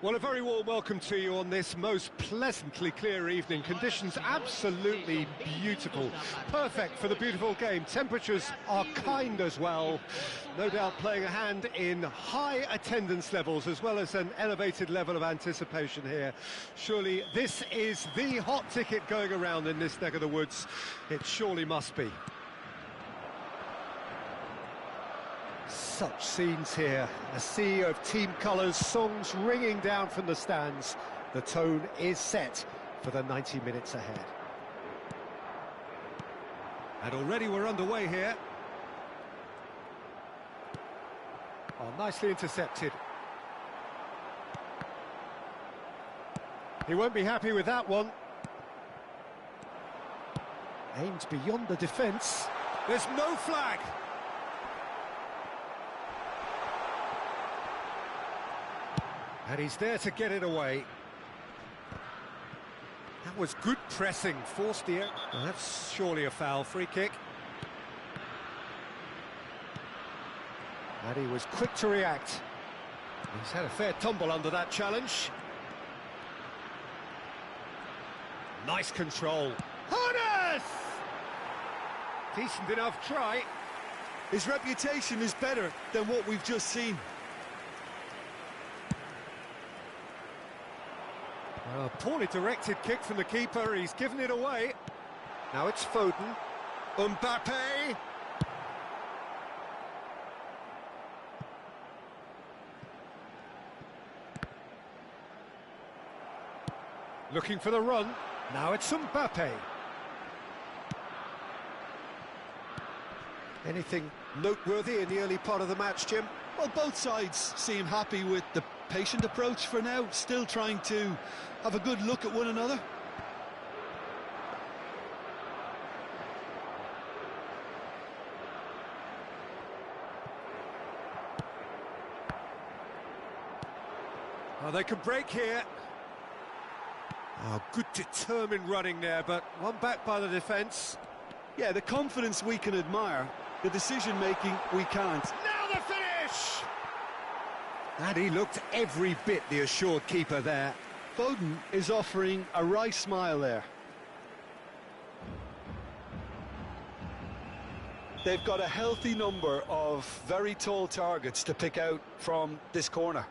Well, a very warm welcome to you on this most pleasantly clear evening. Conditions absolutely beautiful. Perfect for the beautiful game. Temperatures are kind as well. No doubt playing a hand in high attendance levels as well as an elevated level of anticipation here. Surely this is the hot ticket going around in this neck of the woods. It surely must be. Such scenes here, a sea of team colours, songs ringing down from the stands. The tone is set for the 90 minutes ahead. And already we're underway here. Oh, nicely intercepted. He won't be happy with that one. Aimed beyond the defence. There's no flag. And he's there to get it away. That was good pressing, forced the... Well, that's surely a foul, free kick. And he was quick to react. He's had a fair tumble under that challenge. Nice control. Harness! Decent enough try. His reputation is better than what we've just seen. A poorly directed kick from the keeper, he's given it away. Now it's Foden. Mbappe! Looking for the run. Now it's Mbappe. Anything noteworthy in the early part of the match, Jim? Well, both sides seem happy with the patient approach for now, still trying to have a good look at one another. Oh, they could break here. Oh, good determined running there, but one back by the defence. Yeah, the confidence we can admire, the decision-making we can't. Now the finish! And he looked every bit the assured keeper there. Foden is offering a wry smile there. They've got a healthy number of very tall targets to pick out from this corner.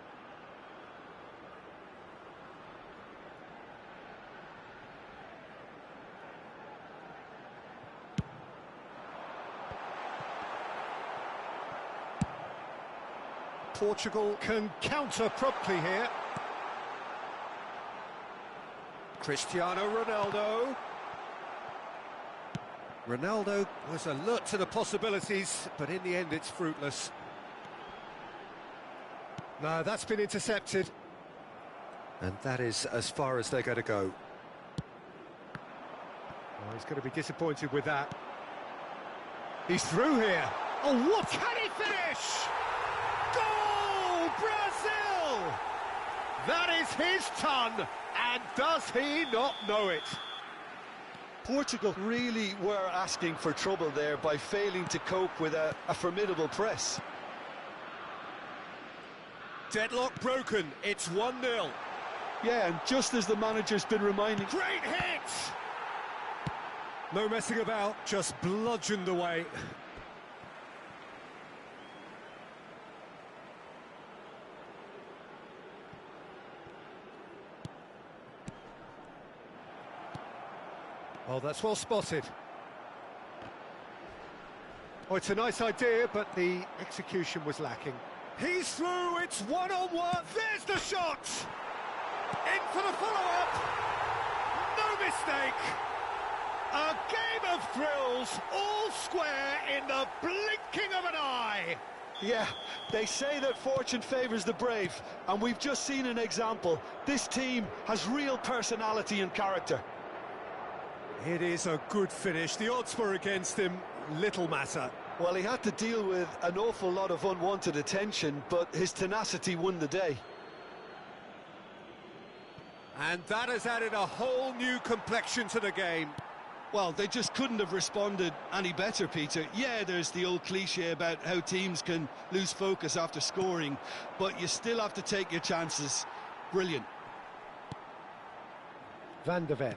Portugal can counter promptly here. Cristiano Ronaldo. Ronaldo was alert to the possibilities, but in the end it's fruitless. No, that's been intercepted. And that is as far as they're going to go. Oh, he's going to be disappointed with that. He's through here. Oh, what can he finish? Goal, Brazil! That is his ton, and does he not know it? Portugal really were asking for trouble there by failing to cope with a formidable press. Deadlock broken, it's 1-0. Yeah, and just as the manager's been reminding... Great hit! No messing about, just bludgeoned away. Oh, that's well spotted. Oh, it's a nice idea, but the execution was lacking. He's through, it's one-on-one, there's the shot! In for the follow-up! No mistake! A game of thrills, all square in the blinking of an eye! Yeah, they say that fortune favours the brave, and we've just seen an example. This team has real personality and character. It is a good finish. The odds were against him, little matter. Well, he had to deal with an awful lot of unwanted attention, but his tenacity won the day. And that has added a whole new complexion to the game. Well, they just couldn't have responded any better, Peter. Yeah, there's the old cliche about how teams can lose focus after scoring, but you still have to take your chances. Brilliant. Van de Ven.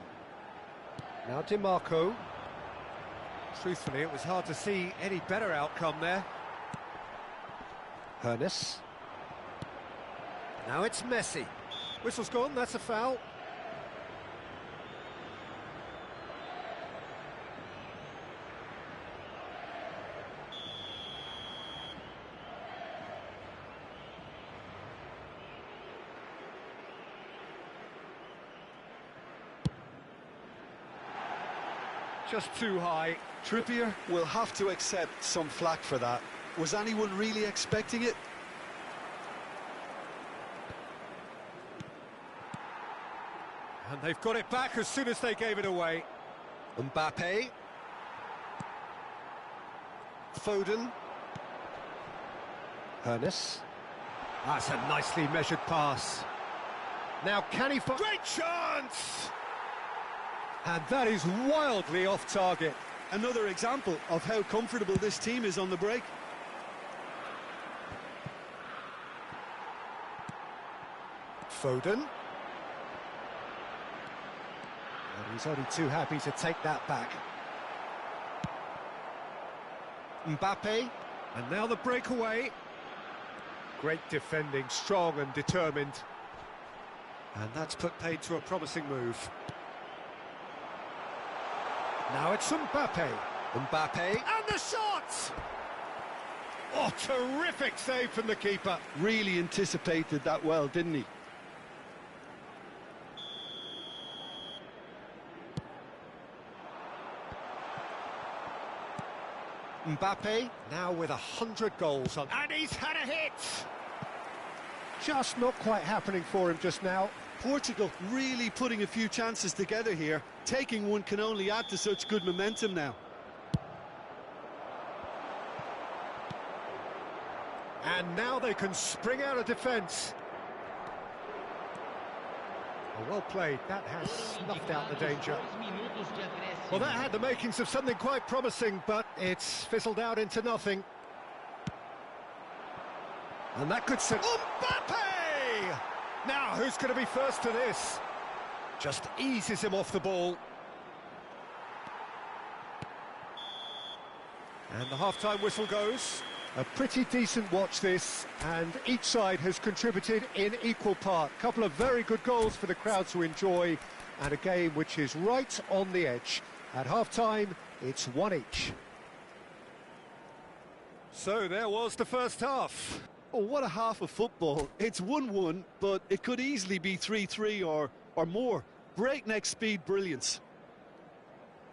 Now DiMarco. Truthfully, it was hard to see any better outcome there. Hernes. Now it's Messi. Whistle's gone, that's a foul. Just too high. Trippier will have to accept some flack for that. Was anyone really expecting it? And they've got it back as soon as they gave it away. Mbappe. Foden. Hernes. That's a nicely measured pass. Now can he... Great chance! And that is wildly off target. Another example of how comfortable this team is on the break. Foden. And he's only too happy to take that back. Mbappe. And now the breakaway. Great defending, strong and determined. And that's put paid to a promising move. Now it's Mbappe. Mbappe. And the shot! Oh, terrific save from the keeper. Really anticipated that well, didn't he? Mbappe, now with 100 goals on. And he's had a hit! Just not quite happening for him just now. Portugal really putting a few chances together here. Taking one can only add to such good momentum now. And now they can spring out of defence. Oh, well played. That has snuffed out the danger. Well, that had the makings of something quite promising, but it's fizzled out into nothing. And that could set... Mbappe! Now, who's going to be first to this? Just eases him off the ball. And the half-time whistle goes. A pretty decent watch this, and each side has contributed in equal part. A couple of very good goals for the crowd to enjoy, and a game which is right on the edge. At half-time, it's 1 each. So there was the first half. Oh, what a half of football. It's 1-1, but it could easily be 3-3 or more. Breakneck speed brilliance.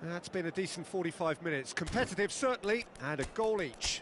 That's been a decent 45 minutes. Competitive, certainly, and a goal each.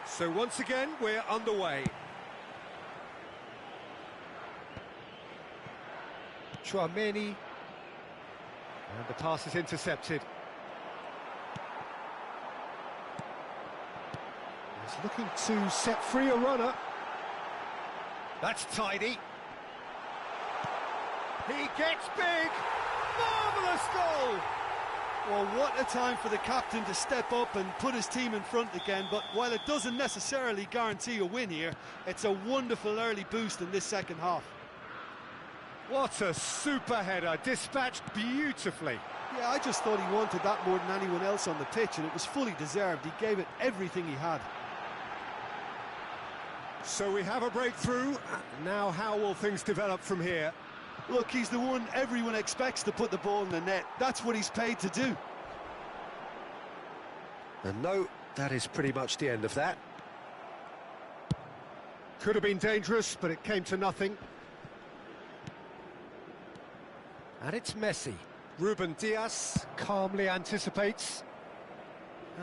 So once again, we're underway. Chouameni. And the pass is intercepted. He's looking to set free a runner. That's tidy. He gets big! Marvellous goal! Well, what a time for the captain to step up and put his team in front again, but while it doesn't necessarily guarantee a win here, it's a wonderful early boost in this second half. What a super header, dispatched beautifully. Yeah, I just thought he wanted that more than anyone else on the pitch, and it was fully deserved. He gave it everything he had. So we have a breakthrough. Now how will things develop from here? Look, he's the one everyone expects to put the ball in the net. That's what he's paid to do. And no, that is pretty much the end of that. Could have been dangerous, but it came to nothing. And it's Messi. Ruben Diaz calmly anticipates.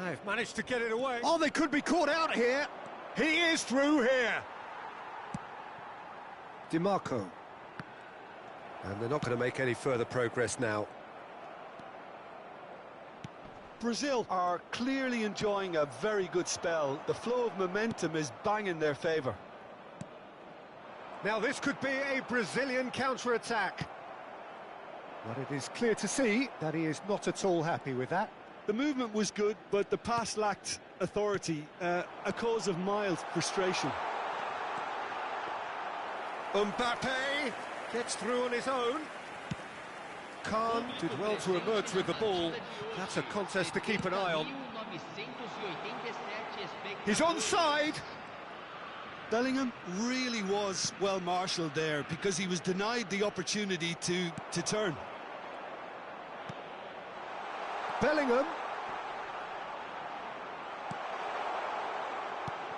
They've managed to get it away. Oh, they could be caught out here. He is through here. DiMarco. And they're not going to make any further progress now. Brazil are clearly enjoying a very good spell. The flow of momentum is bang in their favour. Now this could be a Brazilian counter-attack. But it is clear to see that he is not at all happy with that. The movement was good, but the pass lacked authority, a cause of mild frustration. Mbappe gets through on his own. Khan did well to emerge with the ball. That's a contest to keep an eye on. He's onside. Bellingham really was well marshalled there because he was denied the opportunity to turn. Bellingham.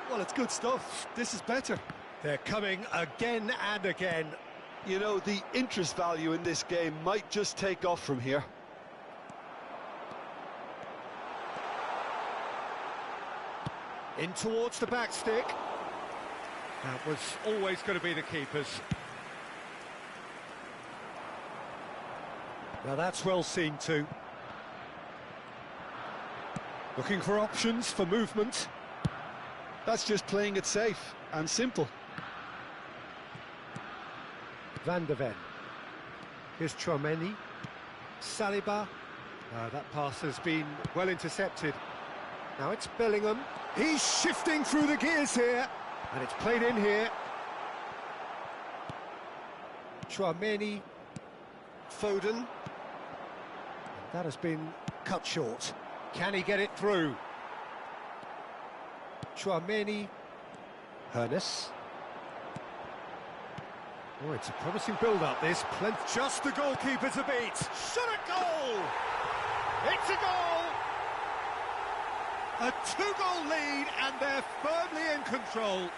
Well, it's good stuff. This is better. They're coming again and again. You know, the interest value in this game might just take off from here. In towards the back stick. That was always going to be the keeper's. Now that's well seen too. Looking for options for movement. That's just playing it safe and simple. Van de Ven. Here's Tchouaméni. Saliba. That pass has been well intercepted. Now it's Bellingham. He's shifting through the gears here. And it's played in here. Tchouaméni. Foden. And that has been cut short. Can he get it through? Tchouaméni. Hernes. Oh, it's a promising build-up, this. Just the goalkeeper to beat. Shot at goal! It's a goal! A two-goal lead, and they're firmly in control.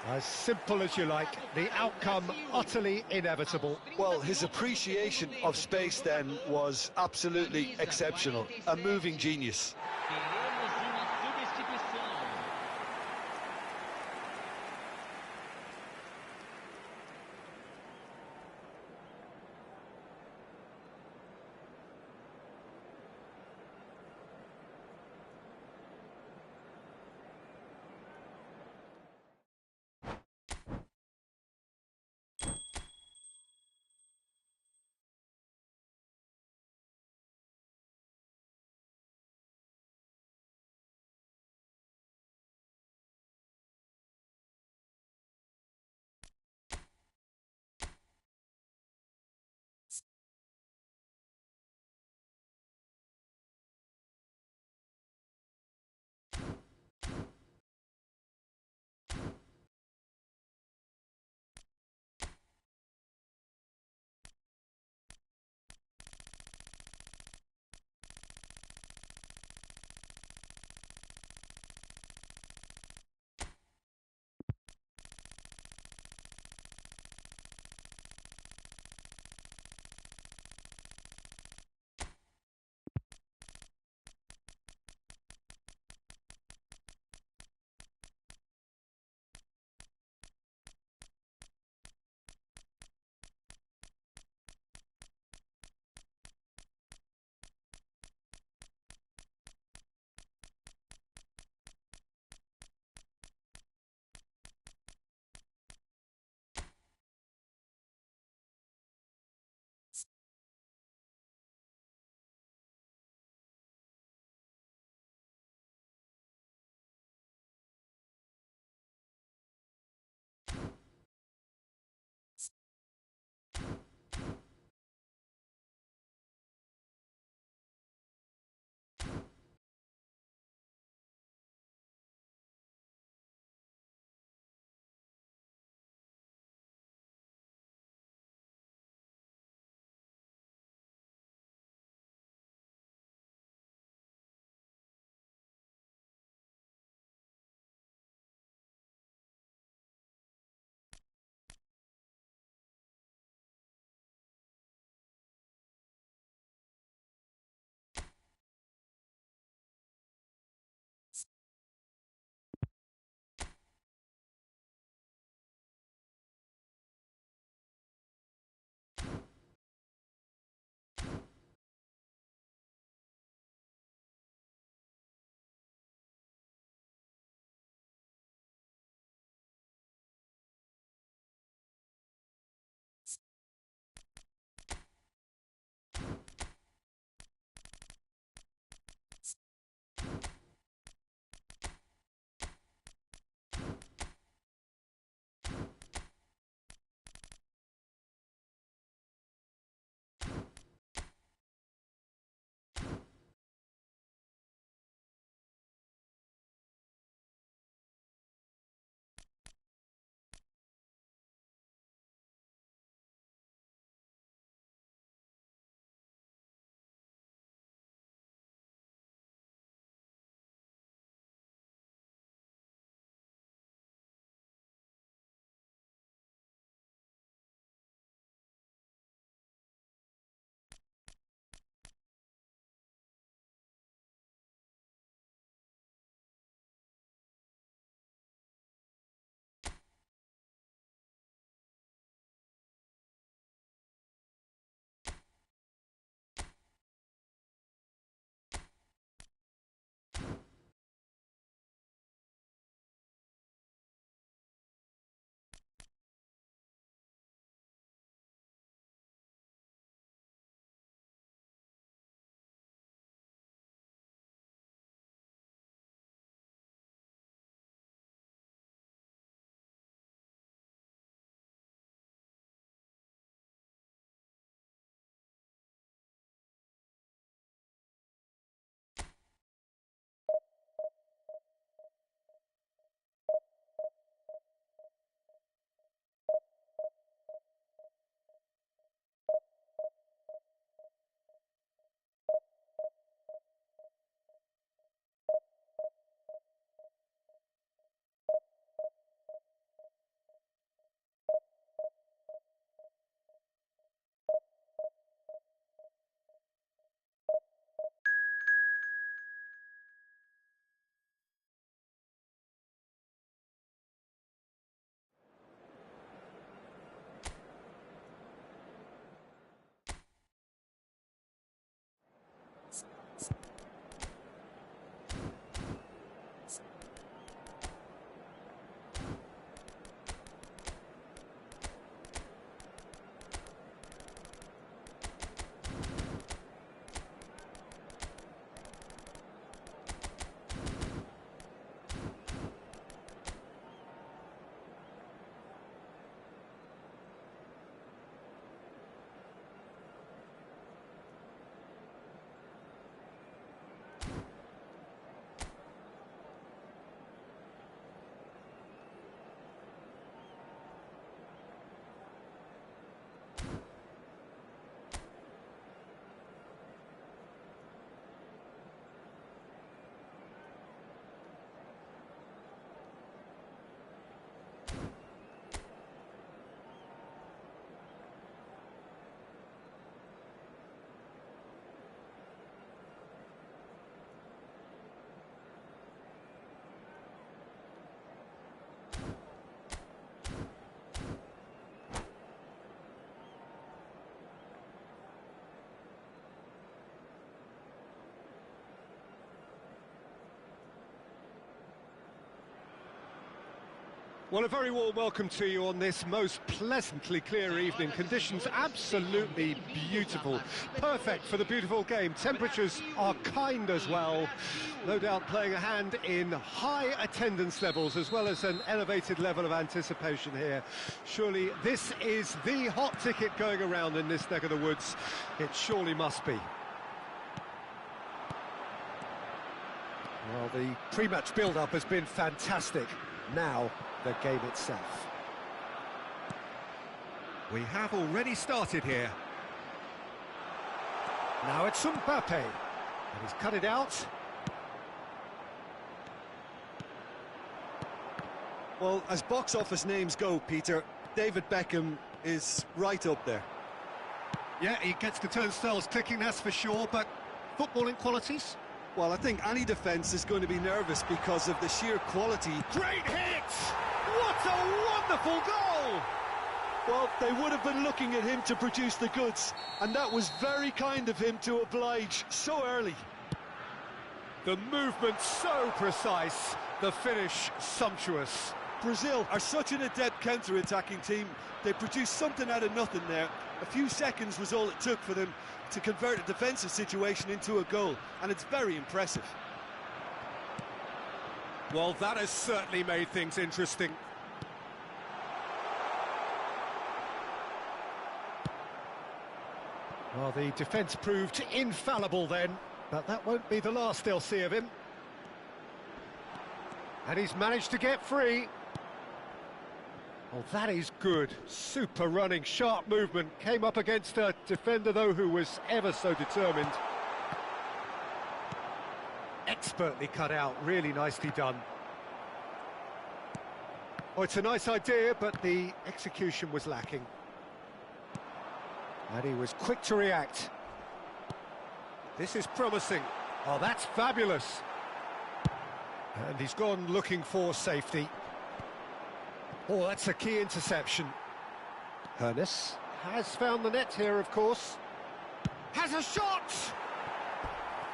As simple as you like, the outcome utterly inevitable. Well, his appreciation of space then was absolutely exceptional. A moving genius. Well, a very warm welcome to you on this most pleasantly clear evening. Conditions absolutely beautiful. Perfect for the beautiful game. Temperatures are kind as well. No doubt playing a hand in high attendance levels as well as an elevated level of anticipation here. Surely this is the hot ticket going around in this neck of the woods. It surely must be. Well, the pre-match build-up has been fantastic. Now, the game itself. We have already started here. Now it's Mbappe. And he's cut it out. Well, as box office names go, Peter, David Beckham is right up there. Yeah, he gets the turnstiles clicking, that's for sure, but footballing qualities? Well, I think any defence is going to be nervous because of the sheer quality. Great hit! What a wonderful goal! Well, they would have been looking at him to produce the goods, and that was very kind of him to oblige so early. The movement so precise, the finish sumptuous. Brazil are such an adept counter-attacking team. They produced something out of nothing there. A few seconds was all it took for them to convert a defensive situation into a goal, and it's very impressive. Well, that has certainly made things interesting. Well, the defence proved infallible then, but that won't be the last they'll see of him. And he's managed to get free. Oh, that is good. Super running, sharp movement. Came up against a defender, though, who was ever so determined. Expertly cut out, really nicely done. Oh, it's a nice idea, but the execution was lacking. And he was quick to react. This is promising. Oh, that's fabulous. And he's gone looking for safety. Oh, that's a key interception. Hernes has found the net here, of course. Has a shot!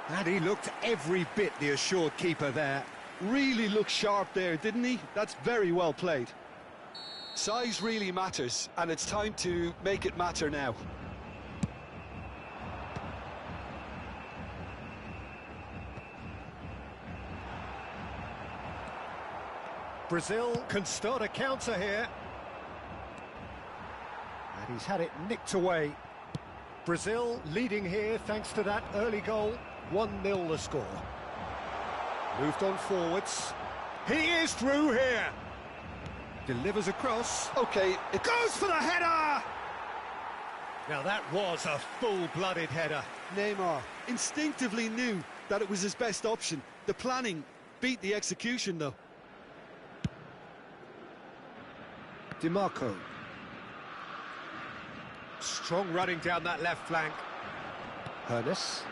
And he looked every bit the assured keeper there. Really looked sharp there, didn't he? That's very well played. Size really matters, and it's time to make it matter now. Brazil can start a counter here. And he's had it nicked away. Brazil leading here thanks to that early goal. 1-0 the score. Moved on forwards. He is through here. Delivers across. Okay, it goes for the header! Now that was a full-blooded header. Neymar instinctively knew that it was his best option. The planning beat the execution, though. DiMarco. Strong running down that left flank. Hernes.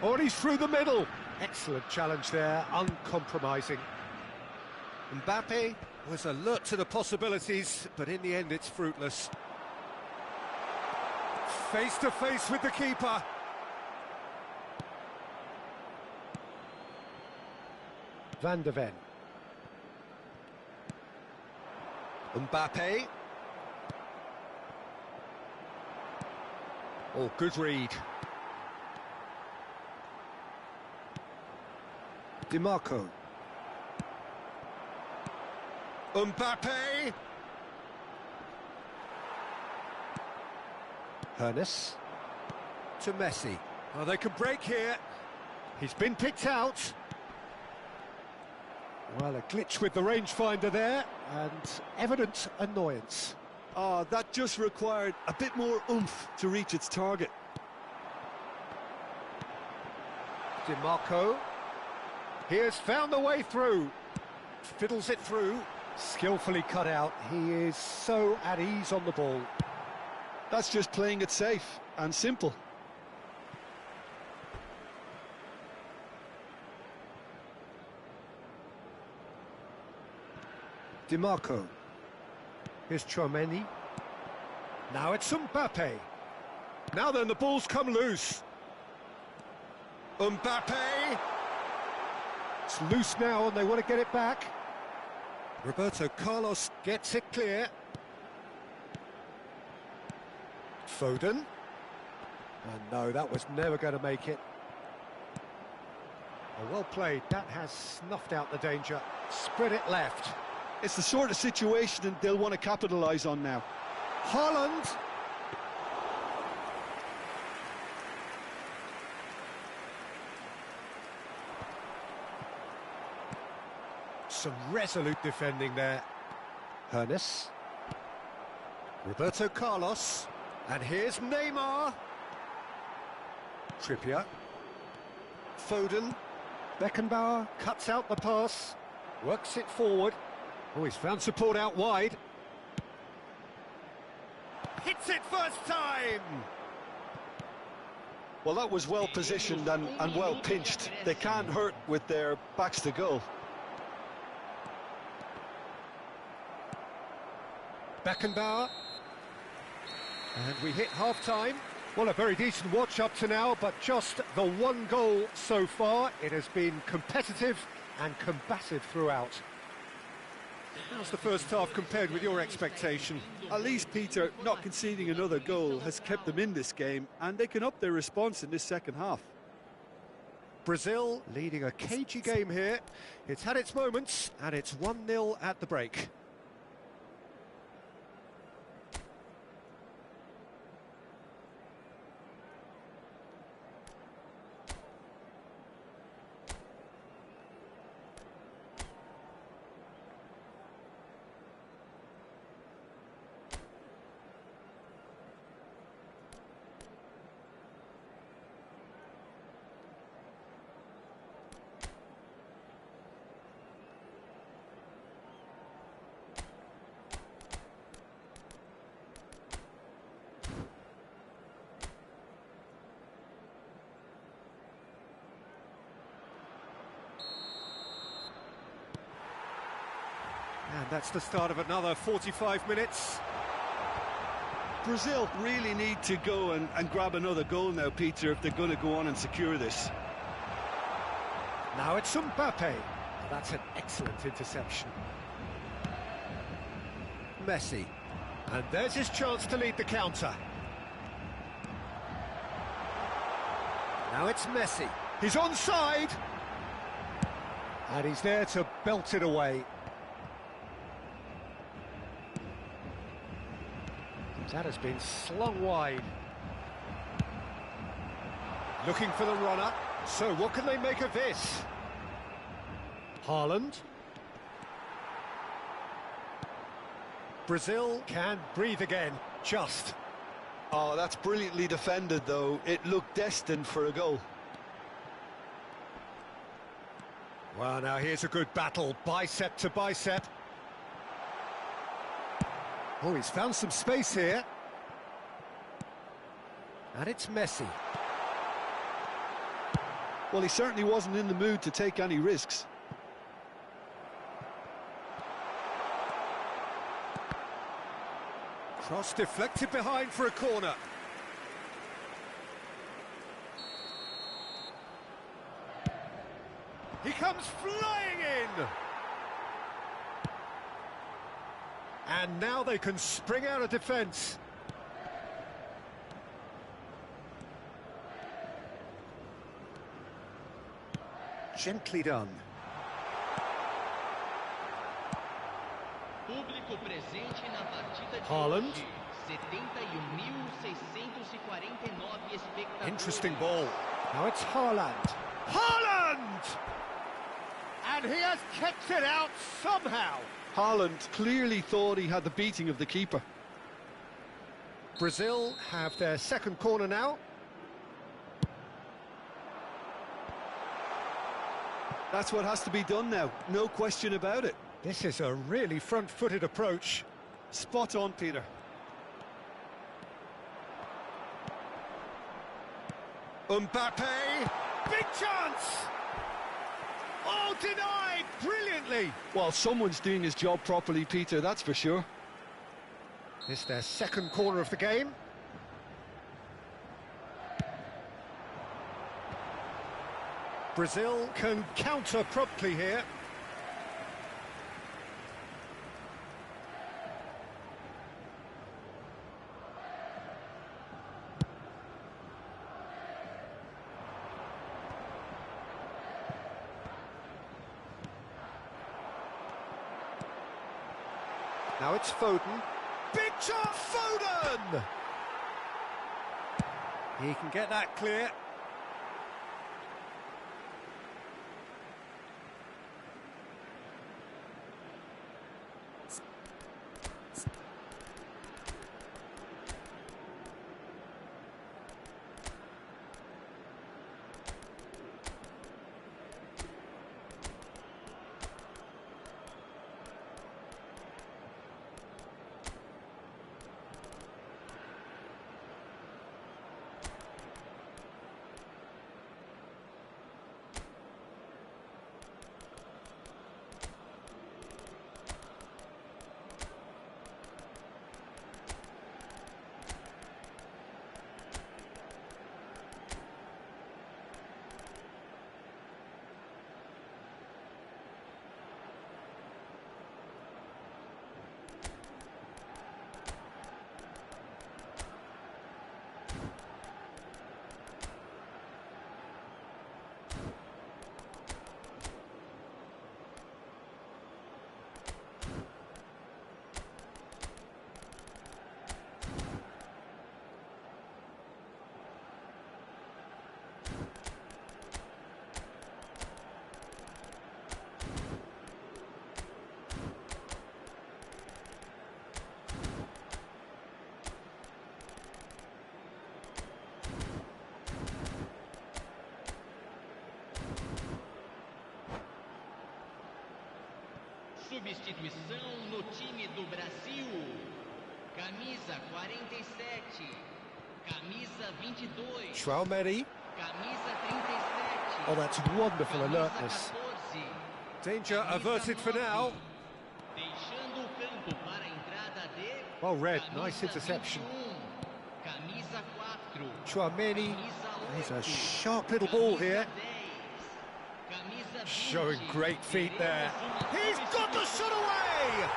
Oh, and he's through the middle. Excellent challenge there, uncompromising. Mbappe was alert to the possibilities, but in the end it's fruitless. Face to face with the keeper. Van de Ven. Mbappe. Oh, good read. DiMarco. Mbappe. Hernes. To Messi. Oh, they could break here. He's been picked out. Well, a glitch with the rangefinder there, and evident annoyance. Oh, that just required a bit more oomph to reach its target. DiMarco. He has found the way through. Fiddles it through. Skillfully cut out. He is so at ease on the ball. That's just playing it safe and simple. DiMarco. Here's Chouameni. Now it's Mbappe. Now then, the ball's come loose. Mbappe. It's loose now and they want to get it back. Roberto Carlos gets it clear. Foden. And no, that was never going to make it. Oh, well played. That has snuffed out the danger. Spread it left. It's the sort of situation that they'll want to capitalise on now. Haaland. Some resolute defending there. Hernes. Roberto Carlos. And here's Neymar. Trippier. Foden. Beckenbauer cuts out the pass. Works it forward. Oh, he's found support out wide. Hits it first time! Well, that was well positioned and well pinched. They can't hurt with their backs to goal. Beckenbauer. And we hit half-time. Well, a very decent watch up to now, but just the one goal so far. It has been competitive and combative throughout. How's the first half compared with your expectation? At least, Peter, not conceding another goal has kept them in this game, and they can up their response in this second half. Brazil leading a cagey game here. It's had its moments, and it's 1-0 at the break. And that's the start of another 45 minutes. Brazil really need to go and grab another goal now, Peter, if they're going to go on and secure this. Now it's Mbappe. That's an excellent interception. Messi. And there's his chance to lead the counter. Now it's Messi. He's onside. And he's there to belt it away. That has been slung wide. Looking for the runner. So what can they make of this? Haaland. Brazil can breathe again. Just. Oh, that's brilliantly defended, though. It looked destined for a goal. Well, now here's a good battle, bicep to bicep. Oh, he's found some space here. And it's Messi. Well, he certainly wasn't in the mood to take any risks. Cross deflected behind for a corner. He comes flying in! And now they can spring out of defence. Gently done. Público presente na partida de Haaland. hoje. 71.649 espectadores. Interesting ball. Now it's Haaland. Haaland! And he has kept it out somehow. Haaland clearly thought he had the beating of the keeper. Brazil have their second corner now. That's what has to be done now, no question about it. This is a really front-footed approach. Spot on, Peter. Mbappe, big chance! Oh, denied brilliantly! Well, someone's doing his job properly, Peter, that's for sure. This is their second corner of the game. Brazil can counter promptly here. Now it's Foden. Big chance, Foden! He can get that clear. Substituição no time do Brasil. Camisa 47. Camisa 22. Traumeri. Camisa 37. Oh, that's wonderful Camisa alertness. 14. Danger Camisa averted for 9. now. Deixando o campo para a entrada de... Well read, Camisa nice interception. 21. Camisa 4. Traumeri. Camisa He's a 8. sharp little ball here. Camisa 20. Showing great feet there. He's got the shot away!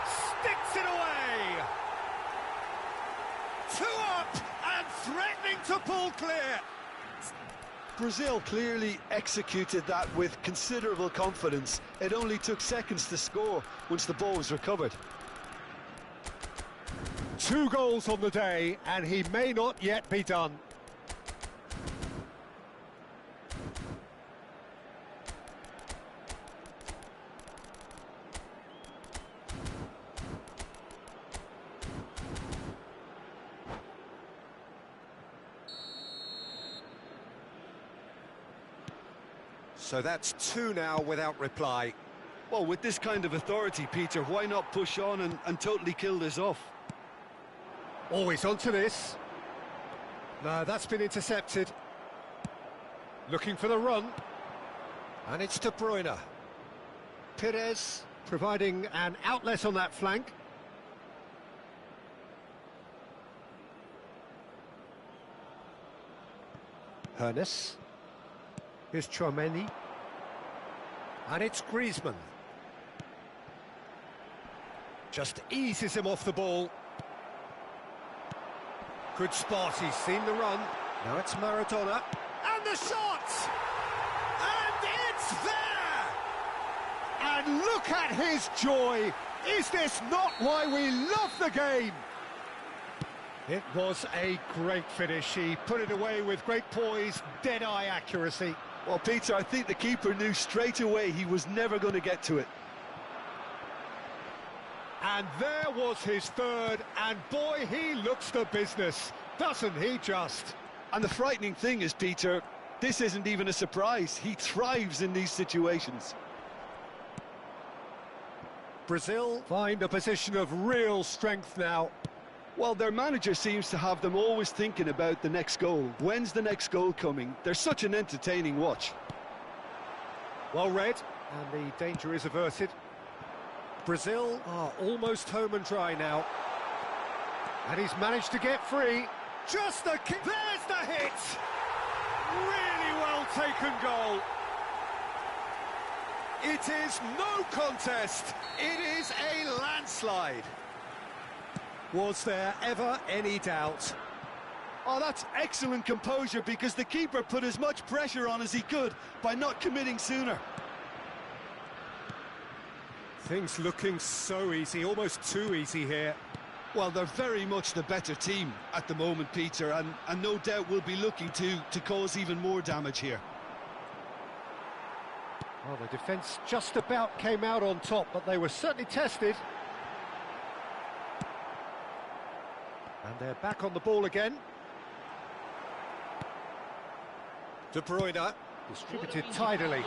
Sticks it away! 2 up and threatening to pull clear. Brazil clearly executed that with considerable confidence. It only took seconds to score once the ball was recovered. 2 goals on the day, and he may not yet be done. So that's 2 now without reply. Well, with this kind of authority, Peter, why not push on and totally kill this off? Always onto this. No, that's been intercepted. Looking for the run. And it's De Bruyne. Perez providing an outlet on that flank. Hernes. Here's Traumeri. And it's Griezmann. Just eases him off the ball. Good spot, he's seen the run. Now it's Maradona. And the shot! And it's there! And look at his joy! Is this not why we love the game? It was a great finish. He put it away with great poise, dead-eye accuracy. Well, Peter, I think the keeper knew straight away he was never going to get to it. And there was his third, and boy, he looks the business, doesn't he just? And the frightening thing is, Peter, this isn't even a surprise. He thrives in these situations. Brazil find a position of real strength now. Well, their manager seems to have them always thinking about the next goal. When's the next goal coming? They're such an entertaining watch. Well read, and the danger is averted. Brazil are almost home and dry now. And he's managed to get free. Just the kick. There's the hit! Really well taken goal. It is no contest. It is a landslide. Was there ever any doubt? Oh, that's excellent composure, because the keeper put as much pressure on as he could by not committing sooner. Things looking so easy, almost too easy here. Well, they're very much the better team at the moment, Peter, and no doubt will be looking to cause even more damage here. Well, the defence just about came out on top, but they were certainly tested. And they're back on the ball again. De Bruyne, distributed tidily.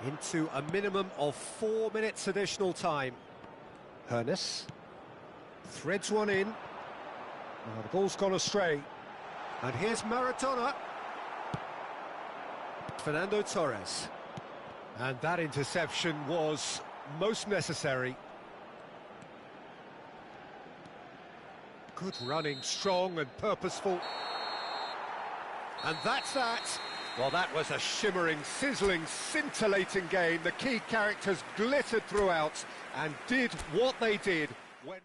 Into a minimum of 4 minutes additional time. Hernes threads one in. Now the ball's gone astray. And here's Maradona. Fernando Torres. And that interception was most necessary. Good running, strong and purposeful. And that's that. Well, that was a shimmering, sizzling, scintillating game. The key characters glittered throughout and did what they did when...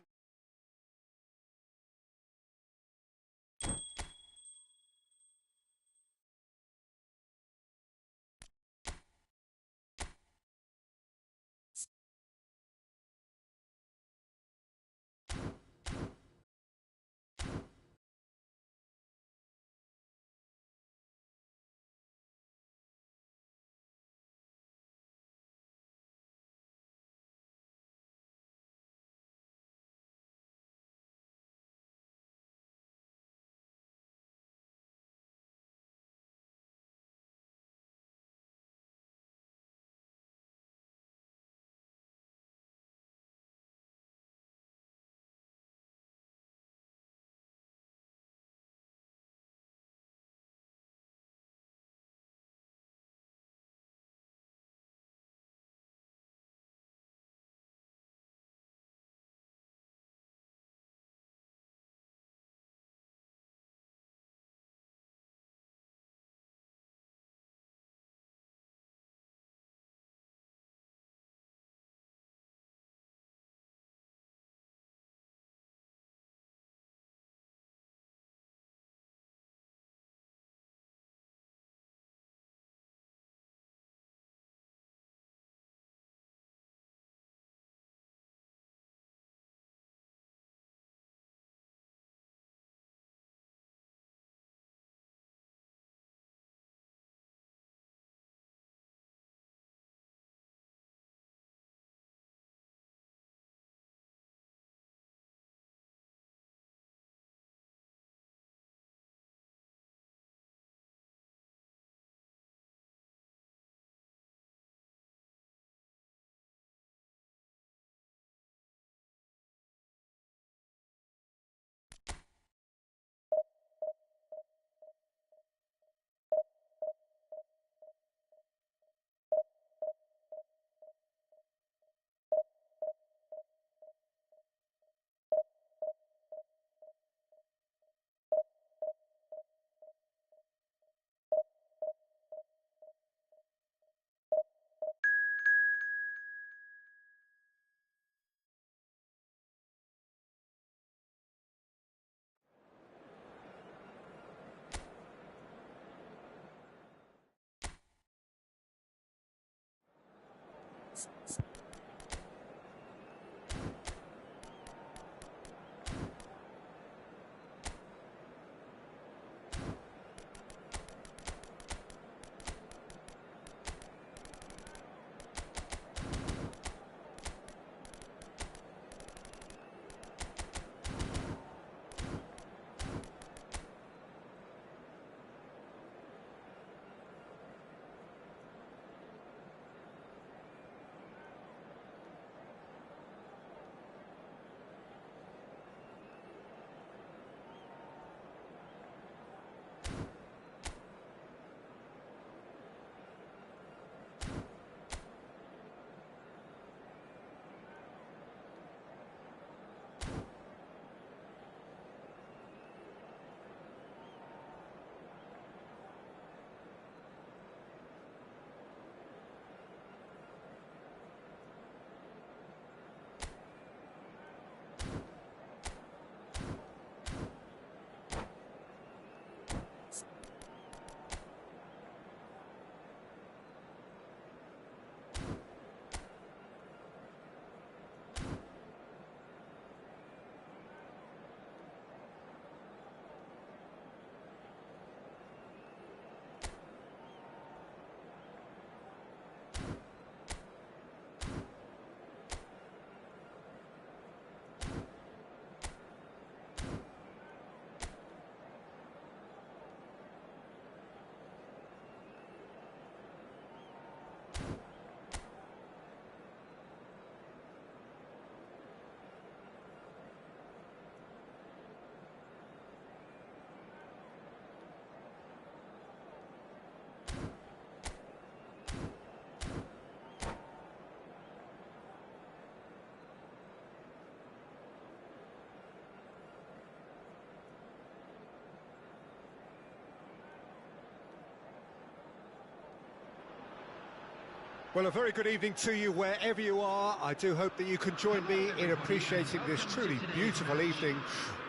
Well, a very good evening to you wherever you are. I do hope that you can join me in appreciating this truly beautiful evening,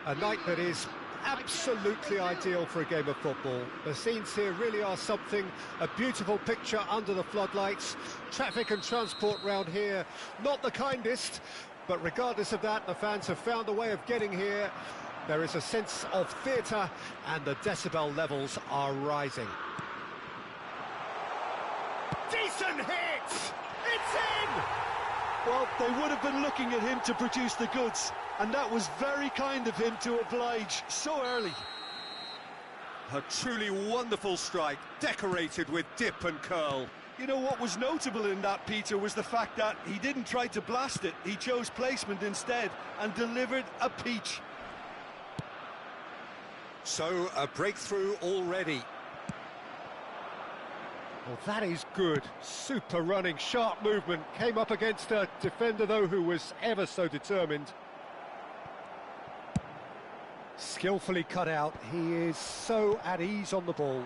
a night that is absolutely ideal for a game of football. The scenes here really are something, a beautiful picture under the floodlights. Traffic and transport round here, not the kindest, but regardless of that, the fans have found a way of getting here. There is a sense of theatre and the decibel levels are rising. Decent hit! It's in! Well, they would have been looking at him to produce the goods, and that was very kind of him to oblige so early. A truly wonderful strike, decorated with dip and curl. You know, what was notable in that, Peter, was the fact that he didn't try to blast it. He chose placement instead and delivered a peach. So, a breakthrough already. Well, that is good. Super running, sharp movement. Came up against a defender, though, who was ever so determined. Skillfully cut out. He is so at ease on the ball.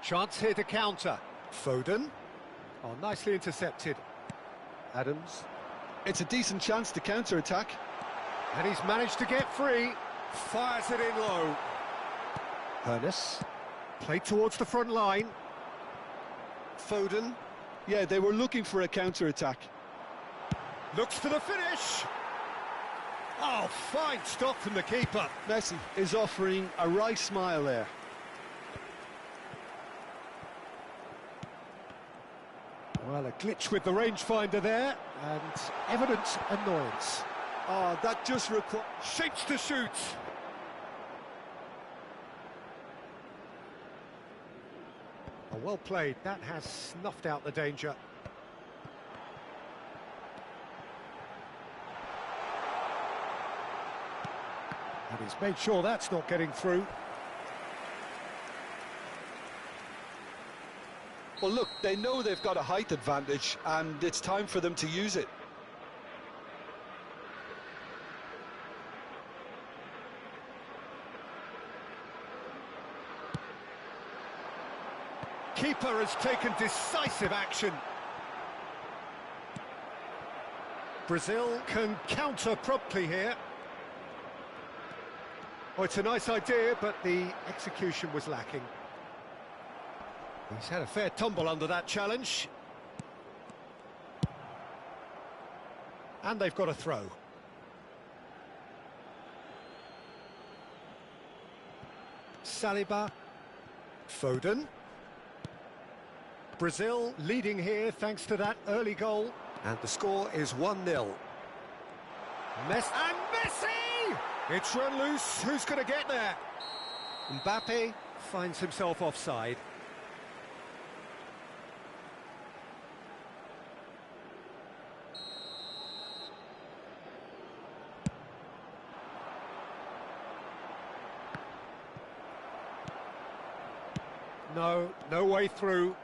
Chance here to counter. Foden. Oh, nicely intercepted. Adams. It's a decent chance to counter-attack. And he's managed to get free. Fires it in low. Ernest. Played towards the front line. Foden. Yeah, they were looking for a counter-attack. Looks for the finish. Oh, fine stop from the keeper. Messi is offering a wry smile there. Well, a glitch with the rangefinder there, and evident annoyance. Oh, that just requires... Shapes to shoot. Oh, well played. That has snuffed out the danger. And he's made sure that's not getting through. Well, look, they know they've got a height advantage, and it's time for them to use it. Keeper has taken decisive action. Brazil can counter promptly here. Oh, it's a nice idea, but the execution was lacking. He's had a fair tumble under that challenge. And they've got a throw. Saliba. Foden. Brazil leading here thanks to that early goal. And the score is 1-0. Messi. And Messi! It's run loose. Who's going to get there? Mbappe finds himself offside. No way through.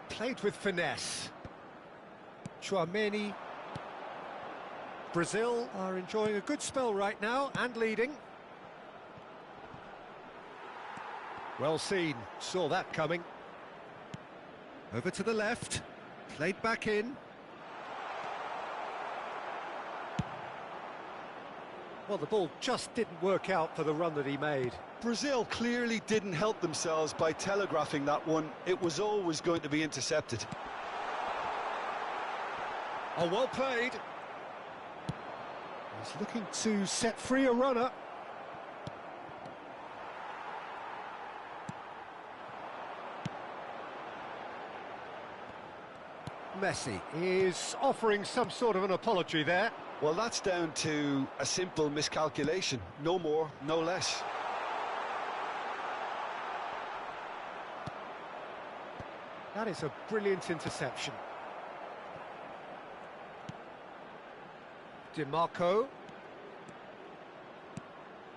Played with finesse. Tchouaméni. Brazil are enjoying a good spell right now and leading. Well seen, saw that coming. Over to the left, played back in. Well, the ball just didn't work out for the run that he made. Brazil clearly didn't help themselves by telegraphing that one. It was always going to be intercepted. Oh, well played. He's looking to set free a runner. Messi is offering some sort of an apology there. Well, that's down to a simple miscalculation. No more, no less. That is a brilliant interception. Di Marco.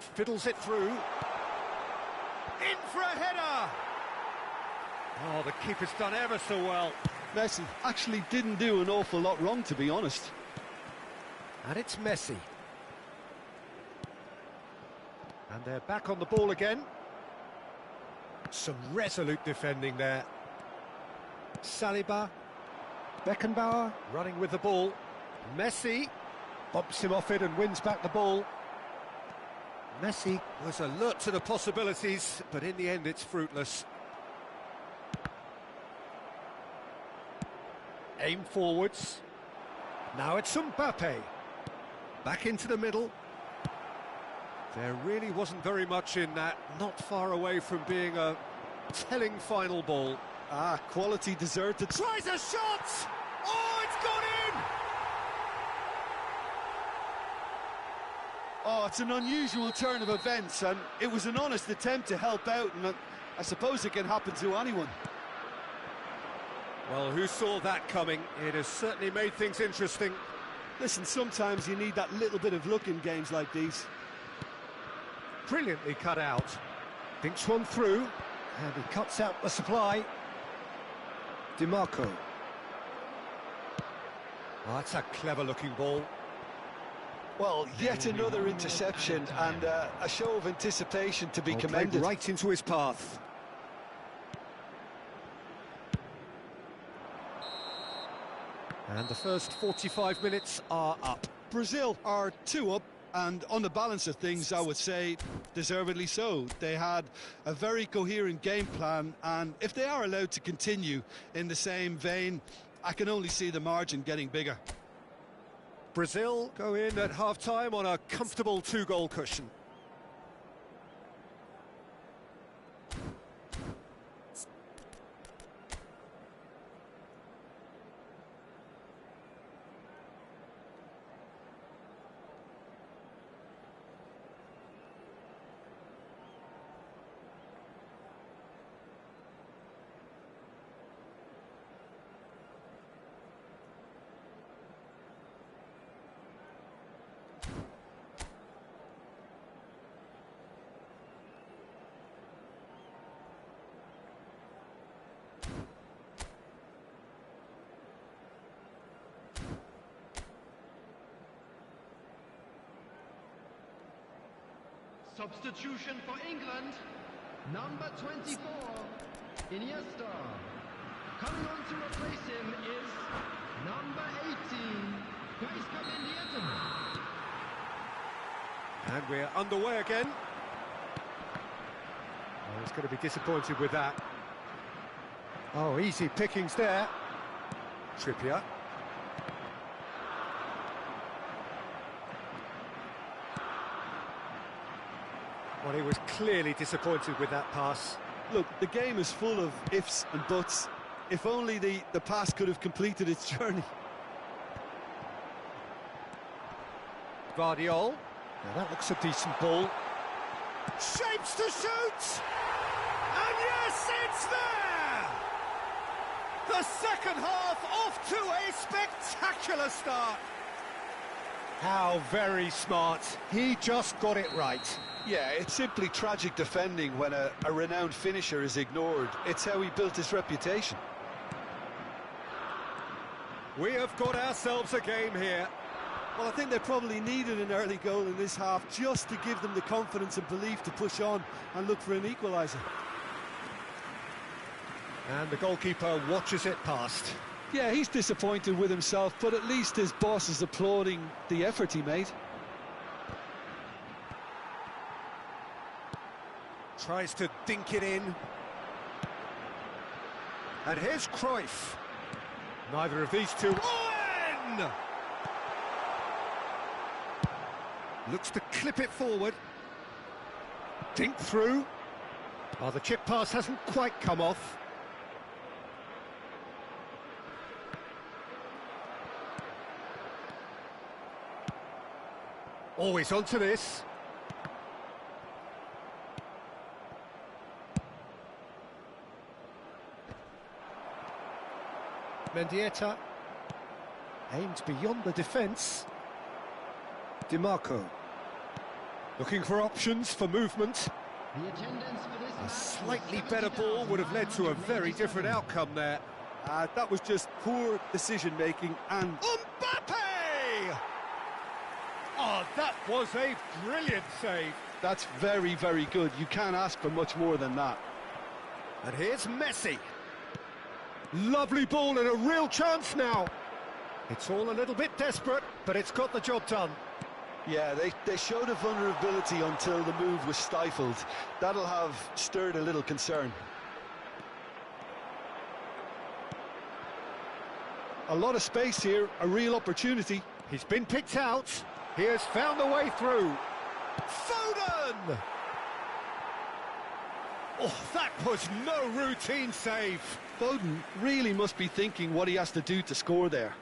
Fiddles it through. In for a header! Oh, the keeper's done ever so well. Messi actually didn't do an awful lot wrong, to be honest. And it's Messi. And they're back on the ball again. Some resolute defending there. Saliba. Beckenbauer running with the ball. Messi bumps him off it and wins back the ball. Messi was alert to the possibilities, but in the end it's fruitless. Aim forwards. Now it's Mbappe. Back into the middle. There really wasn't very much in that. Not far away from being a telling final ball. Quality deserted. Tries a shot! Oh, it's gone in! Oh, it's an unusual turn of events, and it was an honest attempt to help out, and I suppose it can happen to anyone. Well, who saw that coming? It has certainly made things interesting. Listen, sometimes you need that little bit of luck in games like these. Brilliantly cut out. Thinks one through, and he cuts out the supply. DiMarco. Oh, that's a clever-looking ball. Well, yet another interception, and a show of anticipation to be commended. Right into his path. And the first 45 minutes are up. Brazil are 2 up, and on the balance of things, I would say deservedly so. They had a very coherent game plan, and if they are allowed to continue in the same vein, I can only see the margin getting bigger. Brazil go in at half-time on a comfortable 2-goal cushion. Substitution for England, number 24, Iniesta. Coming on to replace him is number 18, And we're underway again. Oh, he's going to be disappointed with that. Oh, easy pickings there. Trippier. Well, he was clearly disappointed with that pass. Look, the game is full of ifs and buts. If only the pass could have completed its journey. Guardiola. Now that looks a decent ball. Shapes to shoot! And yes, it's there! The second half off to a spectacular start. How very smart. He just got it right. Yeah, it's simply tragic defending when a renowned finisher is ignored. It's how he built his reputation. We have got ourselves a game here. Well, I think they probably needed an early goal in this half just to give them the confidence and belief to push on and look for an equaliser. And the goalkeeper watches it past. Yeah, he's disappointed with himself, but at least his boss is applauding the effort he made. Tries to dink it in. And here's Cruyff. Neither of these two... Owen! Looks to clip it forward. Dink through. Oh, the chip pass hasn't quite come off. Always onto this. Mendieta aimed beyond the defence. DiMarco looking for options for movement. A slightly better ball would have led to a very different outcome there. That was just poor decision-making and... Mbappe! Oh, that was a brilliant save. That's very, very good. You can't ask for much more than that. And here's Messi. Lovely ball and a real chance now. It's all a little bit desperate, but it's got the job done. Yeah, they showed a vulnerability until the move was stifled. That'll have stirred a little concern. A lot of space here, a real opportunity. He's been picked out. He has found a way through. Foden! Oh, that was no routine save. Foden really must be thinking what he has to do to score there.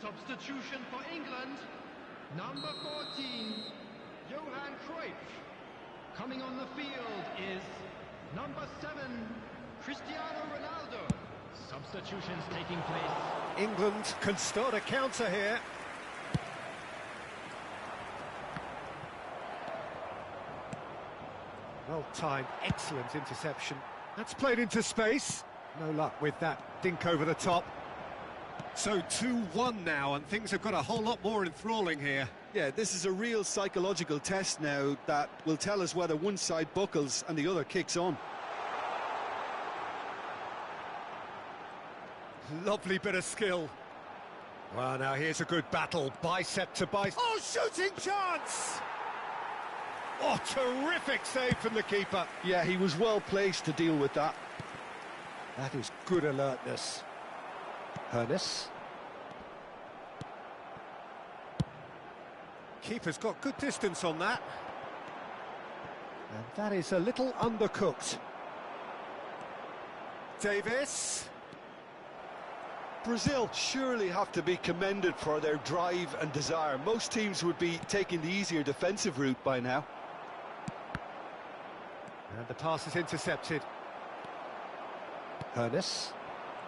Substitution for England, number 14, Johan Cruyff. Coming on the field is number 7, Cristiano Ronaldo. Substitutions taking place. England can start a counter here. Well-timed, excellent interception. That's played into space. No luck with that dink over the top. So 2-1 now, and things have got a whole lot more enthralling here. Yeah, this is a real psychological test now that will tell us whether one side buckles and the other kicks on. Lovely bit of skill. Well, now here's a good battle, bicep to bicep. Oh, shooting chance! Oh, terrific save from the keeper. Yeah, he was well placed to deal with that. That is good alertness. Hernus. Keeper's got good distance on that. And that is a little undercooked. Davis. Brazil surely have to be commended for their drive and desire. Most teams would be taking the easier defensive route by now. And the pass is intercepted. Hernus.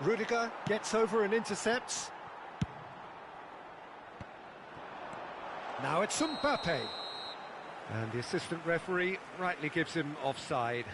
Rudiger gets over and intercepts. Now it's Mbappe. And the assistant referee rightly gives him offside.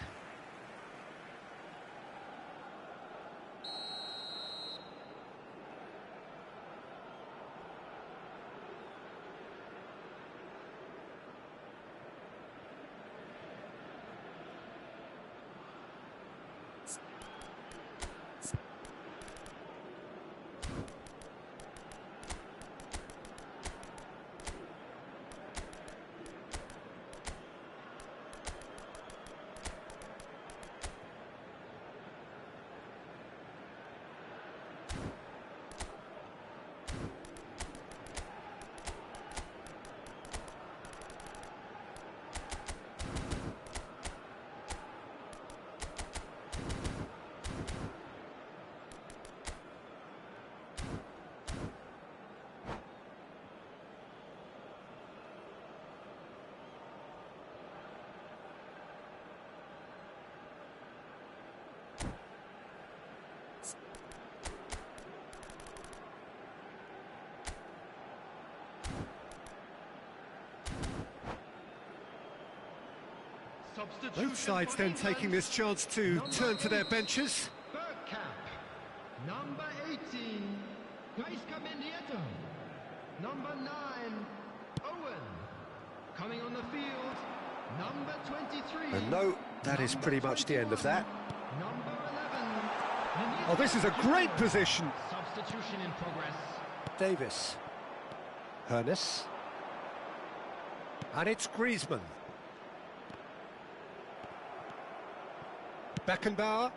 Both sides then taking this chance to turn to their benches. Bergkamp, number 18, Gaisca Mendieta, number 9, Owen. Coming on the field, number 23. And no, that is pretty much the end of that. Number 11. Oh, this is a great position. Substitution in progress. Davis. Hernes. And it's Griezmann. Beckenbauer.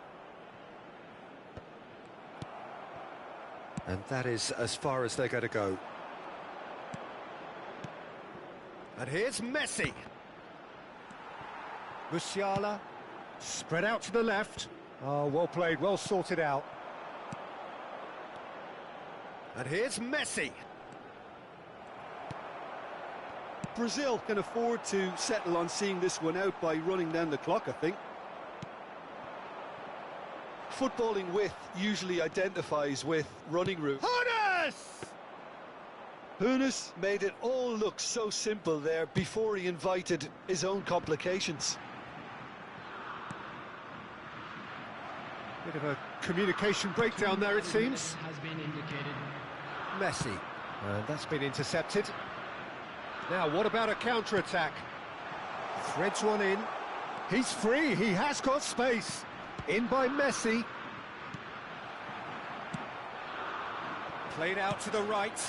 And that is as far as they're going to go. And here's Messi. Musiala. Spread out to the left. Oh, well played, well sorted out. And here's Messi. Brazil can afford to settle on seeing this one out by running down the clock, I think. Footballing width usually identifies with running route. Hernes made it all look so simple there before he invited his own complications. Bit of a communication breakdown there, it seems. Has been indicated. Messi. And that's been intercepted. Now, what about a counter-attack? Threads one in. He's free, he has got space. In by Messi. Played out to the right.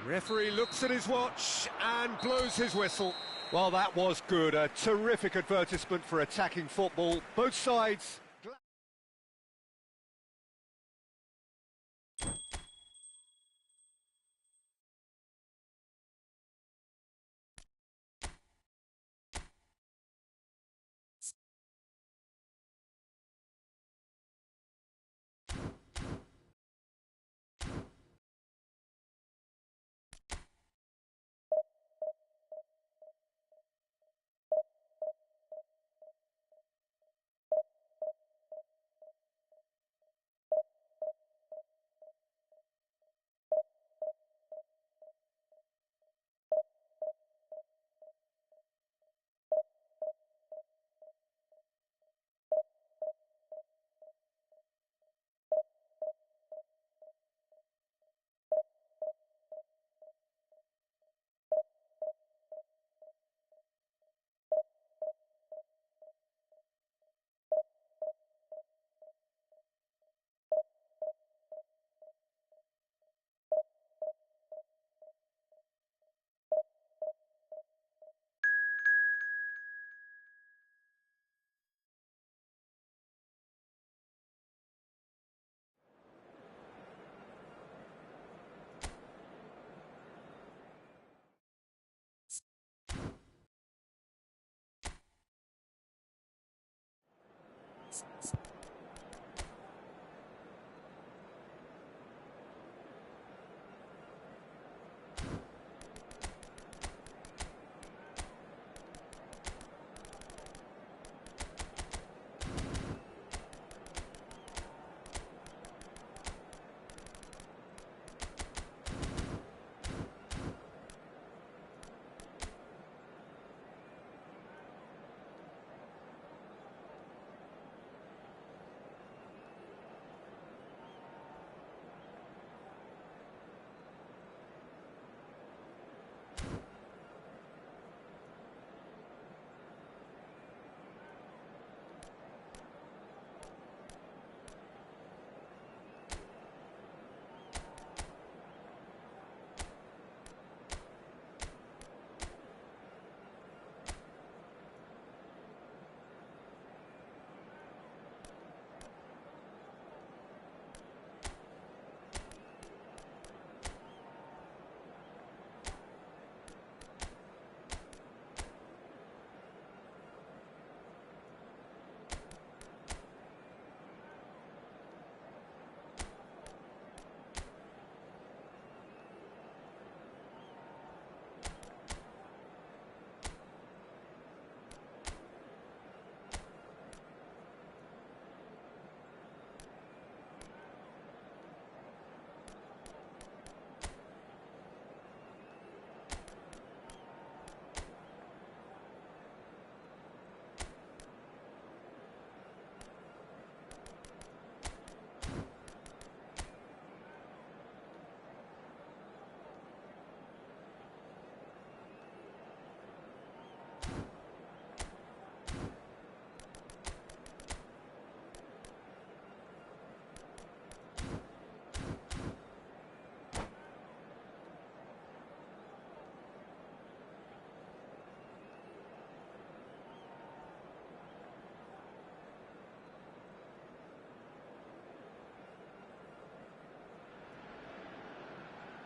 Referee looks at his watch and blows his whistle. Well, that was good. A terrific advertisement for attacking football. Both sides.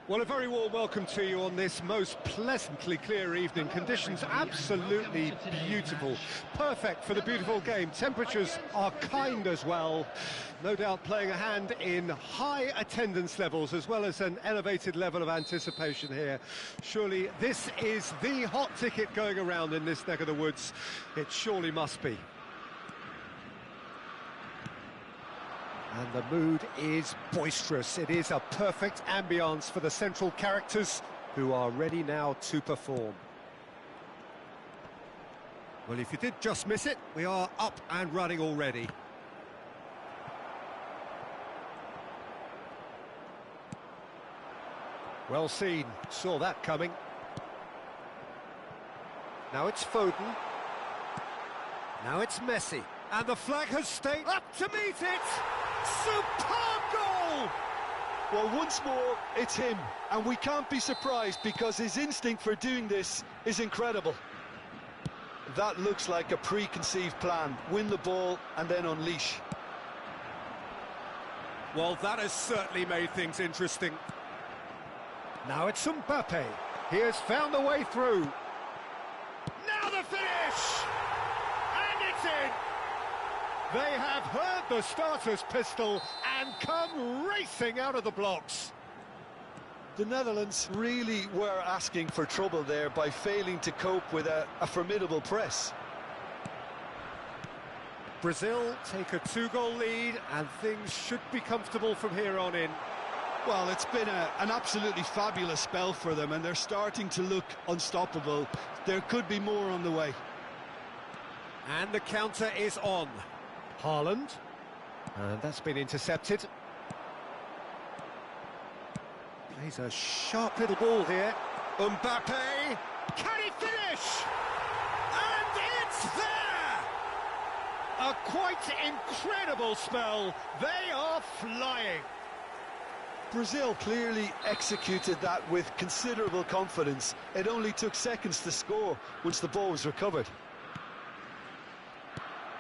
Well, a very warm welcome to you on this most pleasantly clear evening. Conditions absolutely beautiful. Perfect for the beautiful game. Temperatures are kind as well. No doubt playing a hand in high attendance levels as well as an elevated level of anticipation here. Surely this is the hot ticket going around in this neck of the woods. It surely must be. And the mood is boisterous. It is a perfect ambience for the central characters who are ready now to perform. Well, if you did just miss it, we are up and running already. Well seen, saw that coming. Now it's Foden. Now it's Messi. And the flag has stayed up to meet it! Superb goal! Well, once more, it's him, and we can't be surprised because his instinct for doing this is incredible. That looks like a preconceived plan. Win the ball and then unleash. Well, that has certainly made things interesting. Now it's Mbappe. He has found a way through. Now the finish! And it's in! They have heard the starter's pistol and come racing out of the blocks. The Netherlands really were asking for trouble there by failing to cope with a formidable press. Brazil take a 2-goal lead and things should be comfortable from here on in. Well, it's been an absolutely fabulous spell for them and they're starting to look unstoppable. There could be more on the way. And the counter is on. Haaland, and that's been intercepted. Plays a sharp little ball here. Mbappe, can he finish? And it's there! A quite incredible spell. They are flying. Brazil clearly executed that with considerable confidence. It only took seconds to score once the ball was recovered.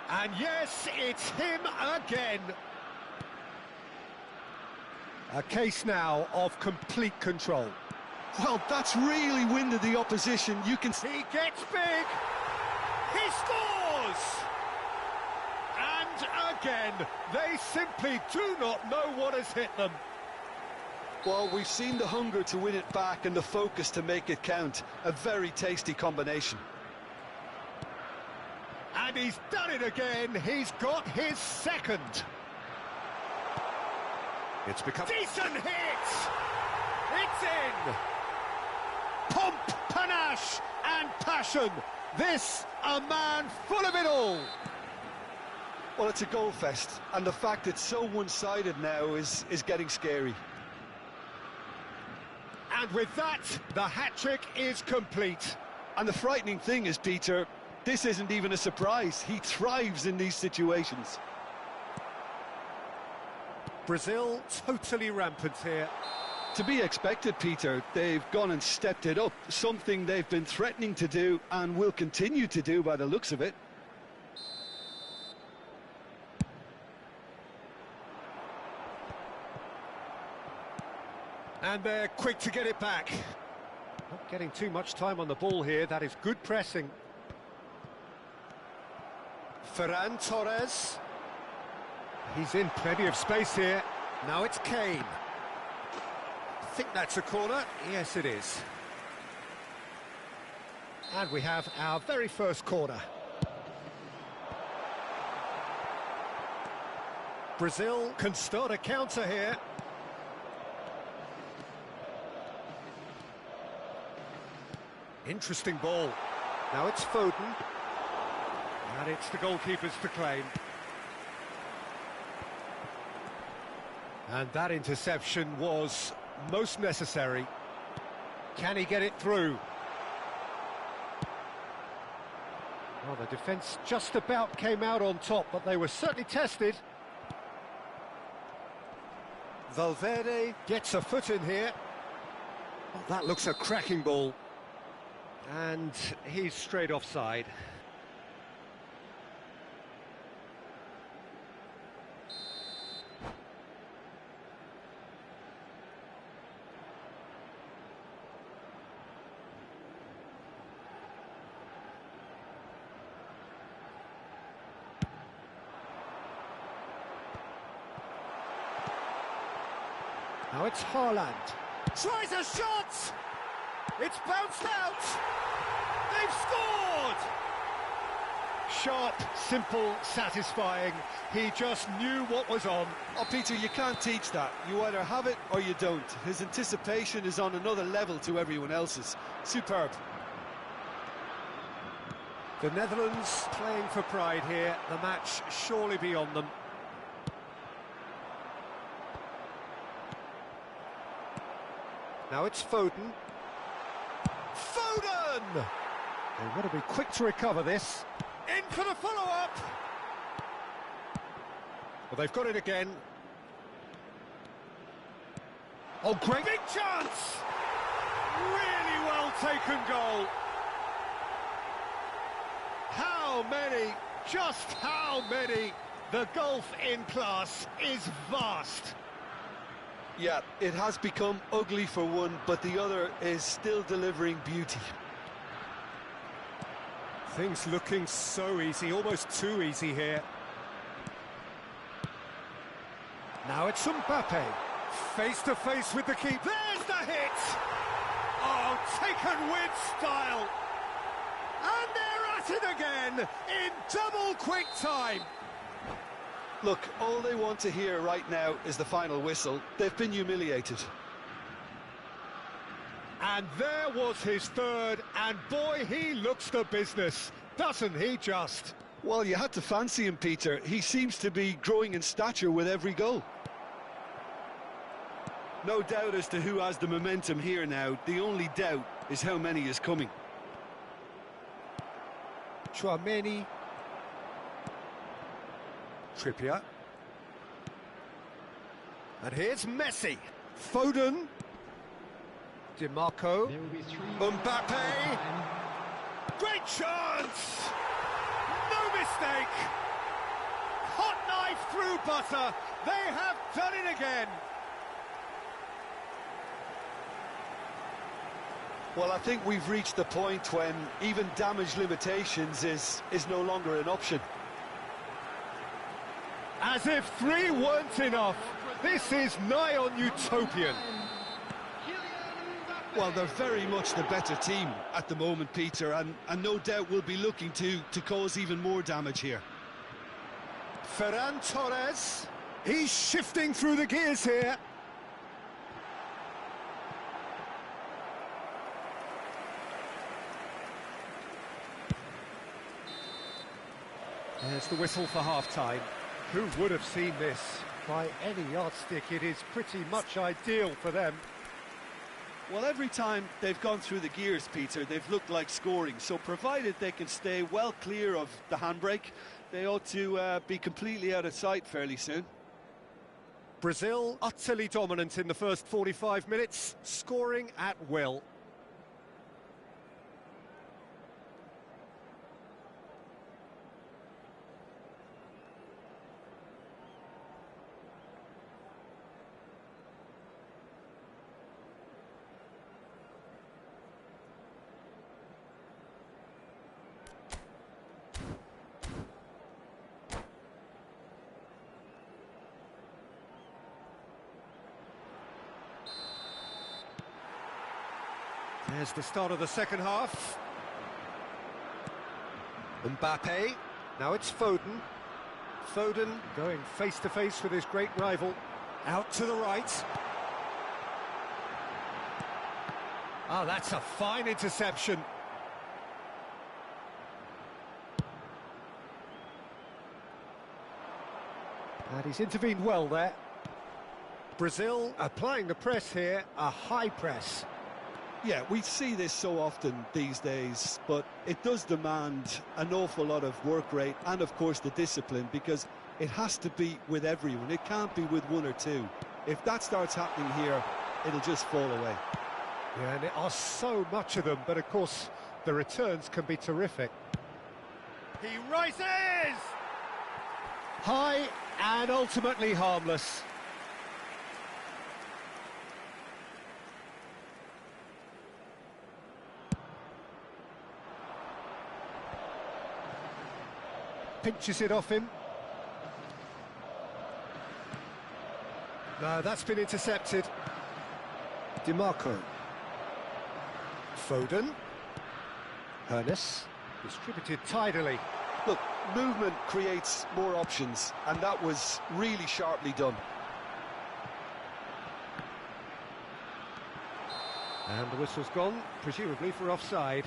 And yes, it's him again. A case now of complete control. Well, that's really winded the opposition. You can see. He gets big. He scores. And again, they simply do not know what has hit them. Well, we've seen the hunger to win it back and the focus to make it count. A very tasty combination. And he's done it again. He's got his second. It's become decent hit. It's in. Pomp, panache, and passion. This a man full of it all. Well, it's a goal fest, and the fact it's so one-sided now is getting scary. And with that, the hat-trick is complete. And the frightening thing is, Peter, this isn't even a surprise. He thrives in these situations. Brazil totally rampant here. To be expected, Peter. They've gone and stepped it up. Something they've been threatening to do and will continue to do by the looks of it. And they're quick to get it back. Not getting too much time on the ball here. That is good pressing. Ferran Torres. He's in plenty of space here. Now it's Kane. I think that's a corner. Yes, it is. And we have our very first corner. Brazil can start a counter here. Interesting ball. Now it's Foden. And it's the goalkeepers to claim. And that interception was most necessary. Can he get it through? Well, the defence just about came out on top, but they were certainly tested. Valverde gets a foot in here. Oh, that looks a cracking ball. And he's straight offside. Now it's Haaland. Tries a shot! It's bounced out! They've scored! Sharp, simple, satisfying. He just knew what was on. Oh, Peter, you can't teach that. You either have it or you don't. His anticipation is on another level to everyone else's. Superb. The Netherlands playing for pride here. The match surely beyond them. Now it's Foden. Foden! They want to be quick to recover this. In for the follow-up! Well, they've got it again. Oh, great big chance! Really well taken goal. How many? Just how many? The gulf in class is vast. Yeah, it has become ugly for one, but the other is still delivering beauty. Things looking so easy, almost too easy here. Now it's Mbappe, face to face with the keeper. There's the hit! Oh, taken with style. And they're at it again in double quick time. Look, all they want to hear right now is the final whistle. They've been humiliated. And there was his third, and boy, he looks the business, doesn't he just? Well, you had to fancy him, Peter. He seems to be growing in stature with every goal. No doubt as to who has the momentum here now. The only doubt is how many is coming. Chouameni. Trippier. And here's Messi. Foden. DiMarco. There will be 3. Mbappe. Great chance! No mistake! Hot knife through butter. They have done it again. Well, I think we've reached the point when even damage limitations is no longer an option. As if 3 weren't enough. This is nigh on utopian. Well, they're very much the better team at the moment, Peter, and no doubt will be looking to cause even more damage here. Ferran Torres. He's shifting through the gears here. There's the whistle for half-time. Who would have seen this? By any yardstick, it is pretty much ideal for them. Well, every time they've gone through the gears, Peter, they've looked like scoring. So provided they can stay well clear of the handbrake, they ought to be completely out of sight fairly soon. Brazil utterly dominant in the first 45 minutes, scoring at will. There's the start of the second half. Mbappe. Now it's Foden. Foden going face to face with his great rival. Out to the right. Ah, that's a fine interception. And he's intervened well there. Brazil applying the press here, a high press. Yeah, we see this so often these days, but it does demand an awful lot of work rate and, of course, the discipline, because it has to be with everyone. It can't be with one or two. If that starts happening here, it'll just fall away. Yeah, and there are so much of them, but of course, the returns can be terrific. He rises! High and ultimately harmless. Pinches it off him. That's been intercepted. DiMarco. Foden. Hernes. Distributed tidily. Look, movement creates more options, and that was really sharply done. And the whistle's gone, presumably for offside.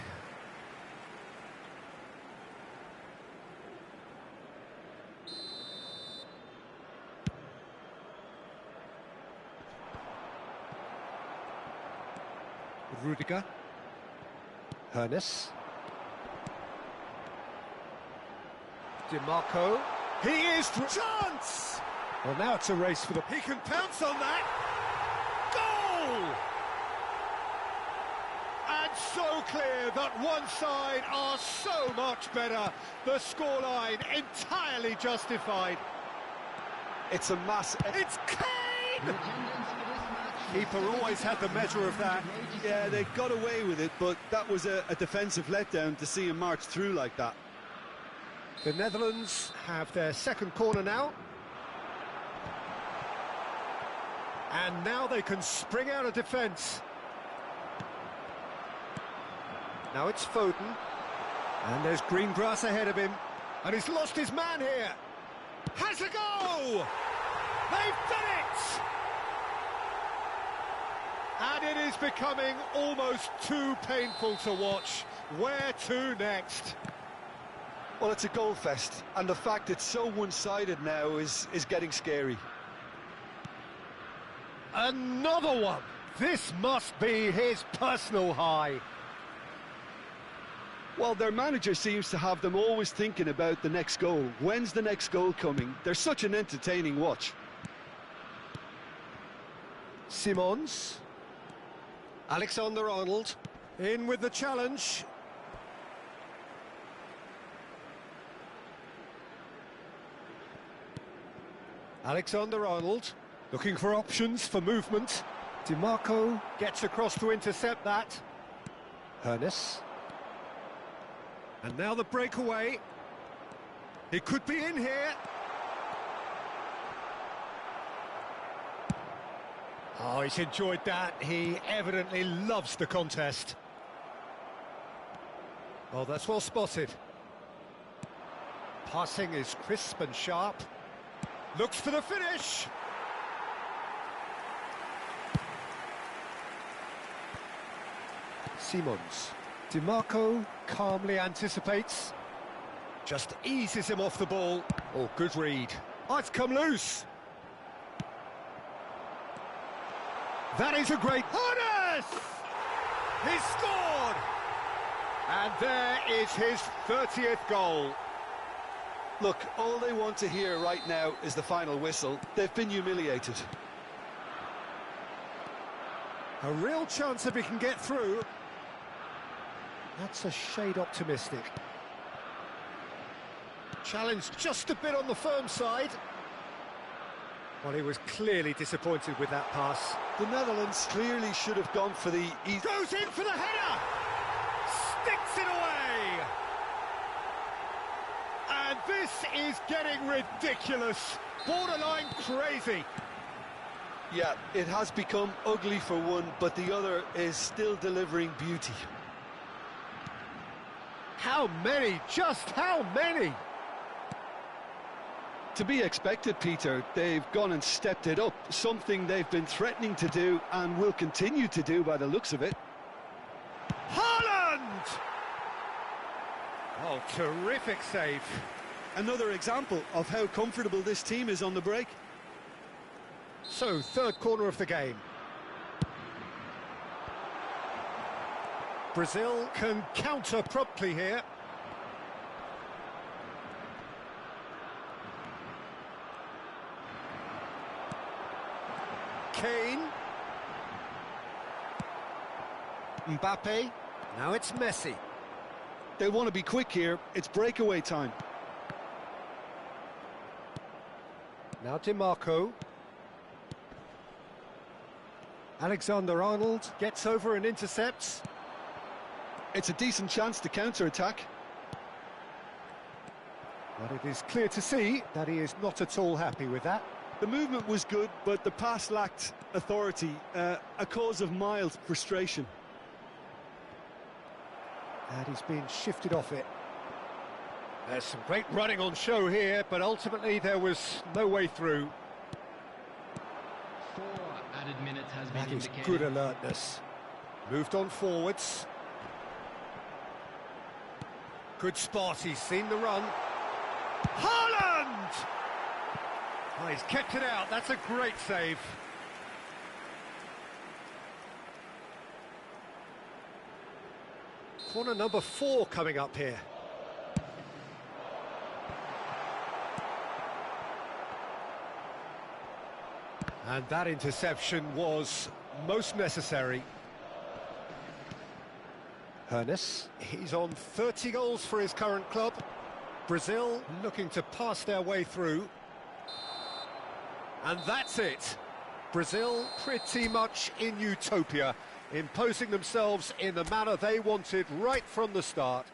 Rudiger. Hernes. DiMarco. He is... Chance! Well, now it's a race for the... He can pounce on that! Goal! And so clear that one side are so much better. The scoreline entirely justified. It's a mass... It's Kane! Keeper always had the measure of that. Yeah, they got away with it, but that was a defensive letdown to see him march through like that. The Netherlands have their second corner now. And now they can spring out of defence. Now it's Foden. And there's green grass ahead of him. And he's lost his man here. Has a go! They've done it! And it is becoming almost too painful to watch. Where to next? Well, it's a goal fest, and the fact it's so one-sided now is getting scary. Another one! This must be his personal high. Well, their manager seems to have them always thinking about the next goal. When's the next goal coming? They're such an entertaining watch. Simons. Alexander-Arnold. In with the challenge. Alexander-Arnold, looking for options for movement. DiMarco gets across to intercept that. Hernes. And now the breakaway. He could be in here. Oh, he's enjoyed that. He evidently loves the contest. Oh, that's well spotted. Passing is crisp and sharp. Looks for the finish. Simons. DiMarco calmly anticipates. Just eases him off the ball. Oh, good read. Oh, it's come loose. That is a great... Hernes! He's scored! And there is his 30th goal. Look, all they want to hear right now is the final whistle. They've been humiliated. A real chance if he can get through. That's a shade optimistic. Challenged just a bit on the firm side. Well, he was clearly disappointed with that pass. The Netherlands clearly should have gone for the... Goes in for the header! Sticks it away! And this is getting ridiculous. Borderline crazy. Yeah, it has become ugly for one, but the other is still delivering beauty. How many? Just how many? To be expected, Peter. They've gone and stepped it up, something they've been threatening to do and will continue to do by the looks of it. Haaland! Oh, terrific save. Another example of how comfortable this team is on the break. So, third corner of the game. Brazil can counter promptly here. Kane. Mbappe. Now it's Messi. They want to be quick here. It's breakaway time. Now DiMarco. Alexander-Arnold gets over and intercepts. It's a decent chance to counter-attack. But it is clear to see that he is not at all happy with that. The movement was good, but the pass lacked authority, a cause of mild frustration. And he's being shifted off it. There's some great running on show here, but ultimately there was no way through. 4 added minutes has been That is indicated. good alertness. Moved on forwards. Good spot, he's seen the run. Haaland! Oh, he's kept it out, that's a great save. Corner number 4 coming up here. And that interception was most necessary. Hernes, he's on 30 goals for his current club. Brazil looking to pass their way through. And that's it. Brazil pretty much in utopia, imposing themselves in the manner they wanted right from the start.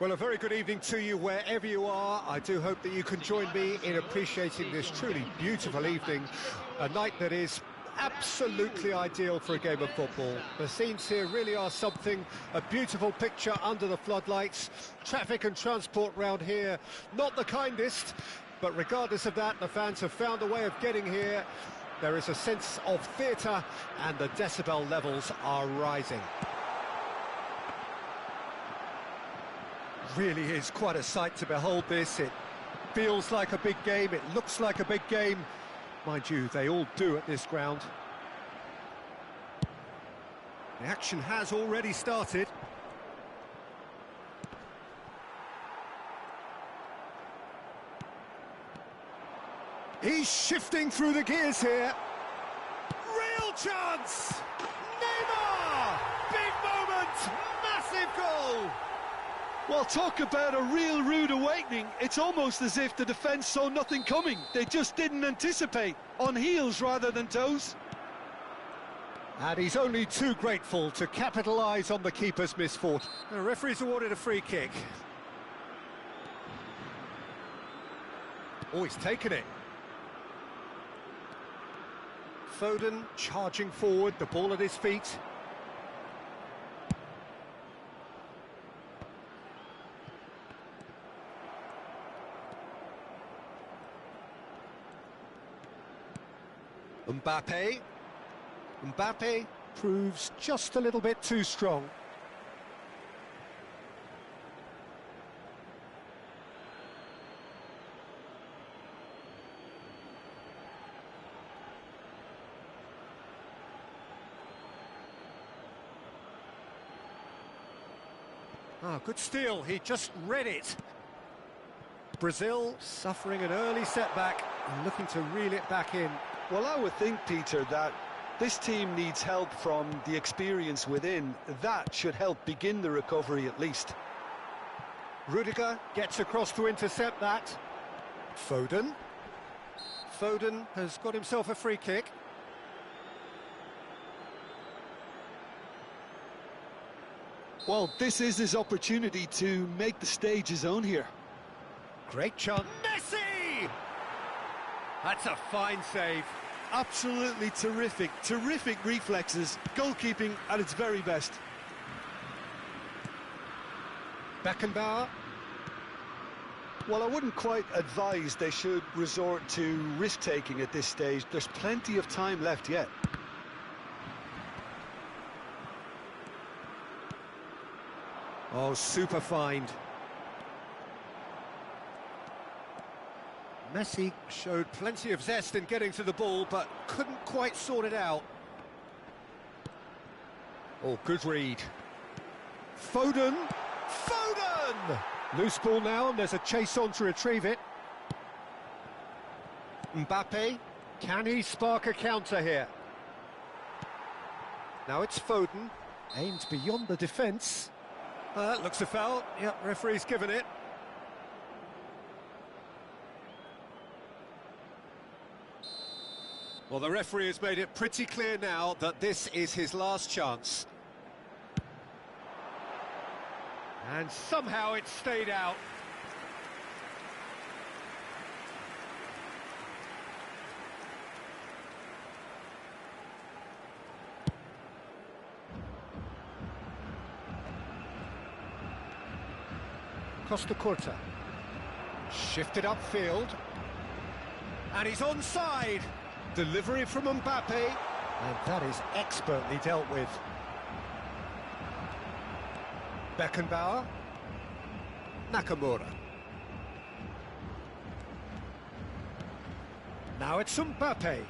Well, a very good evening to you wherever you are. I do hope that you can join me in appreciating this truly beautiful evening, a night that is absolutely ideal for a game of football. The scenes here really are something, a beautiful picture under the floodlights. Traffic and transport round here, not the kindest, but regardless of that, the fans have found a way of getting here. There is a sense of theatre and the decibel levels are rising. Really is quite a sight to behold this. It feels like a big game, it looks like a big game. Mind you, they all do at this ground. The action has already started. He's shifting through the gears here. Real chance! Neymar! Big moment! Massive goal! Well, talk about a real rude awakening. It's almost as if the defence saw nothing coming. They just didn't anticipate, on heels rather than toes. And he's only too grateful to capitalise on the keeper's misfortune. The referee's awarded a free kick. Oh, he's taken it. Foden charging forward, the ball at his feet. Mbappe. Mbappe proves just a little bit too strong. Ah, good steal, he just read it. Brazil suffering an early setback and looking to reel it back in. Well, I would think, Peter, that this team needs help from the experience within. That should help begin the recovery at least. Rudiger gets across to intercept that. Foden. Foden has got himself a free kick. Well, this is his opportunity to make the stage his own here. Great chance. Messi! That's a fine save. Absolutely terrific, terrific reflexes. Goalkeeping at its very best. Beckenbauer. Well, I wouldn't quite advise they should resort to risk-taking at this stage. There's plenty of time left yet. Oh, super find. Messi showed plenty of zest in getting to the ball, but couldn't quite sort it out. Oh, good read. Foden! Foden! Loose ball now, and there's a chase on to retrieve it. Mbappe, can he spark a counter here? Now it's Foden, aimed beyond the defence. Looks a foul. Yep, referee's given it. Well, the referee has made it pretty clear now that this is his last chance. And somehow it stayed out. Costa Curta. Shifted upfield. And he's onside. Delivery from Mbappe. And that is expertly dealt with. Beckenbauer. Nakamura. Now it's Mbappe.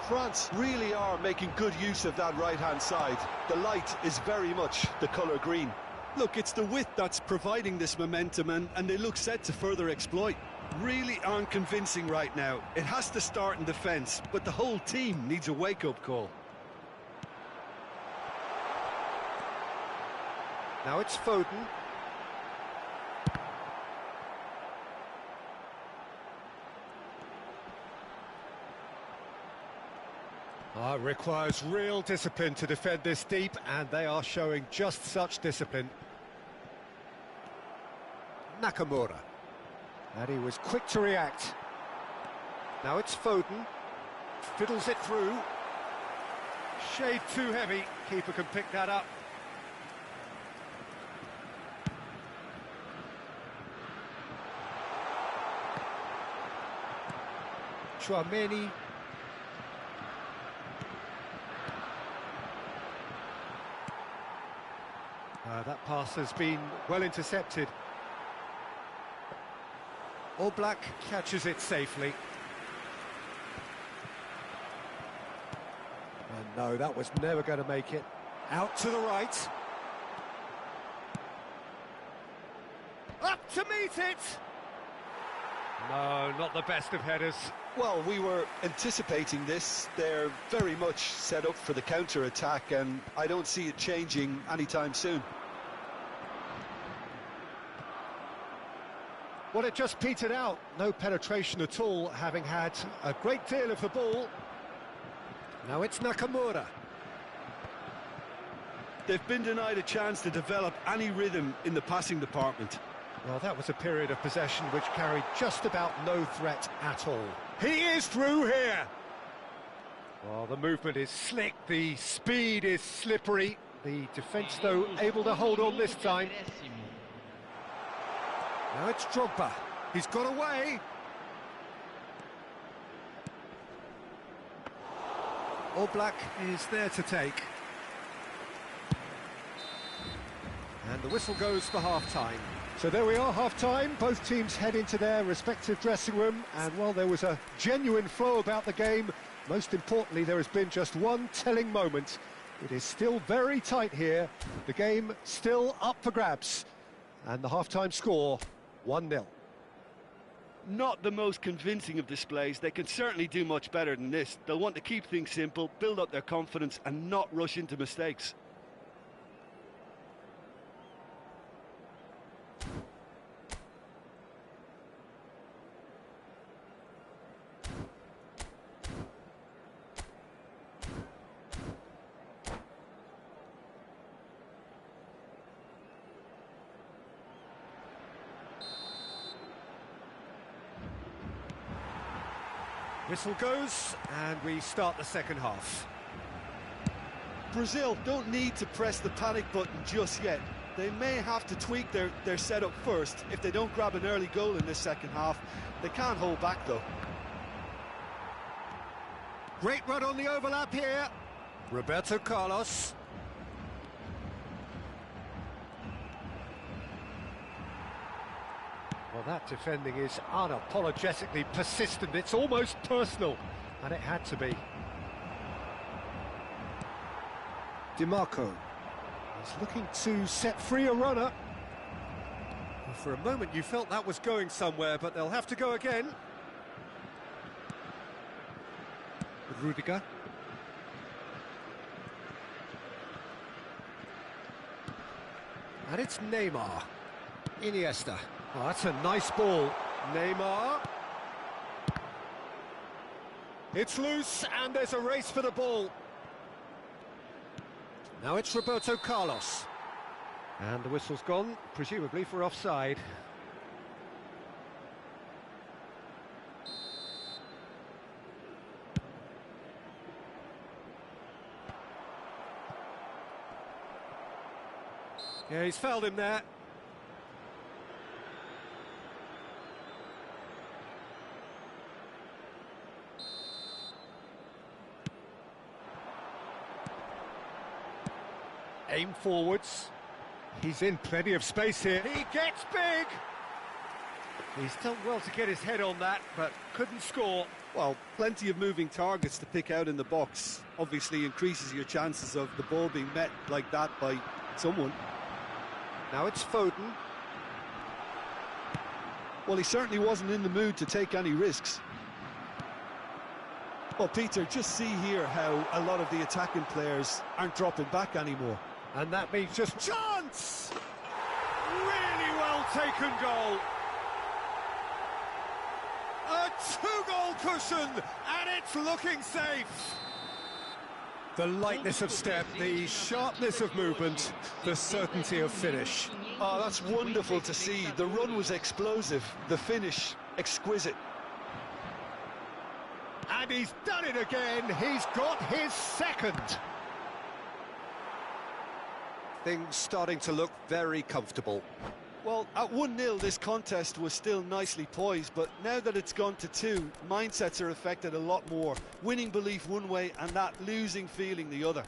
France really are making good use of that right-hand side. The light is very much the colour green. Look, it's the width that's providing this momentum, and they look set to further exploit. Really aren't convincing right now. It has to start in defence, but the whole team needs a wake-up call. Now it's Foden. It requires real discipline to defend this deep, and they are showing just such discipline. Nakamura. And he was quick to react. Now it's Foden. Fiddles it through. Shade too heavy. Keeper can pick that up. Chouameni. That pass has been well intercepted. Oblak catches it safely. And no, that was never going to make it. Out to the right. Up to meet it! No, not the best of headers. Well, we were anticipating this. They're very much set up for the counter-attack, and I don't see it changing anytime soon. Well, it just petered out. No penetration at all, having had a great deal of the ball. Now it's Nakamura. They've been denied a chance to develop any rhythm in the passing department. Well, that was a period of possession which carried just about no threat at all. He is through here. Well, the movement is slick, the speed is slippery. The defence, though, able to hold on this time. Now it's Drogba. He's got away. Oblak is there to take. And the whistle goes for half-time. So there we are, half-time. Both teams head into their respective dressing room. And while there was a genuine flow about the game, most importantly, there has been just one telling moment. It is still very tight here. The game still up for grabs. And the half-time score, 1-0. Not the most convincing of displays. They can certainly do much better than this. They'll want to keep things simple, build up their confidence and not rush into mistakes. Whistle goes, and we start the second half. Brazil don't need to press the panic button just yet. They may have to tweak their setup first. If they don't grab an early goal in this second half, they can't hold back though. Great run on the overlap here. Roberto Carlos. Well, that defending is unapologetically persistent. It's almost personal, and it had to be. DiMarco is looking to set free a runner. Well, for a moment you felt that was going somewhere, but they'll have to go again. Rudiger. And it's Neymar. Iniesta. Oh, that's a nice ball. Neymar. It's loose, and there's a race for the ball. Now it's Roberto Carlos. And the whistle's gone, presumably for offside. Yeah, he's fouled him there. Aim forwards. He's in plenty of space here. He gets big! He's done well to get his head on that, but couldn't score. Well, plenty of moving targets to pick out in the box. Obviously increases your chances of the ball being met like that by someone. Now it's Foden. Well, he certainly wasn't in the mood to take any risks. Well, Peter, just see here how a lot of the attacking players aren't dropping back anymore. And that means just chance! Really well taken goal. A two-goal cushion, and it's looking safe. The lightness of step, the sharpness of movement, the certainty of finish. Oh, that's wonderful to see. The run was explosive, the finish exquisite. And he's done it again. He's got his second. Things starting to look very comfortable. Well, at 1-0, this contest was still nicely poised, but now that it's gone to 2, mindsets are affected a lot more. Winning belief one way and that losing feeling the other.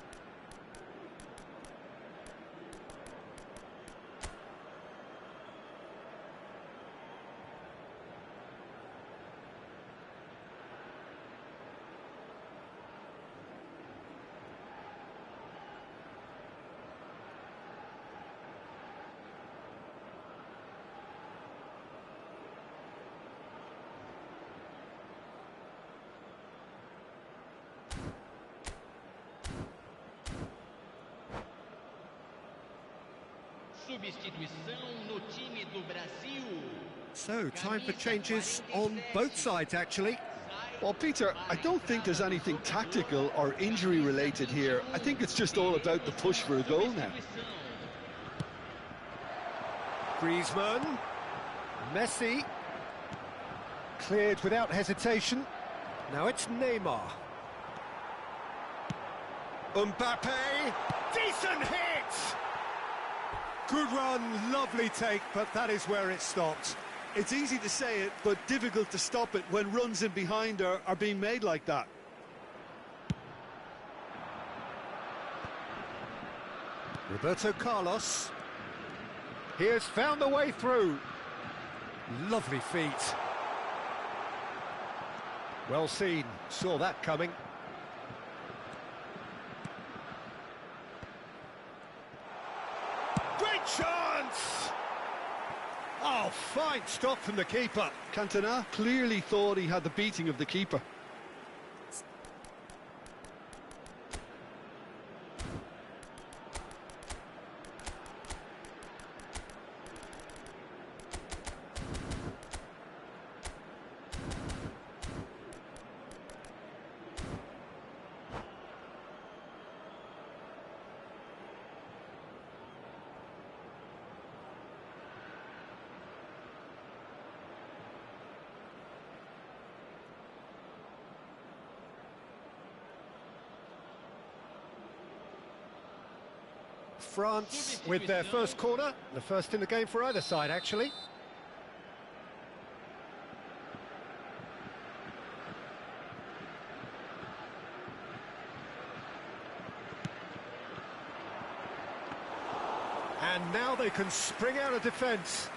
Substituição no time do Brasil. So, time for changes on both sides, actually. Well, Peter, I don't think there's anything tactical or injury related here. I think it's just all about the push for a goal now. Griezmann. Messi. Cleared without hesitation. Now it's Neymar. Mbappe, decent hit! Good run, lovely take, but that is where it stopped. It's easy to say it, but difficult to stop it when runs in behind are being made like that. Roberto Carlos. He has found the way through. Lovely feet. Well seen, saw that coming. Great chance! Oh, fine stop from the keeper. Cantona clearly thought he had the beating of the keeper. France with their first corner, the first in the game for either side, actually. And now they can spring out of defence.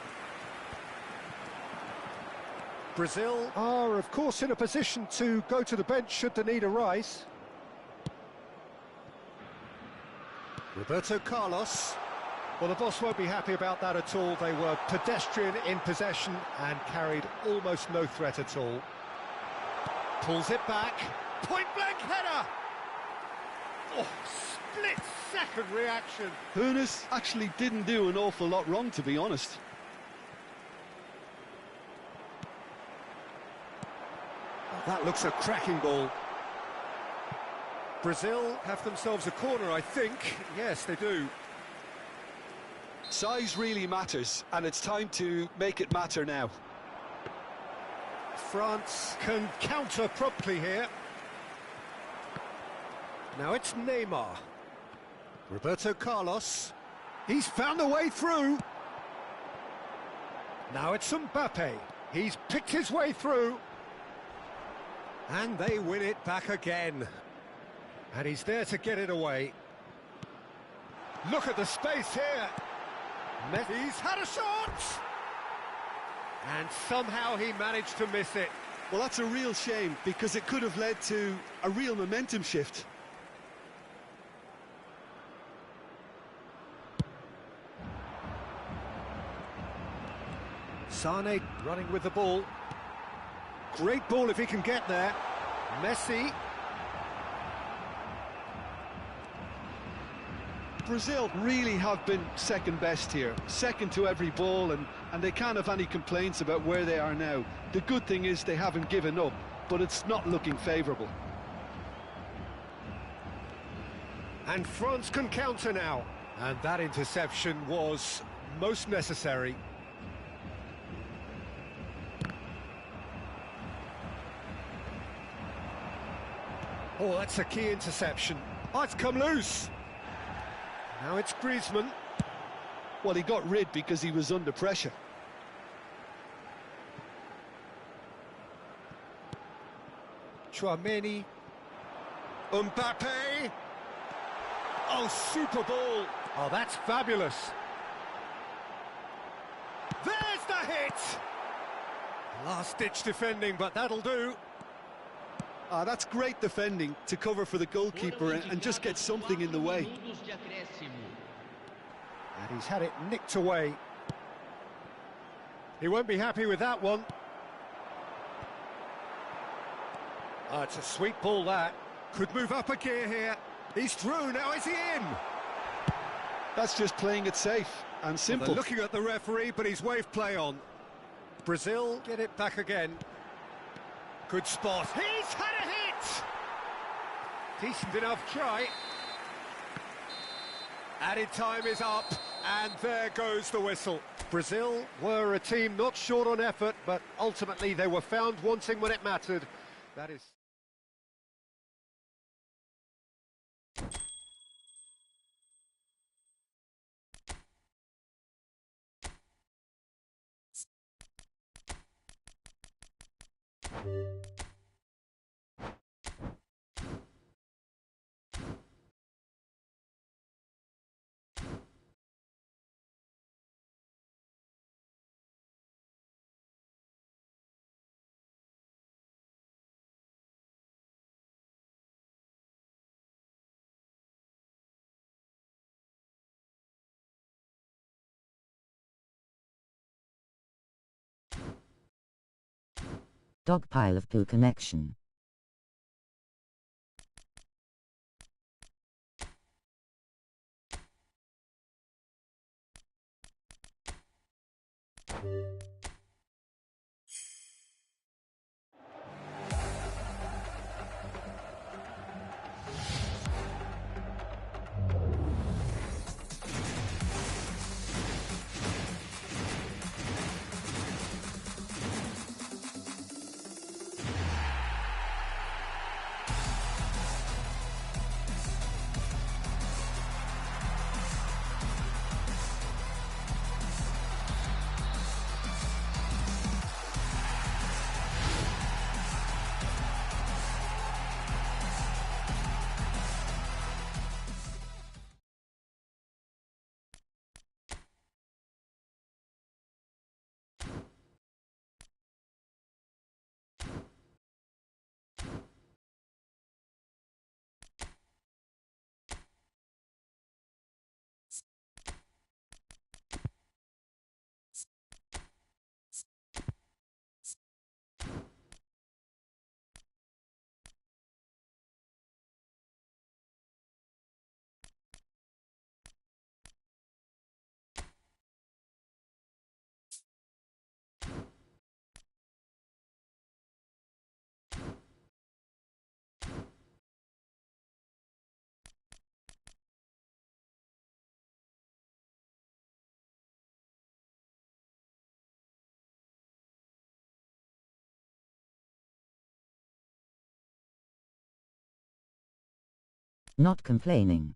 Brazil are, of course, in a position to go to the bench should the need arise. Roberto Carlos. Well, the boss won't be happy about that at all. They were pedestrian in possession and carried almost no threat at all. Pulls it back. Point-blank header! Oh, split-second reaction. Hoeneß actually didn't do an awful lot wrong, to be honest. Oh, that looks a cracking ball. Brazil have themselves a corner, I think. Yes, they do. Size really matters, and it's time to make it matter now. France can counter promptly here. Now it's Neymar. Roberto Carlos. He's found a way through. Now it's Mbappe. He's picked his way through. And they win it back again. And he's there to get it away. Look at the space here. He's had a shot! And somehow he managed to miss it. Well, that's a real shame, because it could have led to a real momentum shift. Sane running with the ball. Great ball if he can get there. Messi. Brazil really have been second best here, second to every ball, and they can't have any complaints about where they are now. The good thing is they haven't given up, but it's not looking favourable. And France can counter now. And that interception was most necessary. Oh, that's a key interception. Oh, it's come loose. Now it's Griezmann. Well, he got rid because he was under pressure. Chouameni. Mbappe. Oh, super ball. Oh, that's fabulous. There's the hit. Last-ditch defending, but that'll do. That's great defending to cover for the goalkeeper and just get something in the way. And he's had it nicked away. He won't be happy with that one. Oh, it's a sweet ball, that. Could move up a gear here. He's through, now is he in? That's just playing it safe and simple. Well, they're looking at the referee, but he's waved play on. Brazil get it back again. Good spot. He's had a hit! Decent enough try. Added time is up, and there goes the whistle. Brazil were a team not short on effort, but ultimately they were found wanting when it mattered. That is... Dog pile of poo connection. Not complaining.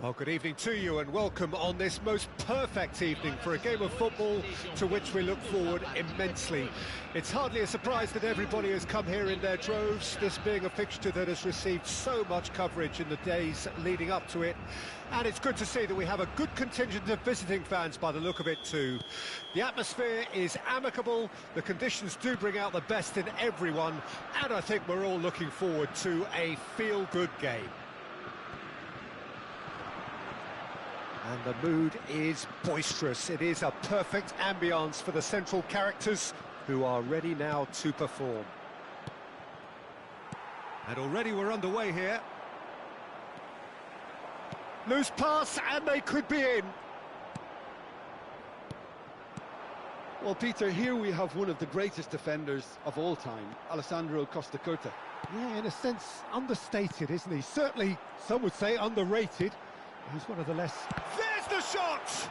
Well, good evening to you and welcome on this most perfect evening for a game of football to which we look forward immensely. It's hardly a surprise that everybody has come here in their droves, this being a fixture that has received so much coverage in the days leading up to it. And it's good to see that we have a good contingent of visiting fans by the look of it too. The atmosphere is amicable, the conditions do bring out the best in everyone, and I think we're all looking forward to a feel-good game. And the mood is boisterous. It is a perfect ambience for the central characters who are ready now to perform. And already we're underway here. Loose pass, and they could be in. Well, Peter, here we have one of the greatest defenders of all time, Alessandro Costa. Yeah, in a sense, understated, isn't he? Certainly, some would say underrated. He's one of the less... There's the shot!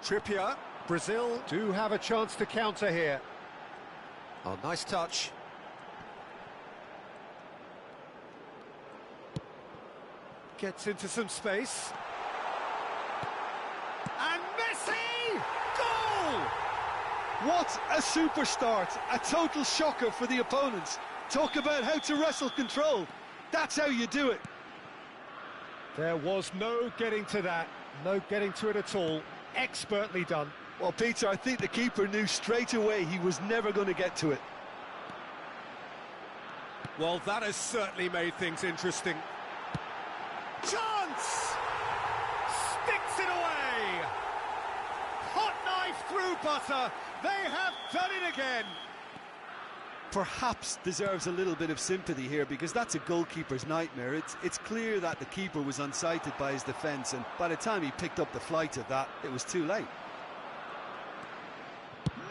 Trippier. Brazil do have a chance to counter here. Oh, nice touch. Gets into some space. And Messi! Goal! What a super start, a total shocker for the opponents. Talk about how to wrestle control. That's how you do it. There was no getting to that, no getting to it at all. Expertly done. Well, Peter, I think the keeper knew straight away he was never going to get to it. Well, that has certainly made things interesting. Chance! Sticks it away! Hot knife through butter. They have done it again. Perhaps deserves a little bit of sympathy here because that's a goalkeeper's nightmare. It's clear that the keeper was unsighted by his defence, and by the time he picked up the flight of that, it was too late.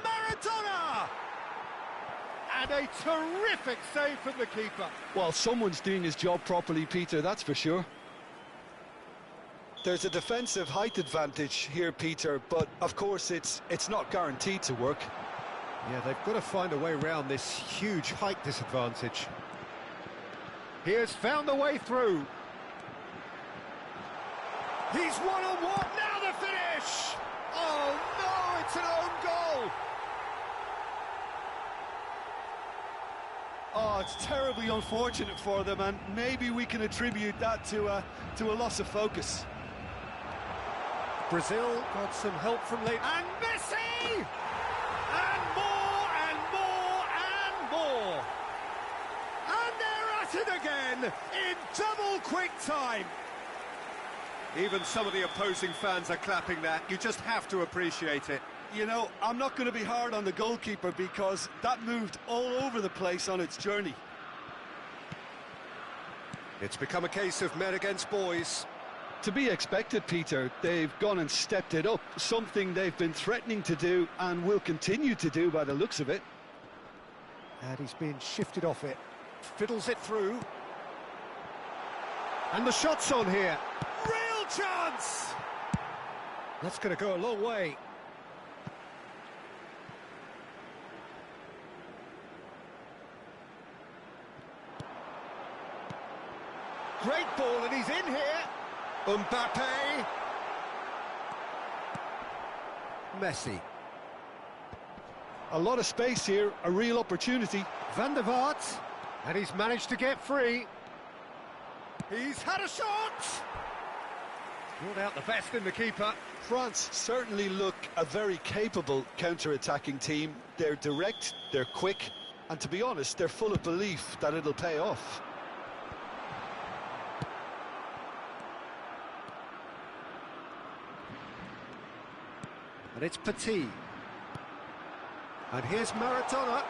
Maradona! And a terrific save from the keeper. Well, someone's doing his job properly, Peter, that's for sure. There's a defensive height advantage here, Peter, but of course it's not guaranteed to work. Yeah, they've got to find a way around this huge height disadvantage. He has found a way through. He's one-on-one, now the finish! Oh no, it's an own goal! Oh, it's terribly unfortunate for them, and maybe we can attribute that to a loss of focus. Brazil got some help from late. And Messi! And more, and more, and more! And they're at it again, in double quick time! Even some of the opposing fans are clapping that. You just have to appreciate it. You know, I'm not going to be hard on the goalkeeper because that moved all over the place on its journey. It's become a case of men against boys. To be expected, Peter. They've gone and stepped it up, something they've been threatening to do and will continue to do by the looks of it. And he's being shifted off it. Fiddles it through. And the shot's on here. Real chance! That's going to go a long way. Great ball, and he's in here. Mbappe. Messi. A lot of space here, a real opportunity. Van der Vaart. And he's managed to get free. He's had a shot! Brought out the best in the keeper. France certainly look a very capable counter-attacking team. They're direct, they're quick, and to be honest, they're full of belief that it'll pay off. And it's Petit. And here's Maradona.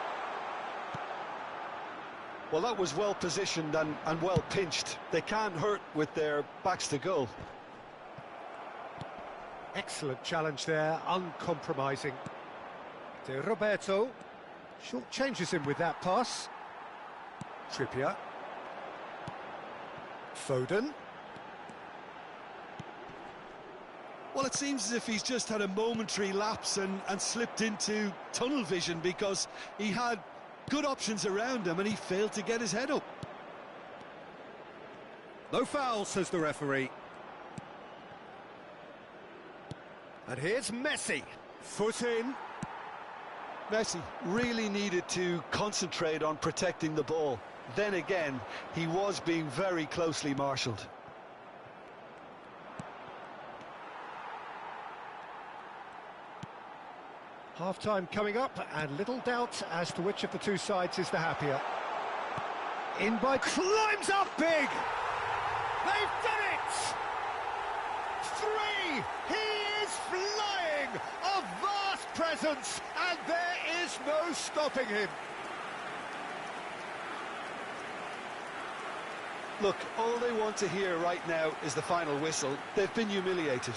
Well, that was well positioned and well pinched. They can't hurt with their backs to goal. Excellent challenge there, uncompromising. De Roberto. Short changes him with that pass. Trippier. Foden. Well, it seems as if he's just had a momentary lapse and slipped into tunnel vision, because he had good options around him and he failed to get his head up. No foul, says the referee. And here's Messi. Foot in. Messi really needed to concentrate on protecting the ball. Then again, he was being very closely marshalled. Half-time coming up, and little doubt as to which of the two sides is the happier. In by... climbs up big! They've done it! 3! He is flying! A vast presence, and there is no stopping him. Look, all they want to hear right now is the final whistle. They've been humiliated.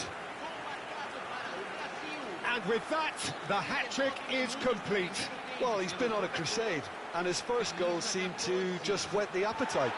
And with that, the hat-trick is complete. Well, he's been on a crusade, and his first goal seemed to just whet the appetite.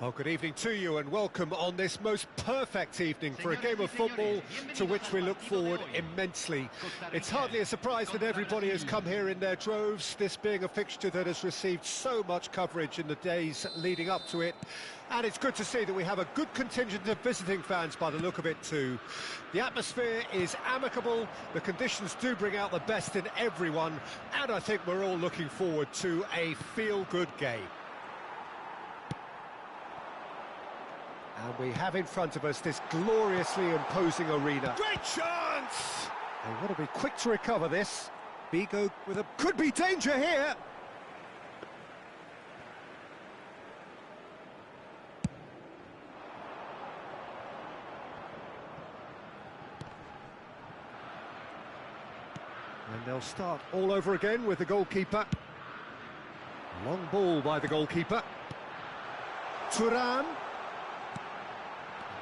Well, good evening to you and welcome on this most perfect evening for a game of football to which we look forward immensely. It's hardly a surprise that everybody has come here in their droves, this being a fixture that has received so much coverage in the days leading up to it. And it's good to see that we have a good contingent of visiting fans by the look of it too. The atmosphere is amicable, the conditions do bring out the best in everyone, and I think we're all looking forward to a feel-good game. And we have in front of us this gloriously imposing arena. Great chance! They want to be quick to recover this. Vigo with a... could be danger here! And they'll start all over again with the goalkeeper. Long ball by the goalkeeper. Turan.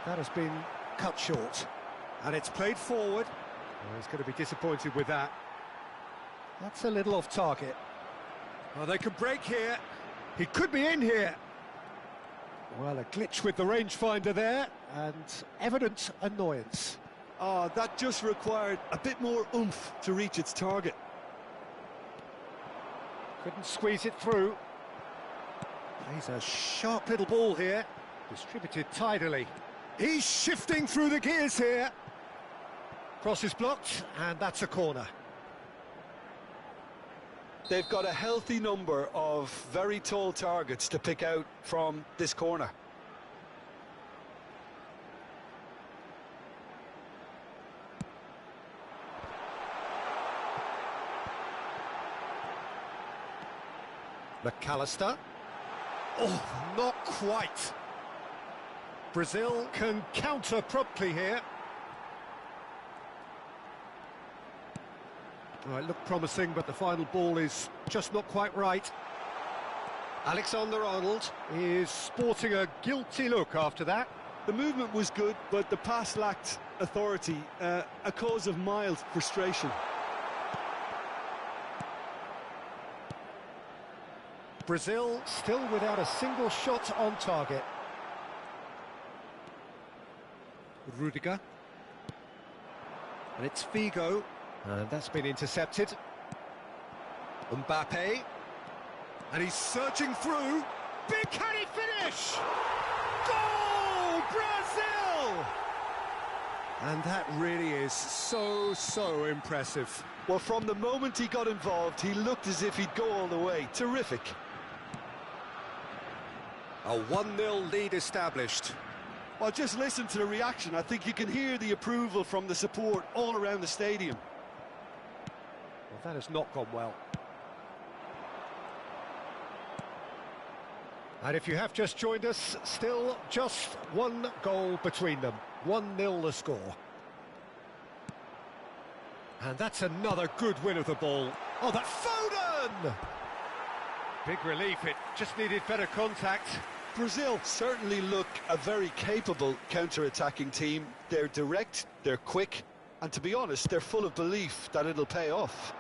That has been cut short. And it's played forward. Oh, he's going to be disappointed with that. That's a little off target. Oh, they could break here. He could be in here. Well, a glitch with the rangefinder there, and evident annoyance. Oh, that just required a bit more oomph to reach its target. Couldn't squeeze it through. Plays a sharp little ball here. Distributed tidily. He's shifting through the gears here. Cross is blocked, and that's a corner. They've got a healthy number of very tall targets to pick out from this corner. McAllister. Oh, not quite. Brazil can counter promptly here. Oh, it looked promising, but the final ball is just not quite right. Alexander-Arnold is sporting a guilty look after that. The movement was good, but the pass lacked authority, a cause of mild frustration. Brazil still without a single shot on target. Rudiger. And it's Figo. And that's been intercepted. Mbappe. And he's searching through. Big, can he finish? Goal, Brazil! And that really is so impressive. Well, from the moment he got involved, he looked as if he'd go all the way. Terrific. A 1-0 lead established. Well, just listen to the reaction. I think you can hear the approval from the support all around the stadium. Well, that has not gone well. And if you have just joined us, still just one goal between them. 1-0 the score. And that's another good win of the ball. Oh, that Foden! Big relief, it just needed better contact. Brazil certainly look a very capable counter-attacking team. They're direct, they're quick, and to be honest, they're full of belief that it'll pay off.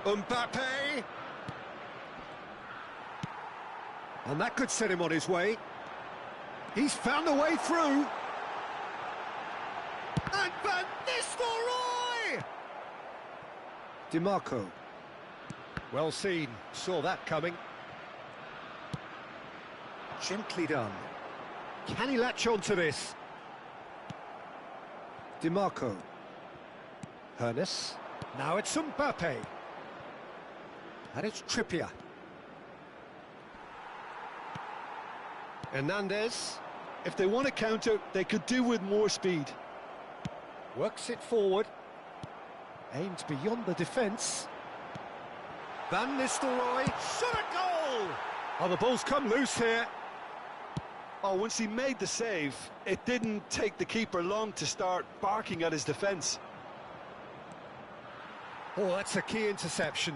Mbappe! And that could set him on his way. He's found a way through. And Van Nistelrooy! DiMarco. Well seen, saw that coming. Gently done. Can he latch on to this? DiMarco. Hernes. Now it's Mbappe. And it's Trippier. Hernandez. If they want to counter, they could do with more speed. Works it forward. Aimed beyond the defence. Van Nistelrooy. Shot a goal! Oh, the ball's come loose here. Oh, once he made the save, it didn't take the keeper long to start barking at his defence. Oh, that's a key interception.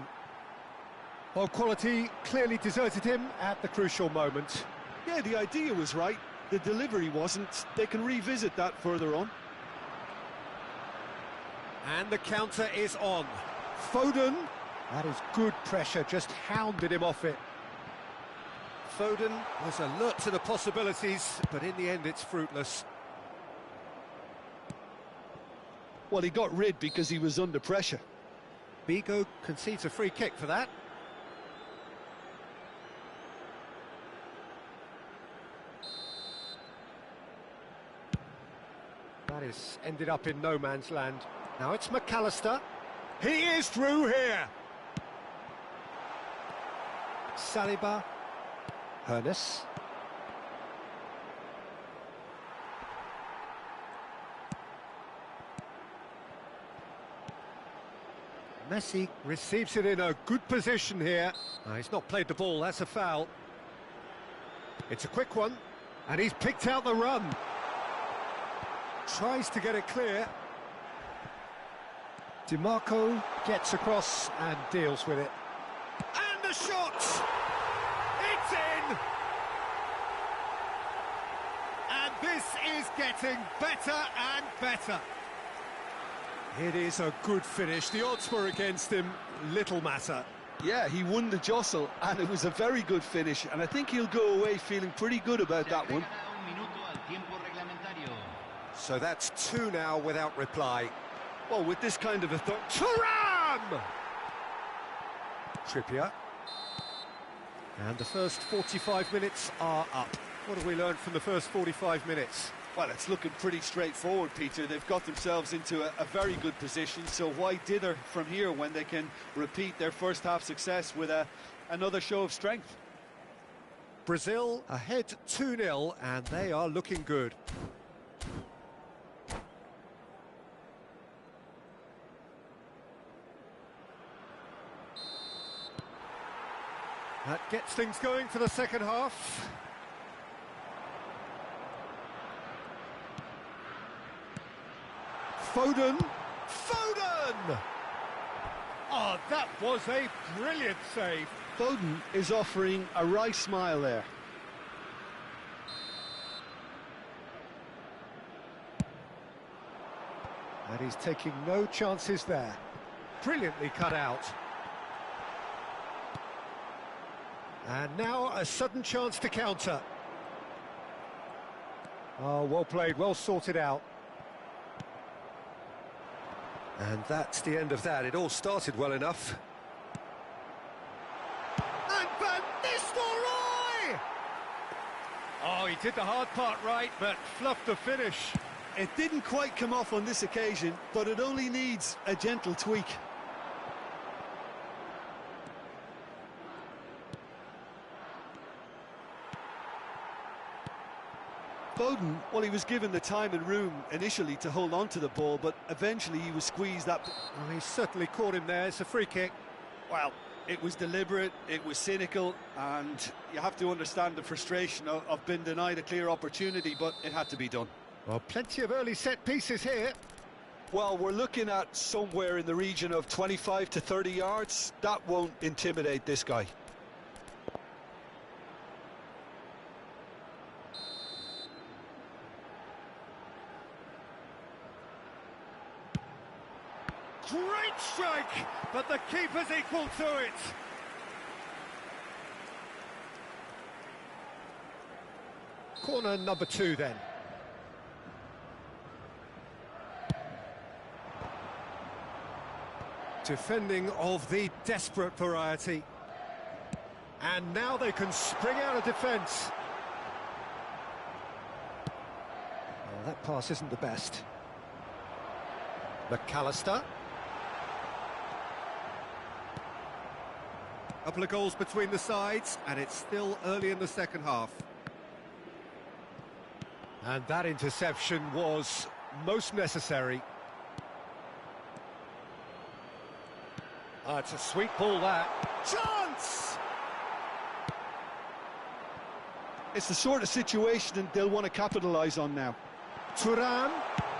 Well, quality clearly deserted him at the crucial moment. Yeah, the idea was right. The delivery wasn't. They can revisit that further on. And the counter is on. Foden. That is good pressure, just hounded him off it. Foden was alert to the possibilities, but in the end it's fruitless. Well, he got rid because he was under pressure. Vigo concedes a free kick for that. That is ended up in no man's land. Now it's McAllister. He is through here. Saliba. Hernus. Messi receives it in a good position here. He's not played the ball, that's a foul. It's a quick one, and he's picked out the run. Tries to get it clear. DiMarco gets across and deals with it. And the shot! It's in! And this is getting better and better. It is a good finish. The odds were against him, little matter. Yeah, he won the jostle, and it was a very good finish, and I think he'll go away feeling pretty good about that one. So that's two now without reply. Well, with this kind of a thought... Thuram! Trippier. And the first 45 minutes are up. What have we learned from the first 45 minutes? Well, it's looking pretty straightforward, Peter. They've got themselves into a very good position, so why dither from here when they can repeat their first half success with another show of strength? Brazil ahead 2-0, and they are looking good. That gets things going for the second half. Foden! Foden! Oh, that was a brilliant save. Foden is offering a wry smile there. And he's taking no chances there. Brilliantly cut out. And now a sudden chance to counter. Oh, well played, well sorted out. And that's the end of that. It all started well enough. And Van Nistelrooy! Oh, he did the hard part right, but fluffed the finish. It didn't quite come off on this occasion, but it only needs a gentle tweak. Foden, well, he was given the time and room initially to hold on to the ball, but eventually he was squeezed up. Well, he certainly caught him there. It's a free kick. Well, it was deliberate, it was cynical, and you have to understand the frustration of being denied a clear opportunity, but it had to be done. Well, plenty of early set pieces here. Well, we're looking at somewhere in the region of 25 to 30 yards. That won't intimidate this guy. Great strike, but the keeper's equal to it. Corner number 2 then. Defending of the desperate variety. And now they can spring out of defence. Oh, that pass isn't the best. McAllister. Couple of goals between the sides, and it's still early in the second half. And that interception was most necessary. It's a sweet ball, that. Chance! It's the sort of situation that they'll want to capitalise on now. Thuram!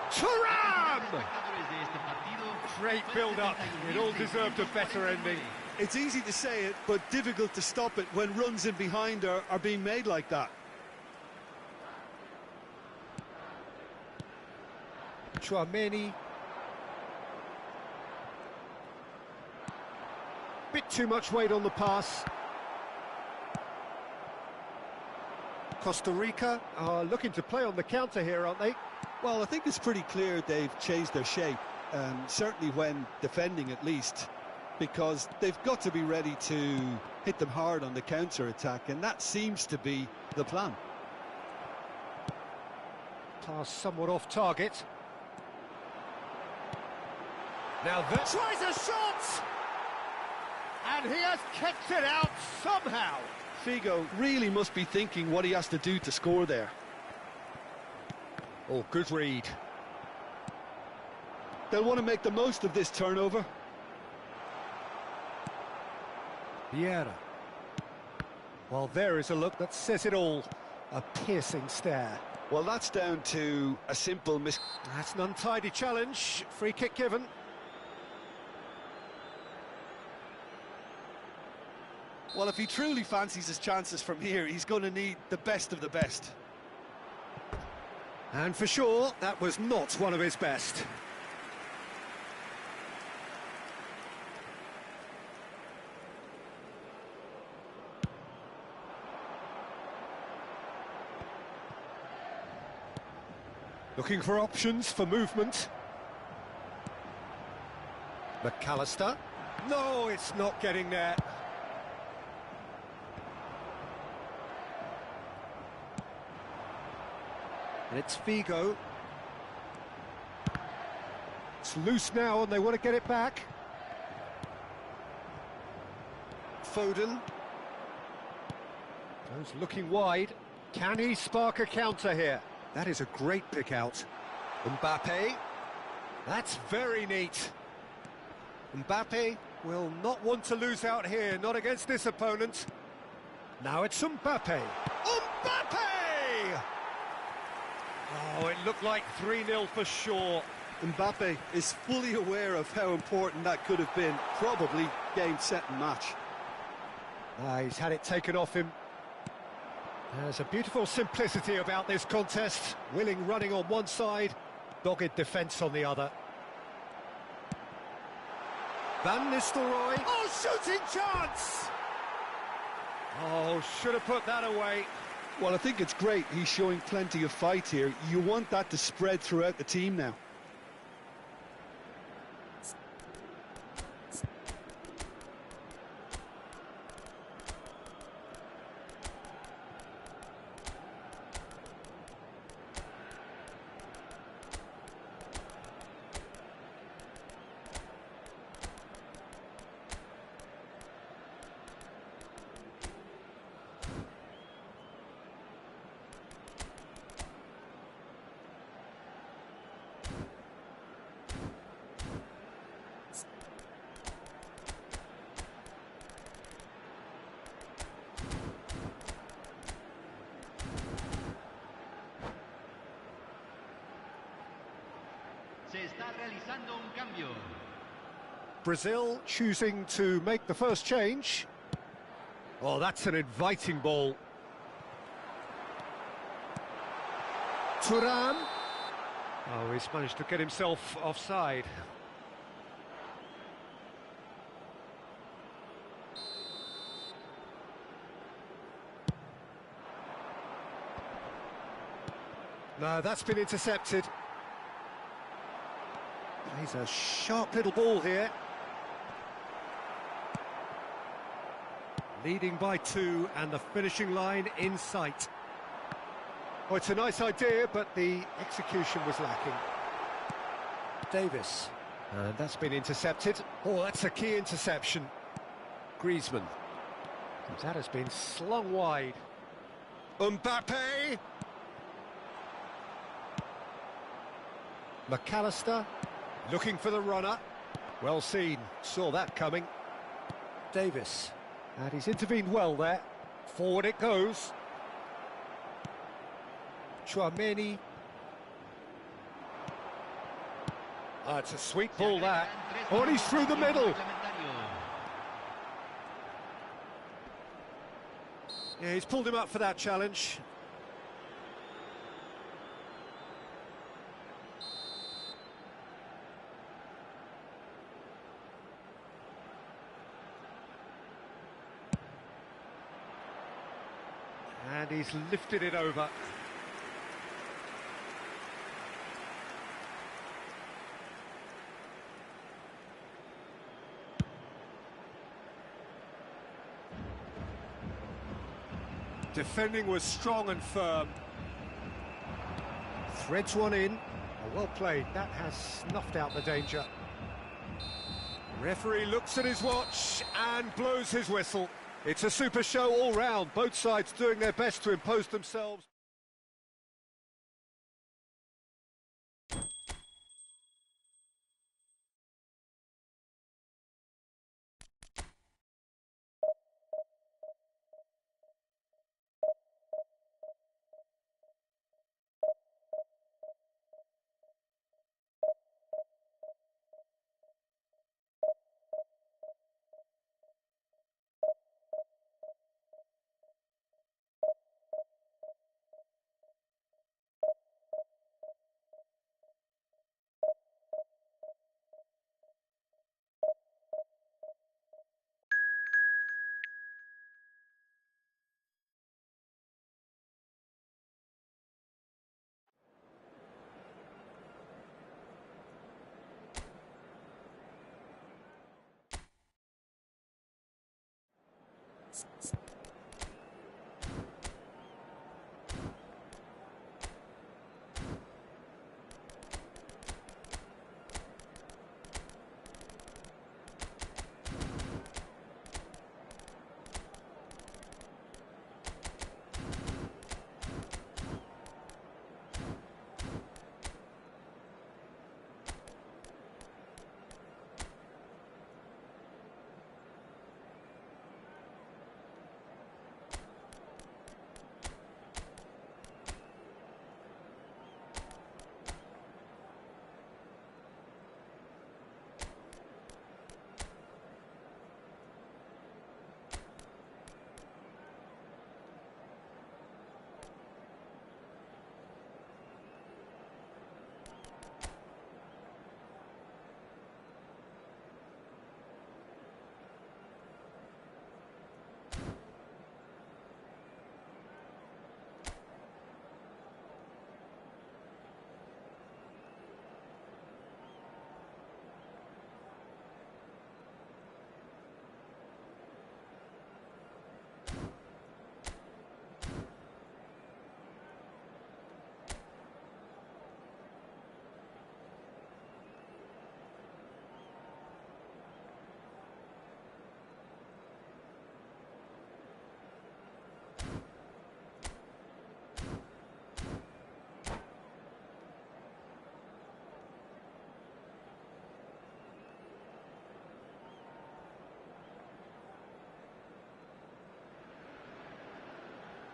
Thuram! Great build-up. It all deserved a better ending. It's easy to say it, but difficult to stop it when runs in behind are being made like that. Chouameni. Bit too much weight on the pass. Costa Rica are looking to play on the counter here, aren't they? Well, I think it's pretty clear they've changed their shape, certainly when defending at least, because they've got to be ready to hit them hard on the counter-attack, and that seems to be the plan. Pass somewhat off target. Now that tries a shot! And he has kept it out somehow. Figo really must be thinking what he has to do to score there. Oh, good read. They'll want to make the most of this turnover. Vieira. Well, there is a look that says it all. A piercing stare. Well, that's down to a simple miss. That's an untidy challenge. Free kick given. Well, if he truly fancies his chances from here, he's going to need the best of the best. And for sure, that was not one of his best. Looking for options for movement. McAllister. No, it's not getting there. And it's Figo. It's loose now and they want to get it back. Foden. Goes looking wide. Can he spark a counter here? That is a great pick out. Mbappe. That's very neat. Mbappe will not want to lose out here, not against this opponent. Now it's Mbappe. Mbappe! Oh, it looked like 3-0 for sure. Mbappe is fully aware of how important that could have been. Probably game, set and match. He's had it taken off him. There's a beautiful simplicity about this contest. Willing running on one side, dogged defence on the other. Van Nistelrooy. Oh, shooting chance! Oh, should have put that away. Well, I think it's great. He's showing plenty of fight here. You want that to spread throughout the team now. Se está realizando un cambio. Brazil choosing to make the first change. Oh, that's an inviting ball. Thuram. Oh, he's managed to get himself offside. No, that's been intercepted. He's a sharp little ball here. Leading by 2 and the finishing line in sight. Oh, it's a nice idea, but the execution was lacking. Davis. And that's been intercepted. Oh, that's a key interception. Griezmann. That has been slung wide. Mbappe. McAllister. Looking for the runner. Well seen. Saw that coming. Davis. And he's intervened well there. Forward it goes. Chouameni. Oh, it's a sweet ball that. Oh, and he's through the middle. Yeah, he's pulled him up for that challenge. And he's lifted it over. Defending was strong and firm. Threads one in. Oh, well played. That has snuffed out the danger. Referee looks at his watch and blows his whistle. It's a super show all round, both sides doing their best to impose themselves.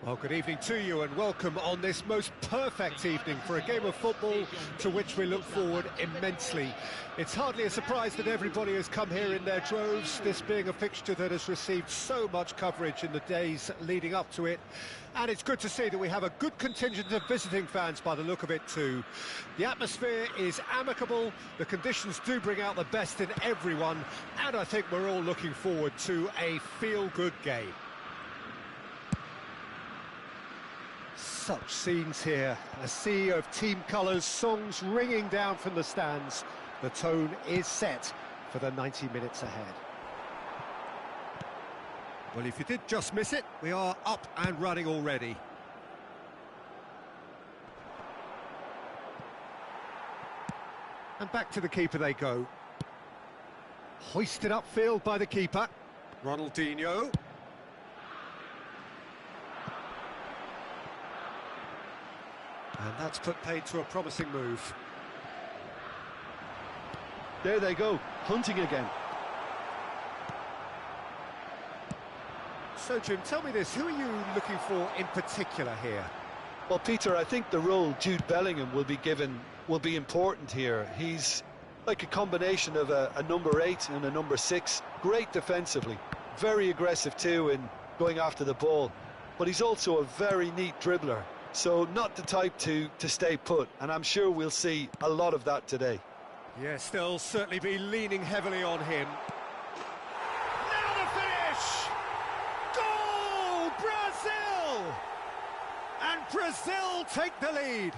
Well, good evening to you and welcome on this most perfect evening for a game of football to which we look forward immensely. It's hardly a surprise that everybody has come here in their droves, this being a fixture that has received so much coverage in the days leading up to it. And it's good to see that we have a good contingent of visiting fans by the look of it too. The atmosphere is amicable, the conditions do bring out the best in everyone, and I think we're all looking forward to a feel-good game. Such scenes here, a sea of team colours, songs ringing down from the stands. The tone is set for the 90 minutes ahead. Well, if you did just miss it, we are up and running already. And back to the keeper they go. Hoisted upfield by the keeper, Ronaldinho. And that's put paid to a promising move. There they go, hunting again. So, Jim, tell me this, who are you looking for in particular here? Well, Peter, I think the role Jude Bellingham will be given will be important here. He's like a combination of a number 8 and a number 6. Great defensively, very aggressive too in going after the ball. But he's also a very neat dribbler. So not the type to stay put, and I'm sure we'll see a lot of that today. Yes, they'll certainly be leaning heavily on him. Now the finish! Goal! Brazil! And Brazil take the lead.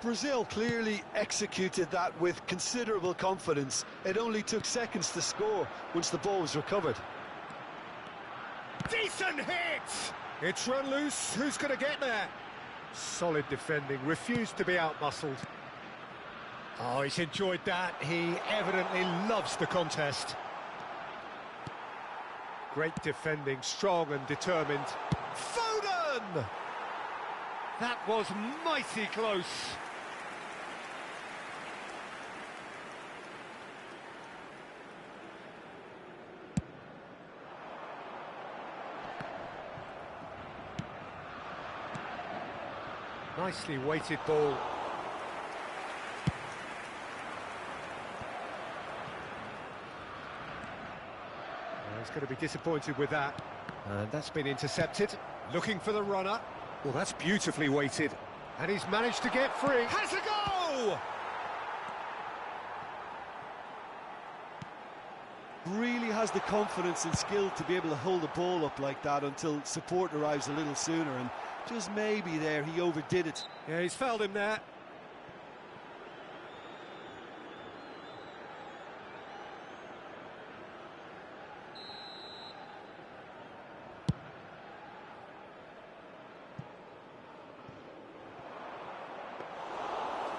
Brazil clearly executed that with considerable confidence. It only took seconds to score once the ball was recovered. Decent hit! It's run loose, who's going to get there? Solid defending, refused to be out-muscled. Oh, he's enjoyed that. He evidently loves the contest. Great defending, strong and determined. Foden! That was mighty close. Nicely weighted ball. He's going to be disappointed with that. And that's been intercepted. Looking for the runner. Well, that's beautifully weighted. And he's managed to get free. Has a go! Really has the confidence and skill to be able to hold the ball up like that until support arrives a little sooner, and just maybe there he overdid it. Yeah, he's fouled him there.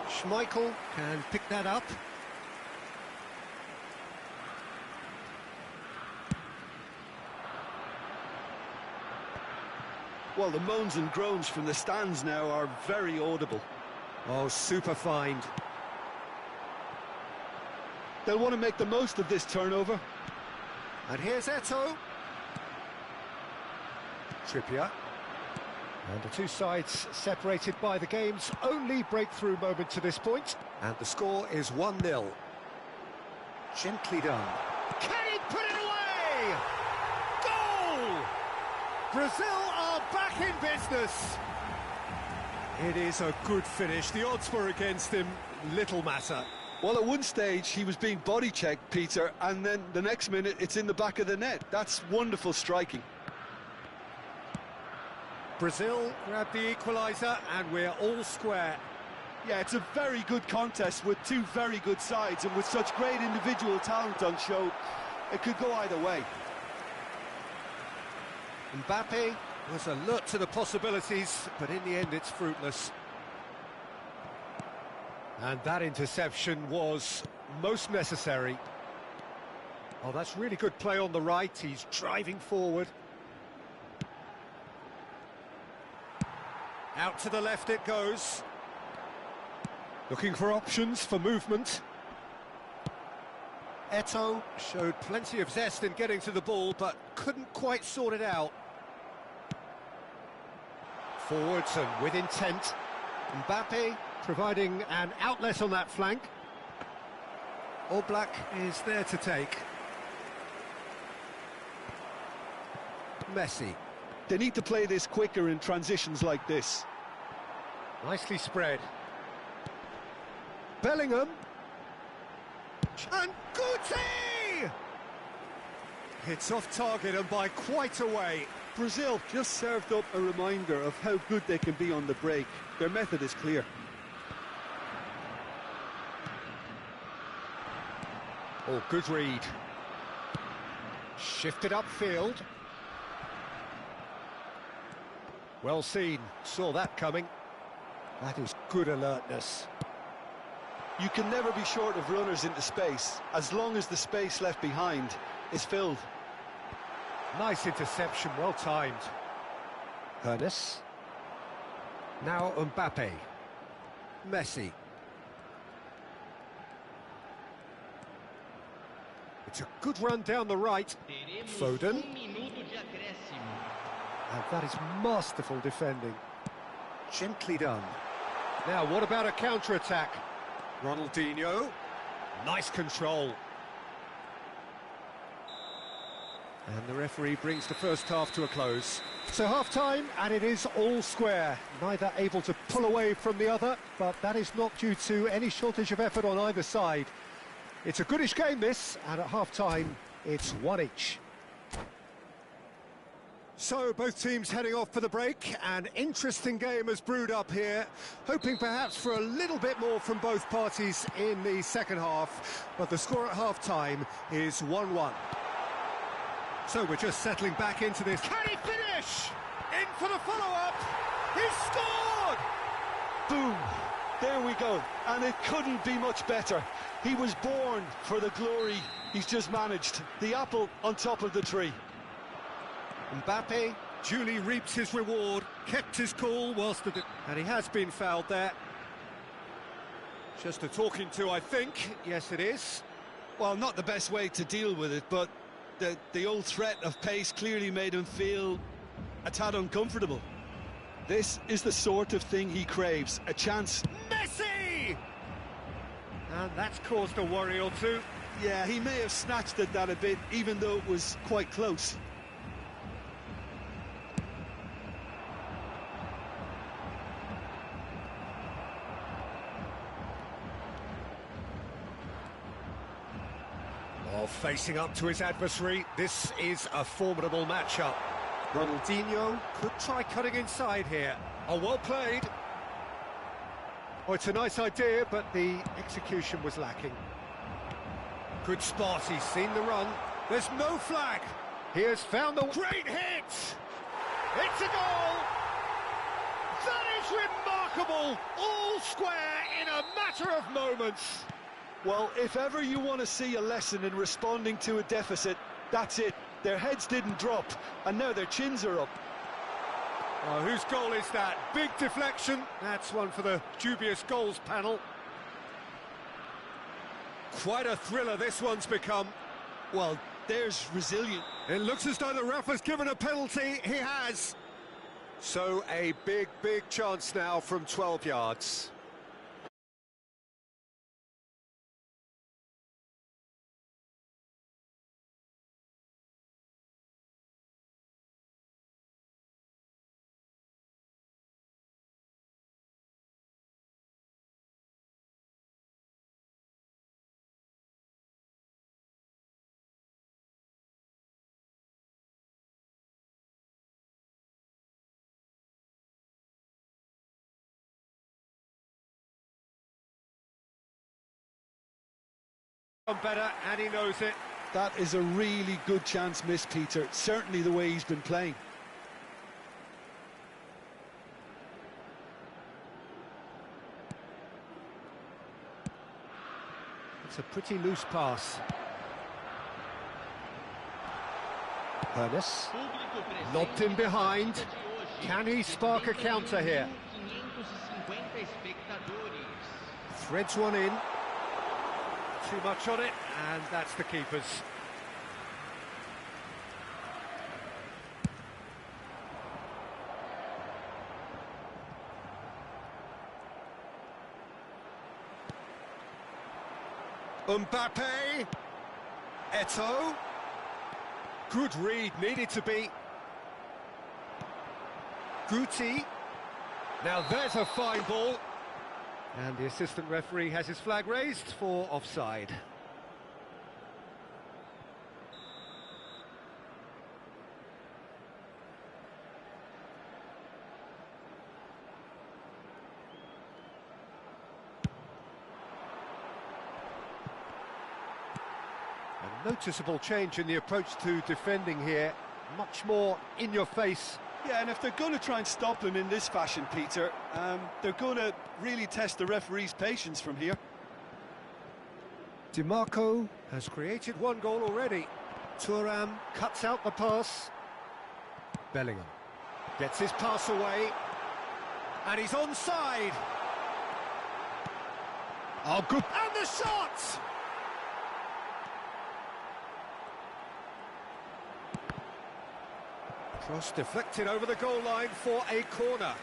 Schmeichel can pick that up. Well, the moans and groans from the stands now are very audible. Oh, super find. They'll want to make the most of this turnover. And here's Eto'o. Trippier. And the two sides separated by the game's only breakthrough moment to this point. And the score is 1-0. Gently done. Can he put it away? Goal! Brazil are back in business. It is a good finish. The odds were against him. Little matter. Well, at one stage he was being body checked, Peter, and then the next minute it's in the back of the net. That's wonderful striking. Brazil grab the equaliser and we're all square. Yeah, it's a very good contest with two very good sides, and with such great individual talent on show, it could go either way. Mbappe was alert to the possibilities, but in the end it's fruitless. And that interception was most necessary. Oh, that's really good play on the right. He's driving forward. Out to the left it goes. Looking for options for movement. Eto'o showed plenty of zest in getting to the ball, but couldn't quite sort it out. Forwards and with intent. Mbappe providing an outlet on that flank. Oblak is there to take. Messi. They need to play this quicker in transitions like this. Nicely spread. Bellingham. And Guti! Hits off target and by quite a way. Brazil just served up a reminder of how good they can be on the break. Their method is clear. Oh, good read. Shifted upfield. Well seen, saw that coming. That is good alertness. You can never be short of runners into space, as long as the space left behind is filled. Nice interception, well timed. Ernest. Now Mbappe. Messi. It's a good run down the right. Foden. And that is masterful defending. Gently done. Now, what about a counter-attack? Ronaldinho. Nice control. And the referee brings the first half to a close. So half-time, and it is all square. Neither able to pull away from the other, but that is not due to any shortage of effort on either side. It's a goodish game, this, and at half-time, it's one each. So, both teams heading off for the break. An interesting game has brewed up here, hoping perhaps for a little bit more from both parties in the second half, but the score at half-time is 1-1. So we're just settling back into this. Can he finish? In for the follow-up! He's scored! Boom! There we go, and it couldn't be much better. He was born for the glory he's just managed. The apple on top of the tree. Mbappe duly reaps his reward, kept his cool whilst and he has been fouled there. Just a talking to, I think. Yes, it is. Well, not the best way to deal with it, but the old threat of pace clearly made him feel a tad uncomfortable. This is the sort of thing he craves, a chance. Messi! And that's caused a worry or two. Yeah, he may have snatched at that a bit, even though it was quite close. Well, facing up to his adversary, this is a formidable matchup. Ronaldinho could try cutting inside here. Oh, well played. Oh, it's a nice idea, but the execution was lacking. Good spot, he's seen the run. There's no flag. He has found the great hit. It's a goal. That is remarkable. All square in a matter of moments. Well, if ever you want to see a lesson in responding to a deficit, that's it. Their heads didn't drop, and now their chins are up. Oh, whose goal is that? Big deflection. That's one for the dubious goals panel. Quite a thriller this one's become. Well, there's resilient. It looks as though the ref has given a penalty. He has. So a big chance now from 12 yards. Better, and he knows it. That is a really good chance missed, Peter. Certainly the way he's been playing. It's a pretty loose pass. Ernest, lobbed in behind. Can he spark a counter here? Threads one in. Too much on it, and that's the keeper's. Mbappe, Eto'o, good read, needed to be. Guti, now there's a fine ball. And the assistant referee has his flag raised for offside. A noticeable change in the approach to defending here. Much more in your face. Yeah, and if they're going to try and stop him in this fashion, Peter, they're going to really test the referee's patience from here. DiMarco has created one goal already. Thuram cuts out the pass. Bellingham gets his pass away. And he's onside. Oh, good. And the shot! Cross deflected over the goal line for a corner.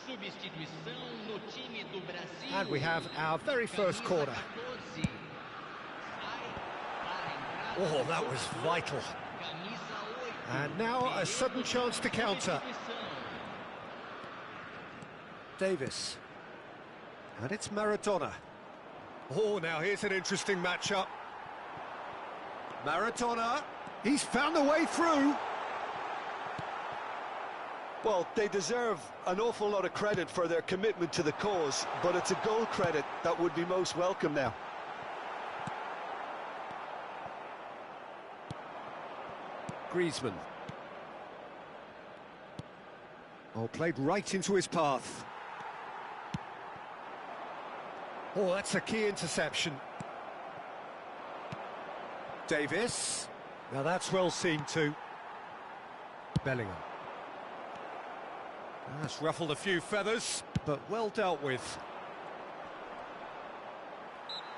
Substituição no time do Brasil. And we have our very first Camisa corner. 14. Sai para a entrada. Oh, that was vital. Camisa 8. And now a sudden chance to counter. Substituição. Davis. And it's Maradona. Oh, now here's an interesting matchup. Maradona. He's found a way through. Well, they deserve an awful lot of credit for their commitment to the cause, but it's a goal credit that would be most welcome now. Griezmann. Oh, played right into his path. Oh, that's a key interception. Davis. Now that's well seen too. Bellingham. That's ruffled a few feathers, but well dealt with.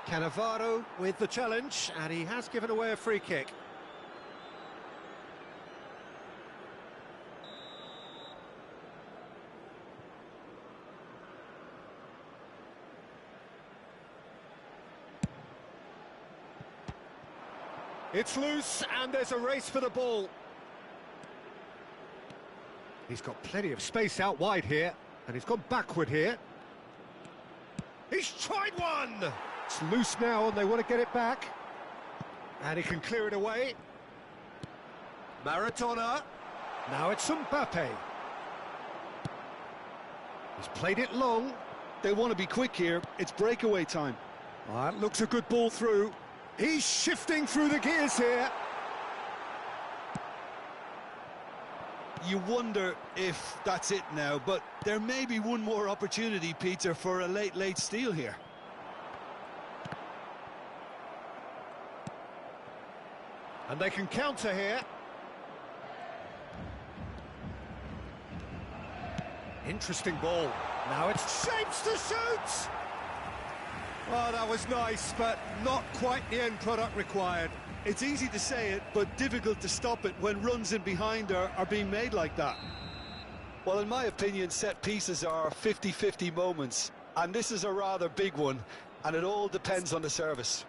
Cannavaro with the challenge, and he has given away a free kick. It's loose, and there's a race for the ball. He's got plenty of space out wide here, and he's gone backward here. He's tried one! It's loose now, and they want to get it back. And he can clear it away. Maradona. Now it's Mbappe. He's played it long. They want to be quick here. It's breakaway time. That looks a good ball through. He's shifting through the gears here. You wonder if that's it now, but there may be one more opportunity, Peter, for a late steal here. And they can counter here. Interesting ball. Now it's shapes to shoot! Oh, that was nice, but not quite the end product required. It's easy to say it, but difficult to stop it when runs in behind are being made like that. Well, in my opinion, set pieces are 50-50 moments, and this is a rather big one, and it all depends on the service.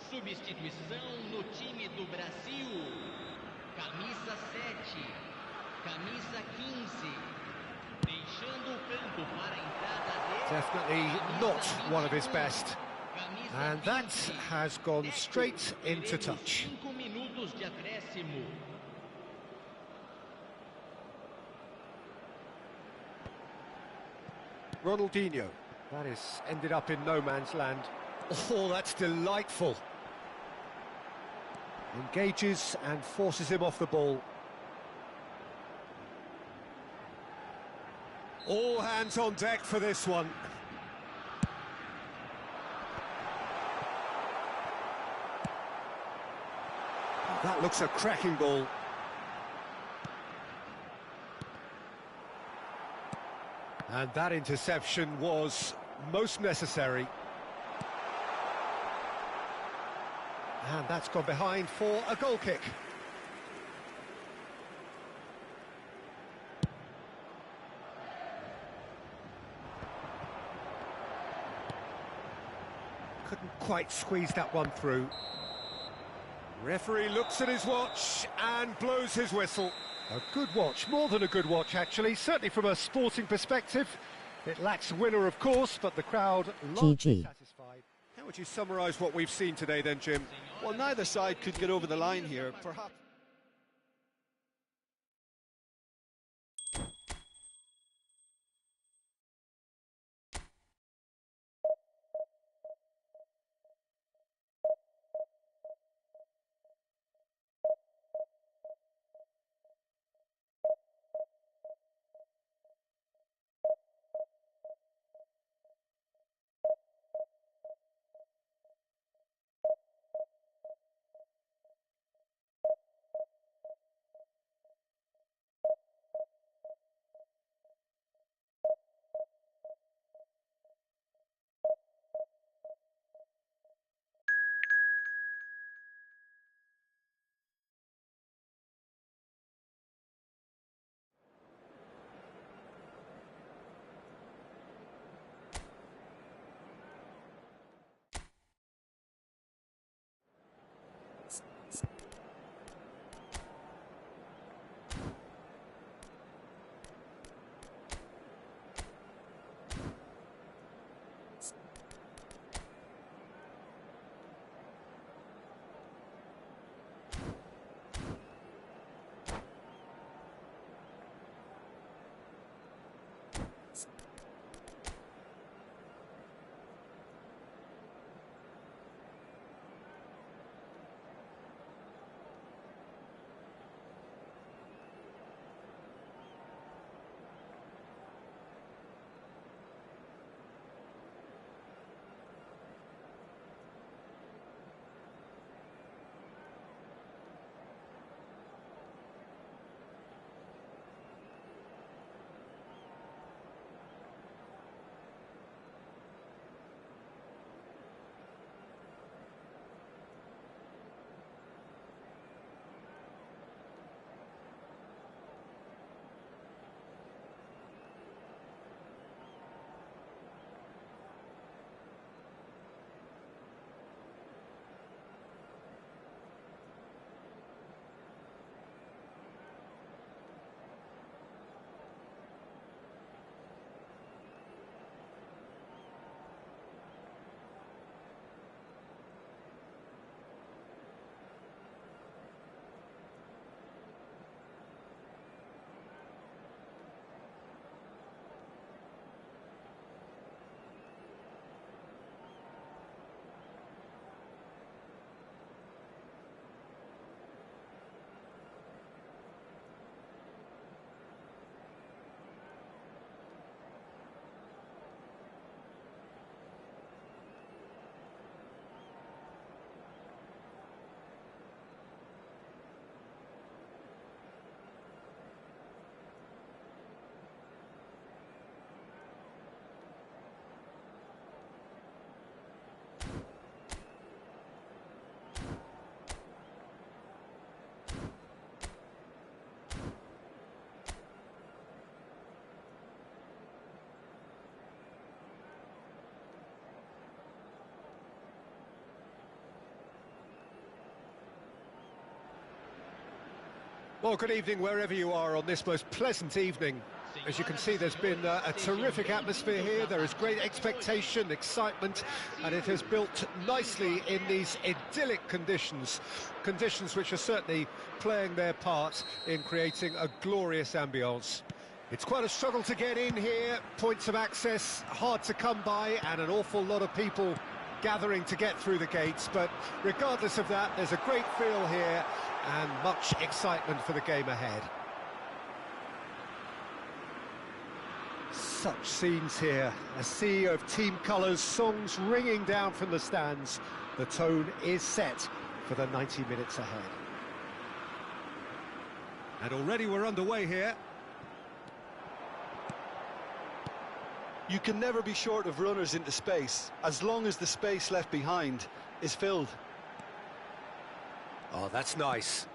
Substituição no time do Brasil. Camisa 7. Camisa 15. Deixando o campo para a entrada dele. Definitely not one of his best. Camisa And that 20. has gone straight into touch. 5 minutos de acréscimo. Ronaldinho. That has ended up in no man's land. Oh, that's delightful. Engages and forces him off the ball. All hands on deck for this one. That looks a cracking ball. And that interception was most necessary. And that's gone behind for a goal kick. Couldn't quite squeeze that one through. Referee looks at his watch and blows his whistle. A good watch, more than a good watch actually, certainly from a sporting perspective. It lacks a winner, of course, but the crowd largely satisfied. How would you summarise what we've seen today then, Jim? Well, neither side could get over the line here, perhaps. Well, good evening wherever you are on this most pleasant evening. As you can see, there's been a terrific atmosphere here. There is great expectation, excitement, and it has built nicely in these idyllic conditions. Conditions which are certainly playing their part in creating a glorious ambience. It's quite a struggle to get in here, points of access hard to come by, and an awful lot of people gathering to get through the gates. But regardless of that, there's a great feel here and much excitement for the game ahead. Such scenes here, a sea of team colours, songs ringing down from the stands. The tone is set for the 90 minutes ahead. And already we're underway here. You can never be short of runners into space, as long as the space left behind is filled. Oh, that's nice.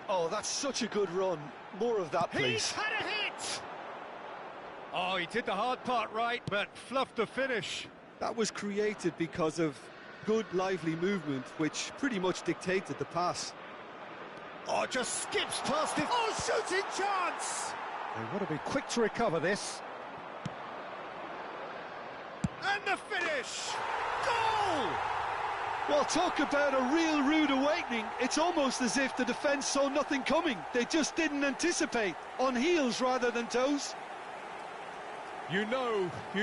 Oh, that's such a good run. More of that, please. He's had a hit! Oh, he did the hard part right, but fluffed the finish. That was created because of good, lively movement, which pretty much dictated the pass. Oh, just skips past it. Oh, shooting chance! They want to be quick to recover this. And the finish! Goal! Well, talk about a real rude awakening. It's almost as if the defence saw nothing coming. They just didn't anticipate. On heels rather than toes. You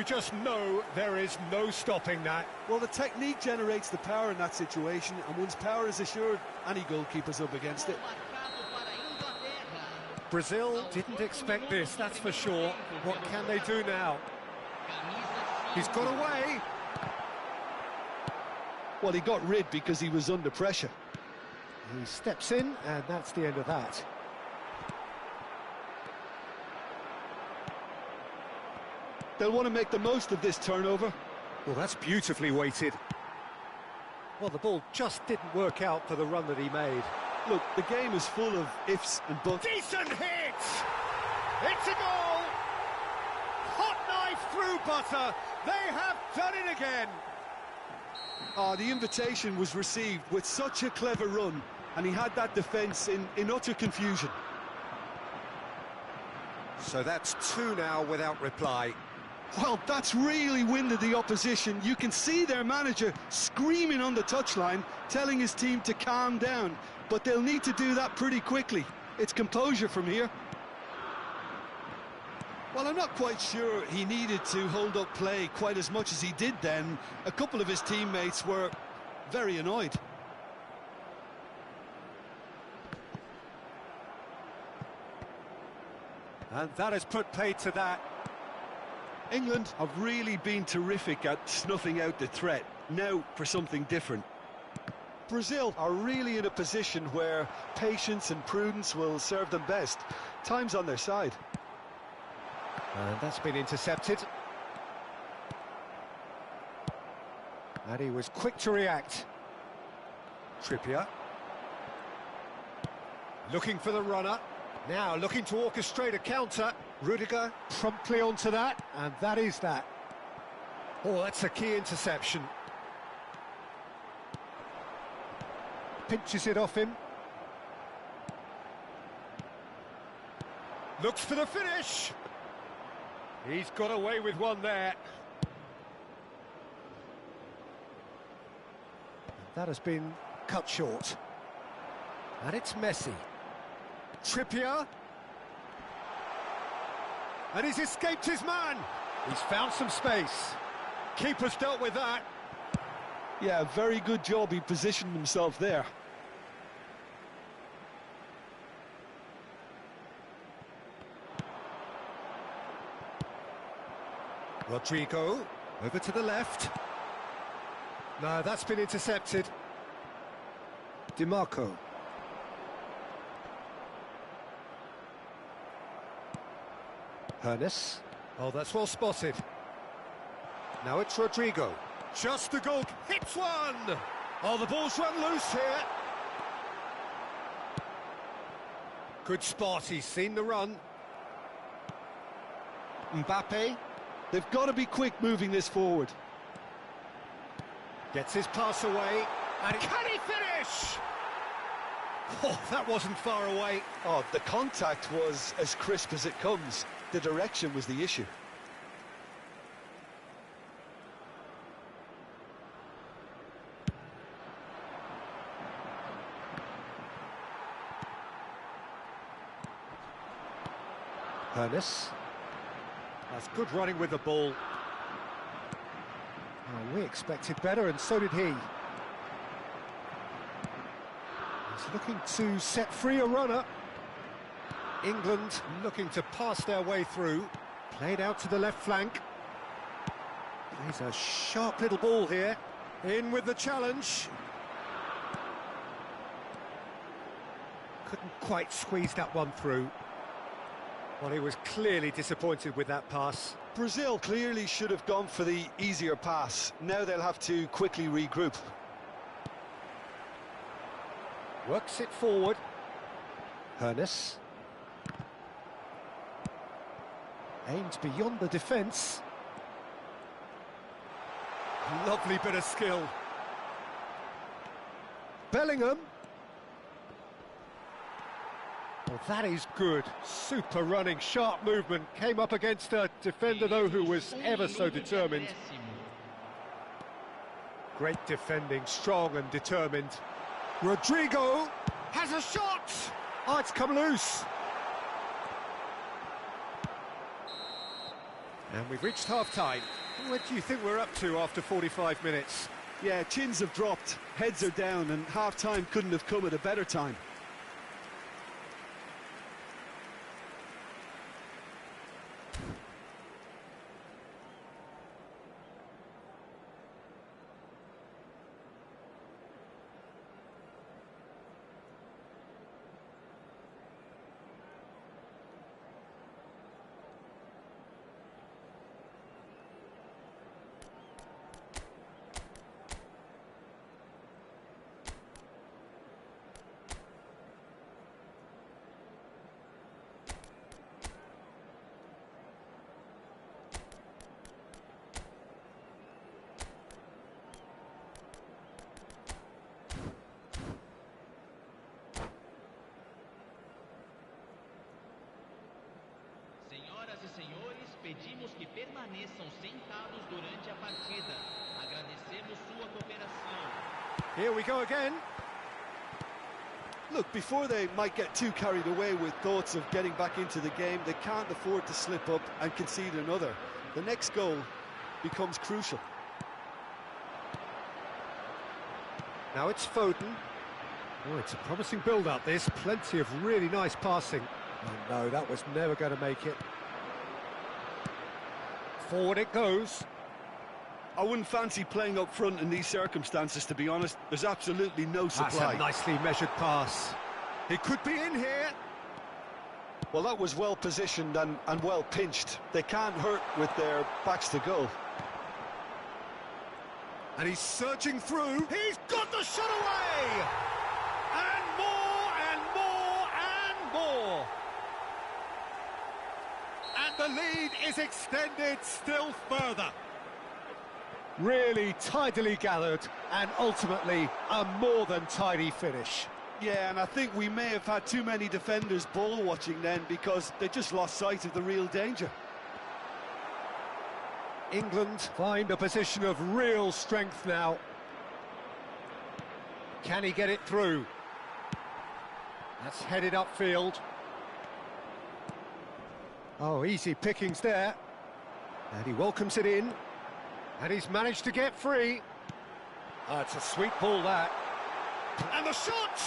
just know there is no stopping that. Well, the technique generates the power in that situation, and once power is assured, any goalkeeper's up against it. Brazil didn't expect this, that's for sure. What can they do now? He's got away. Well, he got rid because he was under pressure. He steps in, and that's the end of that. They'll want to make the most of this turnover. Well, that's beautifully weighted. Well, the ball just didn't work out for the run that he made. Look, the game is full of ifs and buts. Decent hit! It's a goal! Hot knife through butter. They have done it again. Oh, the invitation was received with such a clever run, and he had that defence in utter confusion. So that's two now without reply. Well, that's really winded the opposition. You can see their manager screaming on the touchline, telling his team to calm down, but they'll need to do that pretty quickly. It's composure from here. Well, I'm not quite sure he needed to hold up play quite as much as he did then. A couple of his teammates were very annoyed. And that has put paid to that. England have really been terrific at snuffing out the threat. Now for something different. Brazil are really in a position where patience and prudence will serve them best. Time's on their side. And that's been intercepted. And he was quick to react. Trippier. Looking for the runner. Now looking to orchestrate a counter. Rudiger promptly onto that, and that is that. Oh, that's a key interception. Pinches it off him. Looks for the finish. He's got away with one there. That has been cut short. And it's Messi. Trippier. And he's escaped his man. He's found some space. Keeper's dealt with that. Yeah, very good job. He positioned himself there. Rodrigo, over to the left. No, that's been intercepted. DiMarco. Hernes. Oh, that's well spotted. Now it's Rodrigo. Just the goal. Hits one! Oh, the ball's run loose here. Good spot. He's seen the run. Mbappe. They've got to be quick moving this forward. Gets his pass away. And can he finish? Oh, that wasn't far away. Oh, the contact was as crisp as it comes. The direction was the issue. Hernes. That's good running with the ball. Oh, we expected better, and so did he. He's looking to set free a runner. England looking to pass their way through. Played out to the left flank. Plays a sharp little ball here. In with the challenge. Couldn't quite squeeze that one through. Well, he was clearly disappointed with that pass. Brazil clearly should have gone for the easier pass. Now they'll have to quickly regroup. Works it forward. Hernes. Aims beyond the defence. Lovely bit of skill. Bellingham. Well, that is good. Super running, sharp movement. Came up against a defender, though, who was ever so determined. Great defending, strong and determined. Rodrigo has a shot! Oh, it's come loose. And we've reached half-time. What do you think we're up to after 45 minutes? Yeah, chins have dropped, heads are down, and half-time couldn't have come at a better time. permaneçam sentados durante a partida. Agradecemos sua cooperação. Here we go again. Look, before they might get too carried away with thoughts of getting back into the game, they can't afford to slip up and concede another. The next goal becomes crucial. Now it's Foden. Oh, it's a promising build-up, this. Plenty of really nice passing. Oh, no, that was never going to make it. Forward it goes. I wouldn't fancy playing up front in these circumstances, to be honest. There's absolutely no supply. That's a nicely measured pass. He could be in here. Well, that was well positioned and well pinched. They can't hurt with their backs to goal. And he's surging through. He's got the shot away! And more, and more, and more! And the lead is extended still further. Really tidily gathered, and ultimately a more than tidy finish. Yeah, and I think we may have had too many defenders ball watching then, because they just lost sight of the real danger. England find a position of real strength now. Can he get it through? That's headed upfield. Oh, easy pickings there. And he welcomes it in. And he's managed to get free. Oh, it's a sweet ball, that. And the shot!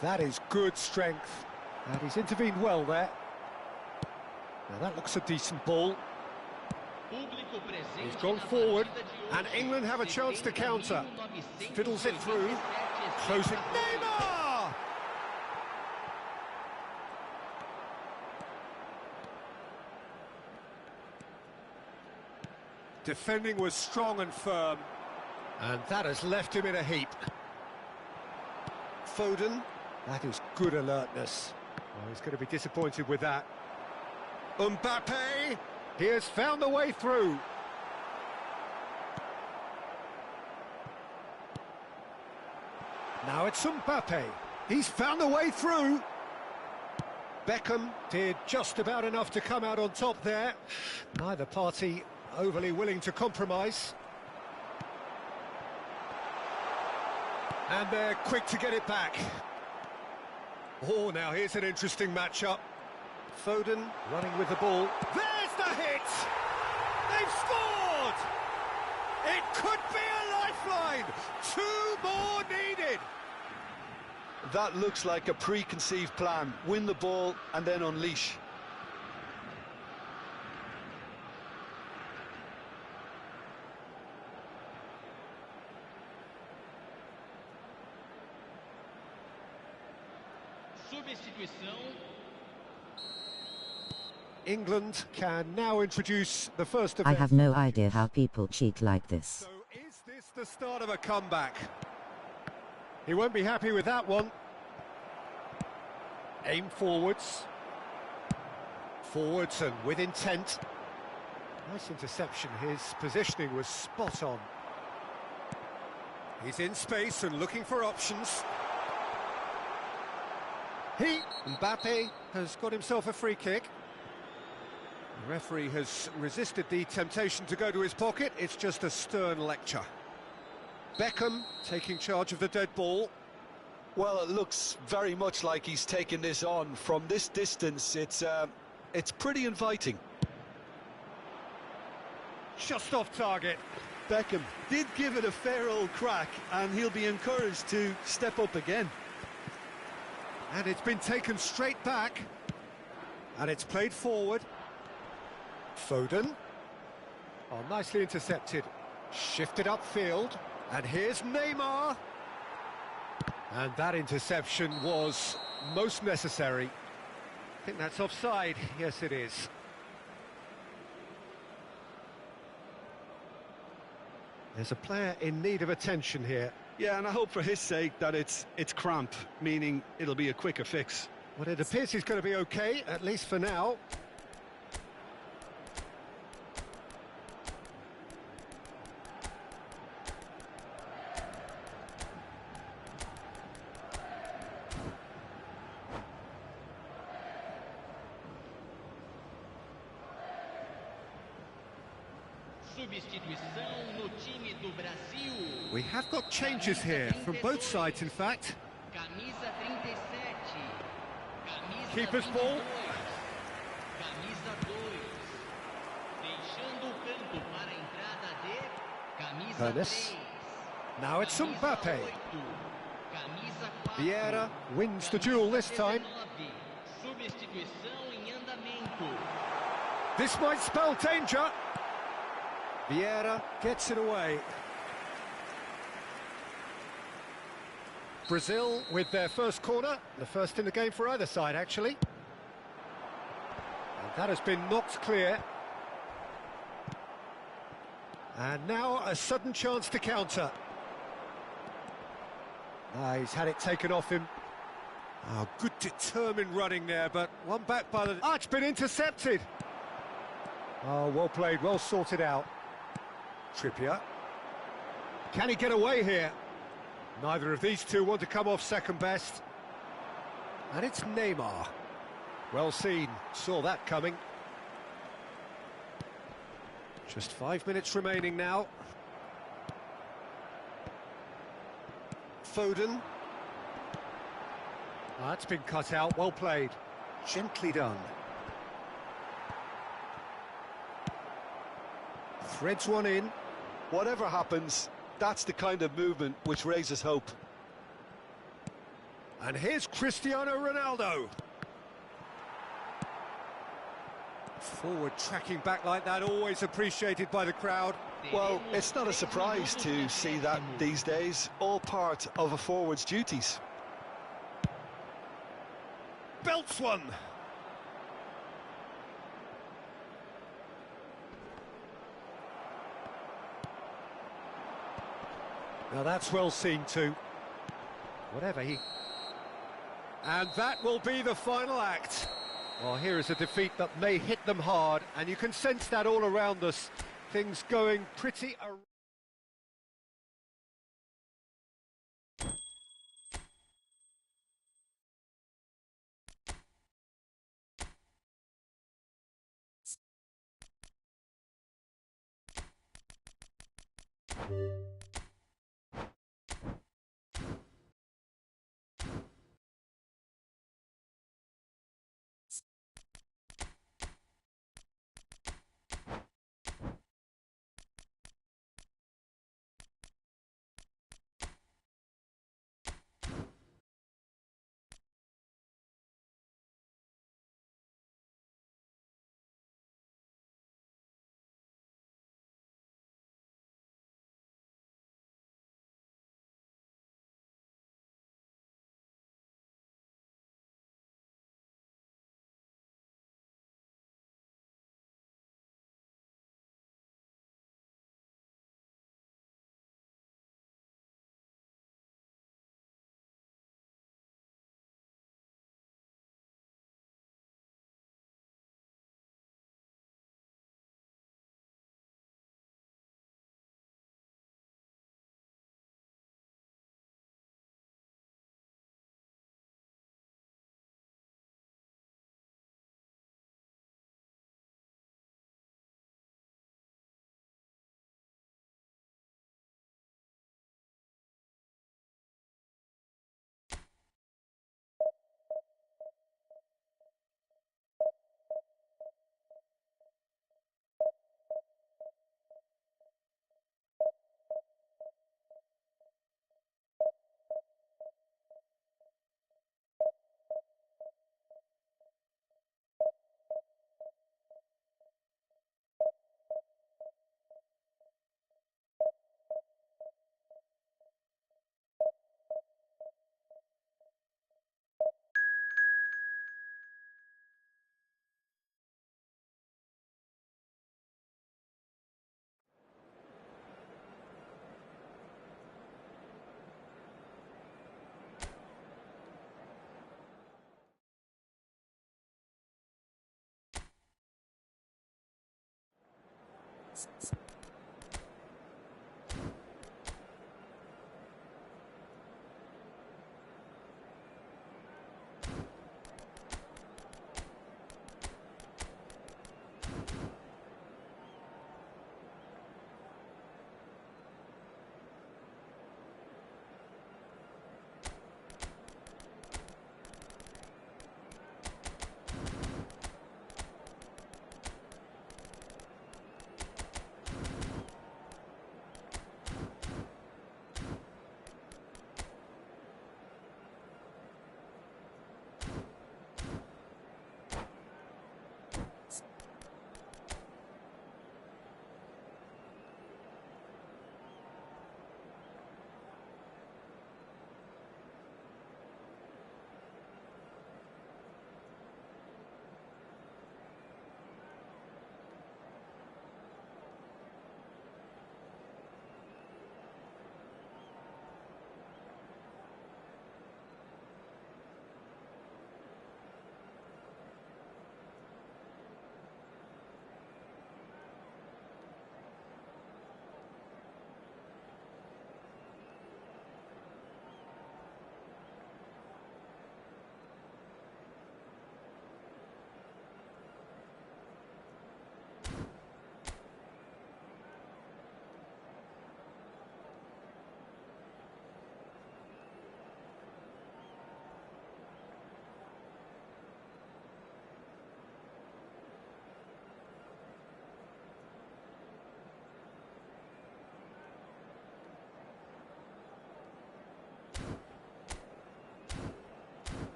That is good strength. And he's intervened well there. Now that looks a decent ball. He's gone forward, and England have a chance to counter. Fiddles it through. Closing. Neymar! Defending was strong and firm, and that has left him in a heap. Foden, that is good alertness. Oh, he's going to be disappointed with that. Mbappe, he has found the way through. Now it's Mbappe. He's found the way through. Beckham did just about enough to come out on top there. Neither party overly willing to compromise. And they're quick to get it back. Oh, now here's an interesting matchup. Foden running with the ball. There's the hit! They've scored! It could be a lifeline! 2 more needed! That looks like a preconceived plan. Win the ball and then unleash. Substituição. England can now introduce the first of I have no idea how people cheat like this. So is this the start of a comeback? He won't be happy with that one. Aim forwards. Forwards and with intent. Nice interception. His positioning was spot on. He's in space and looking for options. Mbappe has got himself a free kick. The referee has resisted the temptation to go to his pocket. It's just a stern lecture. Beckham taking charge of the dead ball. Well, it looks very much like he's taken this on. From this distance, it's pretty inviting. Just off target. Beckham did give it a fair old crack, and he'll be encouraged to step up again. And it's been taken straight back. And it's played forward. Foden. Oh, nicely intercepted. Shifted upfield. And here's Neymar. And that interception was most necessary. I think that's offside. Yes, it is. There's a player in need of attention here. Yeah, and I hope for his sake that it's cramp, meaning it'll be a quicker fix. Well, it appears he's going to be okay, at least for now. Substituição no time do Brasil. We have got changes here from both sides, in fact. Camisa 37. Camisa Keeper's 22. ball. Camisa 2. Deixando o campo para a entrada de camisa Ernest. 3. Now it's Camisa Mbappe. 8. Camisa 4. Vieira wins the duel this time. 19. Substituição em andamento. This might spell danger. Vieira gets it away. Brazil with their first corner, the first in the game for either side, actually. And that has been knocked clear. And now a sudden chance to counter. He's had it taken off him. Oh, good determined running there, but one back by the... Ah, it's been intercepted! Oh, well played, well sorted out. Trippier. Can he get away here? Neither of these two want to come off second best. And it's Neymar. Well seen, saw that coming. Just 5 minutes remaining now. Foden. Oh, that's been cut out, well played. Gently done. Threads one in. Whatever happens, that's the kind of movement which raises hope. And here's Cristiano Ronaldo. Forward tracking back like that, always appreciated by the crowd. Well, it's not a surprise to see that these days, all part of a forward's duties. Belts one. Now that's well seen too. Whatever he... And that will be the final act. Well, here is a defeat that may hit them hard, and you can sense that all around us. Things going pretty...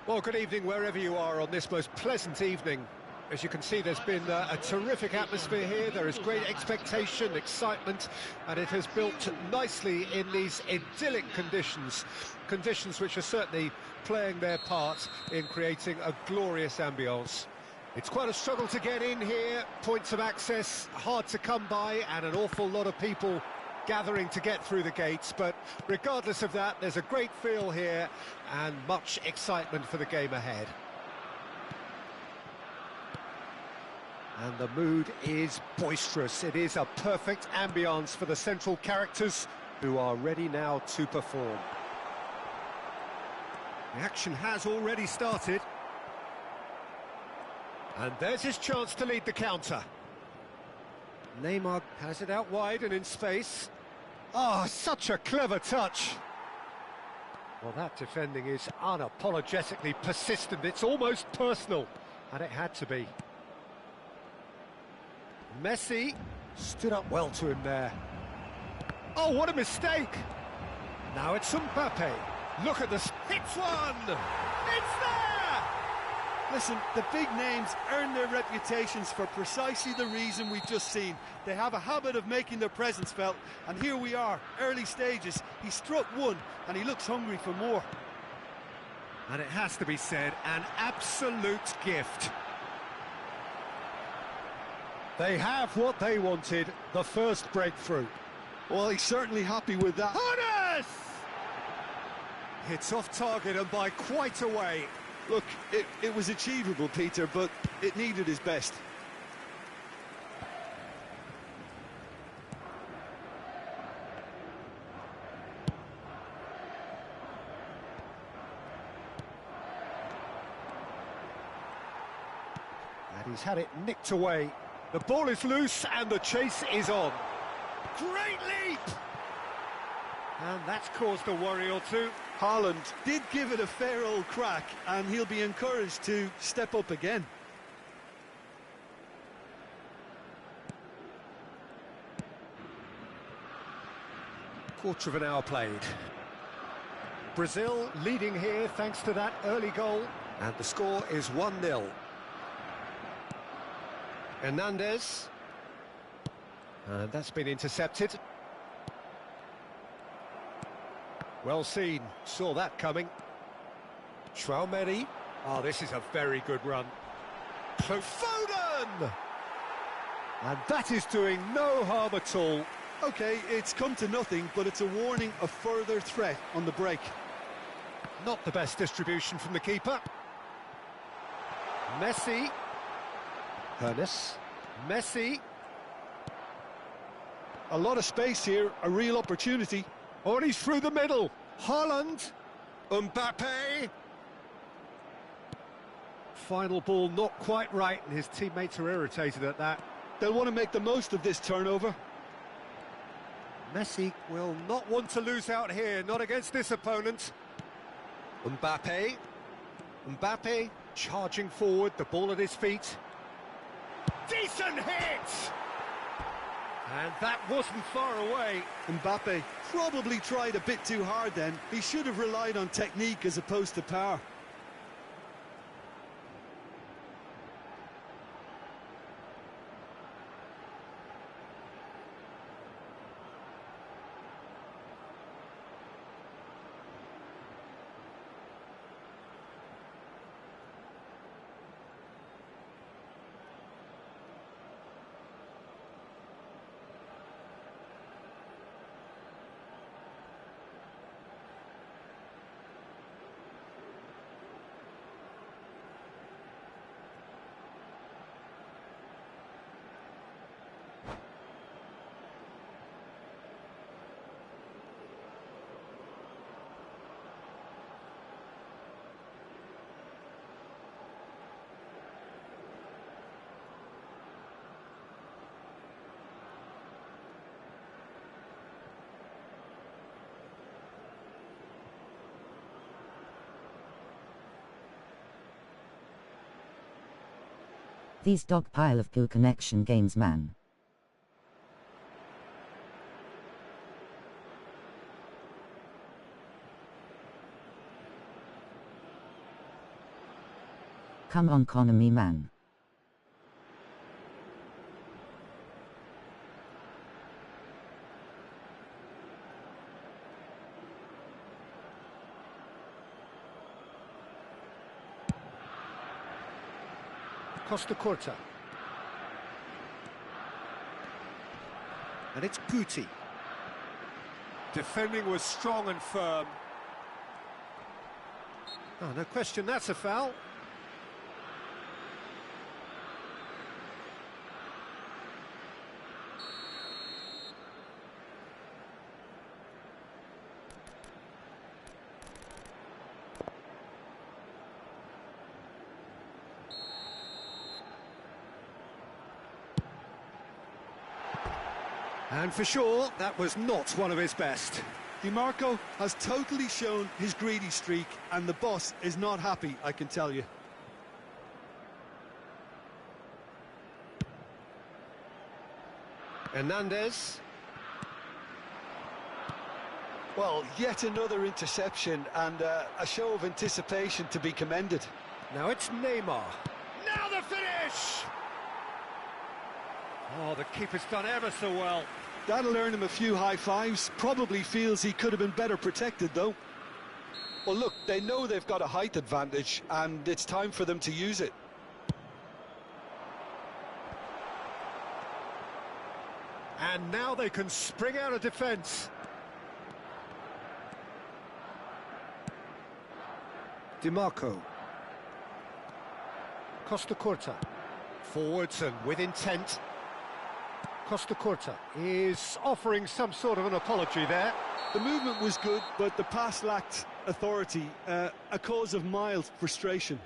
Well, good evening wherever you are on this most pleasant evening. As you can see, there's been a terrific atmosphere here. There is great expectation, excitement, and it has built nicely in these idyllic conditions. Conditions which are certainly playing their part in creating a glorious ambience. It's quite a struggle to get in here, points of access hard to come by, and an awful lot of people gathering to get through the gates, but regardless of that, there's a great feel here and much excitement for the game ahead. And the mood is boisterous. It is a perfect ambience for the central characters who are ready now to perform. The action has already started. And there's his chance to lead the counter. Neymar has it out wide and in space. Oh, such a clever touch. Well, that defending is unapologetically persistent. It's almost personal, and it had to be. Messi stood up well to him there. Oh, what a mistake! Now it's Mbappe. Look at this. Hits one! It's there! Listen, the big names earn their reputations for precisely the reason we've just seen. They have a habit of making their presence felt, and here we are, early stages. He struck one, and he looks hungry for more. And it has to be said, an absolute gift. They have what they wanted, the first breakthrough. Well, he's certainly happy with that. Honest! Hits off target and by quite a way. Look, it was achievable, Peter, but it needed his best. And he's had it nicked away. The ball is loose and the chase is on. Great leap! And that's caused a worry or two. Haaland did give it a fair old crack, and he'll be encouraged to step up again. Quarter of an hour played. Brazil leading here thanks to that early goal. And the score is 1-0. Hernandez. And that's been intercepted. Well seen, saw that coming. Traumeri. Oh, this is a very good run. Foden! And that is doing no harm at all. OK, it's come to nothing, but it's a warning of further threat on the break. Not the best distribution from the keeper. Messi. Ernest. Messi. A lot of space here, a real opportunity. Oh, and he's through the middle. Haaland. Mbappe. Final ball not quite right, and his teammates are irritated at that. They'll want to make the most of this turnover. Messi will not want to lose out here, not against this opponent. Mbappe. Mbappe charging forward, the ball at his feet. Decent hit! And that wasn't far away. Mbappe probably tried a bit too hard then. He should have relied on technique as opposed to power. These dog pile of poo connection games, man. Come on, Konami man. Costa Corta. And it's Guti. Defending was strong and firm. Oh, no question, that's a foul. And for sure, that was not one of his best. DiMarco has totally shown his greedy streak, and the boss is not happy, I can tell you. Hernandez. Well, yet another interception and a show of anticipation to be commended. Now it's Neymar. Now the finish! Oh, the keeper's done ever so well. That'll earn him a few high fives. Probably feels he could have been better protected, though. Well, look, they know they've got a height advantage, and it's time for them to use it. And now they can spring out of defence. DiMarco. Costa Corta. Forwards and with intent. Costa Corta is offering some sort of an apology there. The movement was good, but the pass lacked authority, a cause of mild frustration.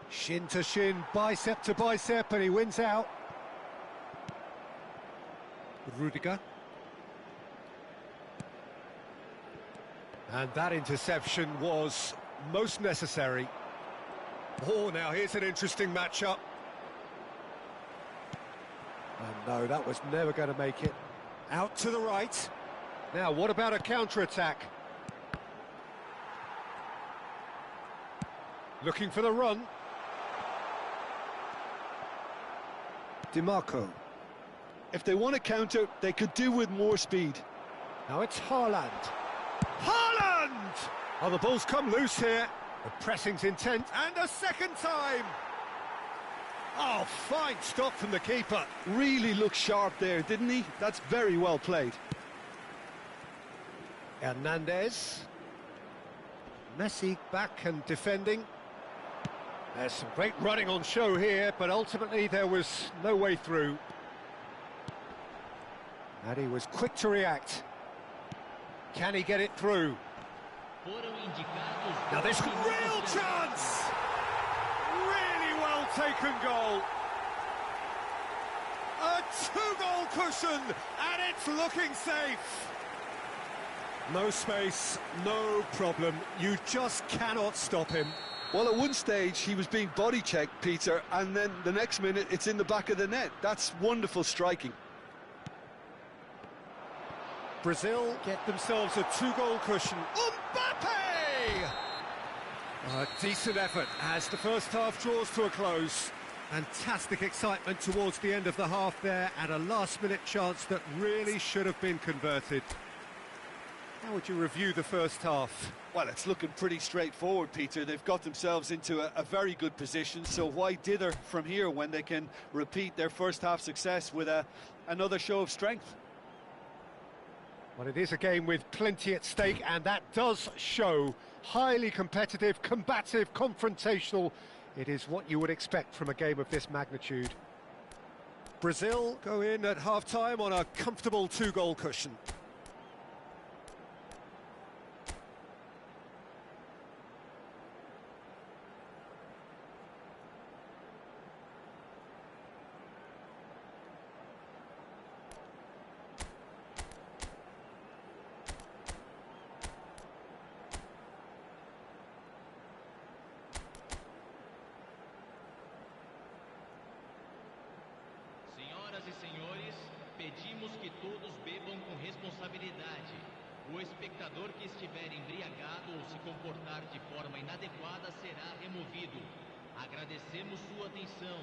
Shin to shin, bicep to bicep, and he wins out. Rudiger. And that interception was most necessary. Oh, now here's an interesting matchup. And no, that was never going to make it. Out to the right. Now, what about a counter-attack? Looking for the run. DiMarco. If they want to counter, they could do with more speed. Now it's Haaland. Haaland! Oh, the ball's come loose here. The pressing's intent, and a second time! Oh, fine stop from the keeper. Really looked sharp there, didn't he? That's very well played. Hernandez. Messi back and defending. There's some great running on show here, but ultimately there was no way through. And he was quick to react. Can he get it through? Now this real chance! Really well taken goal. A two-goal cushion, and it's looking safe. No space, no problem. You just cannot stop him. Well, at one stage, he was being body-checked, Peter, and then the next minute, it's in the back of the net. That's wonderful striking. Brazil get themselves a two-goal cushion. Mbappe! A decent effort as the first half draws to a close. Fantastic excitement towards the end of the half there, and a last-minute chance that really should have been converted. How would you review the first half? Well, it's looking pretty straightforward, Peter. They've got themselves into a very good position, so why dither from here when they can repeat their first half success with another show of strength? Well, it is a game with plenty at stake, and that does show. Highly competitive, combative, confrontational. It is what you would expect from a game of this magnitude. Brazil go in at half-time on a comfortable two-goal cushion. Pedimos que todos bebam com responsabilidade. O espectador que estiver embriagado ou se comportar de forma inadequada será removido. Agradecemos sua atenção.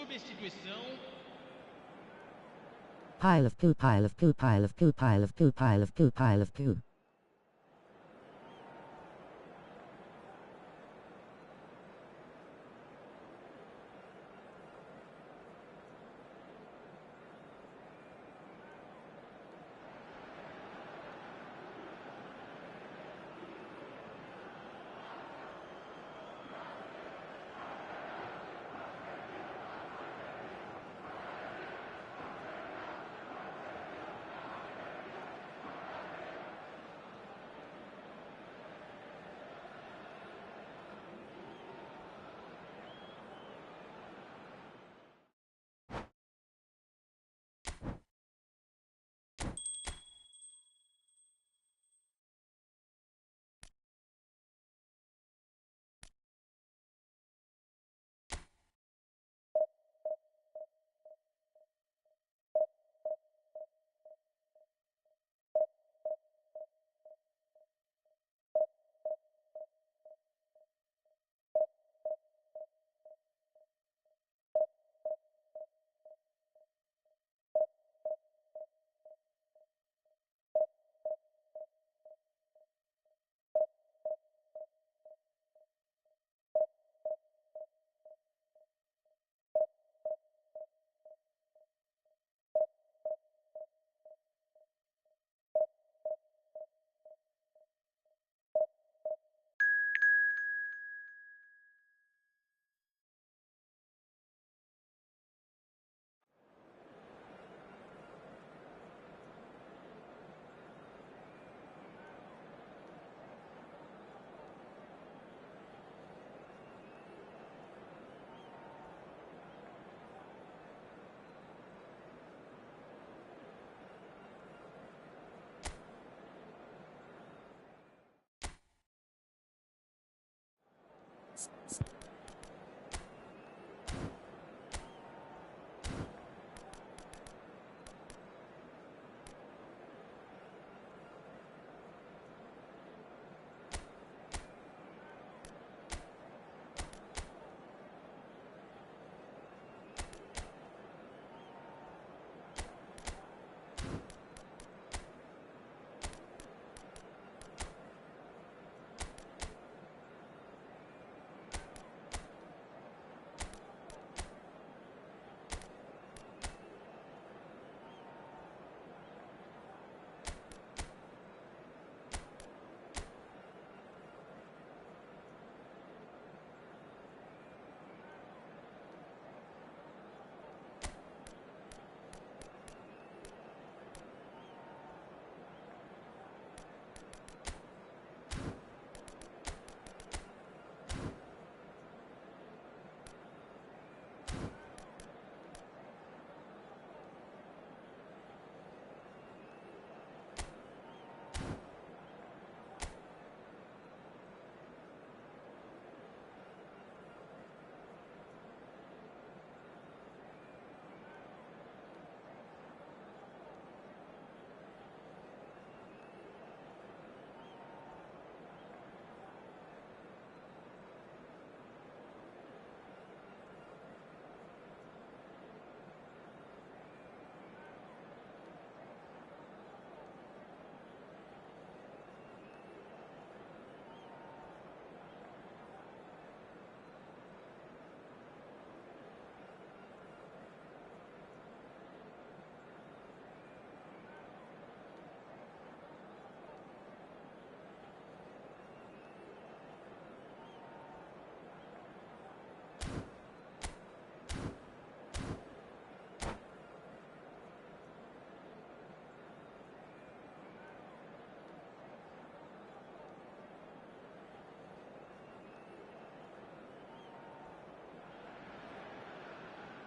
Substituição. Pile of poo, pile of poo, pile of poo, pile of poo, pile of poo, pile of poo.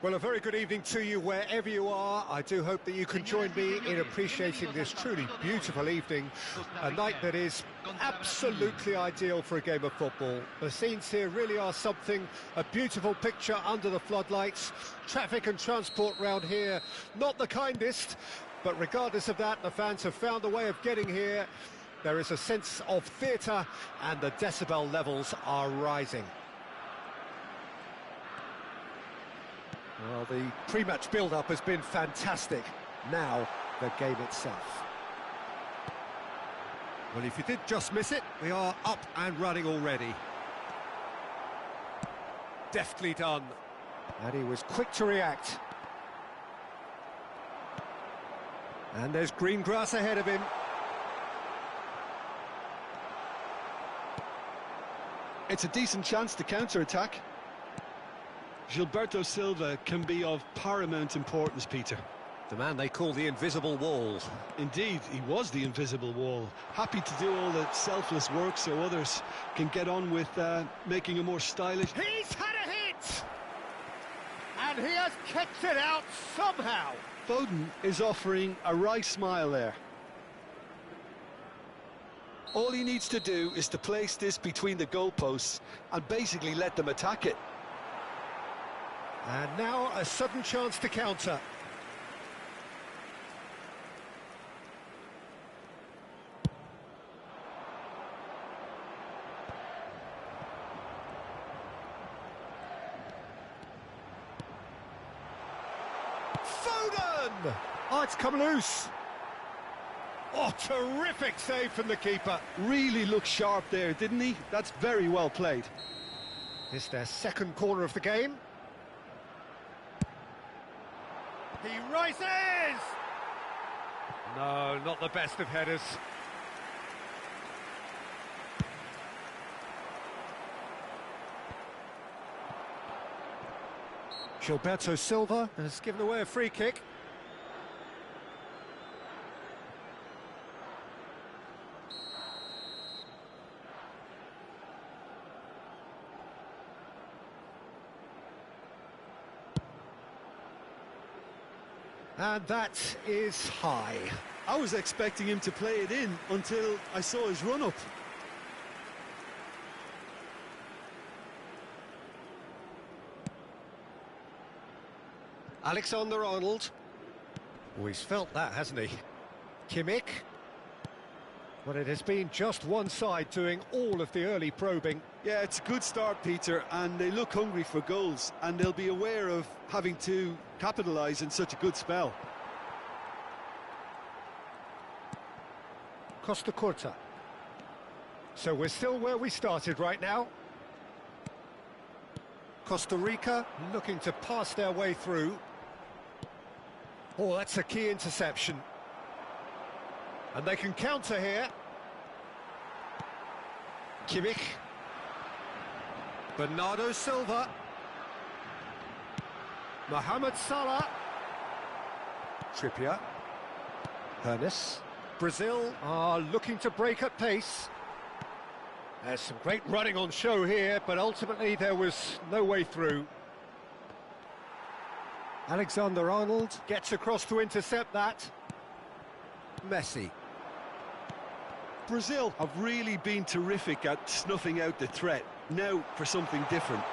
Well, a very good evening to you wherever you are. I do hope that you can join me in appreciating this truly beautiful evening, a night that is absolutely ideal for a game of football. The scenes here really are something, a beautiful picture under the floodlights. Traffic and transport round here, not the kindest, but regardless of that, the fans have found a way of getting here. There is a sense of theatre and the decibel levels are rising. Well, the pre-match build-up has been fantastic. Now, the game itself. Well, if you did just miss it, we are up and running already. Deftly done. And he was quick to react. And there's green grass ahead of him. It's a decent chance to counter-attack. Gilberto Silva can be of paramount importance, Peter. The man they call the invisible wall. Indeed, he was the invisible wall. Happy to do all the selfless work so others can get on with making a more stylish... He's had a hit! And he has kicked it out somehow. Foden is offering a wry smile there. All he needs to do is to place this between the goalposts and basically let them attack it. And now a sudden chance to counter. Foden! Oh, it's come loose. Oh, terrific save from the keeper. Really looked sharp there, didn't he? That's very well played. It's their second corner of the game. He rises! No, not the best of headers. Gilberto Silva has given away a free kick. And that is high. I was expecting him to play it in until I saw his run-up. Alexander-Arnold. Oh, he's felt that, hasn't he? Kimmich. Well, it has been just one side doing all of the early probing. Yeah, it's a good start, Peter, and they look hungry for goals, and they'll be aware of having to capitalise in such a good spell. Costa Curta. So we're still where we started right now. Costa Rica looking to pass their way through. Oh, that's a key interception. And they can counter here. Kimmich. Bernardo Silva. Mohamed Salah. Trippier. Hernes. Brazil are looking to break at pace. There's some great running on show here, but ultimately there was no way through. Alexander-Arnold gets across to intercept that. Messi. Brazil have really been terrific at snuffing out the threat. Now for something different.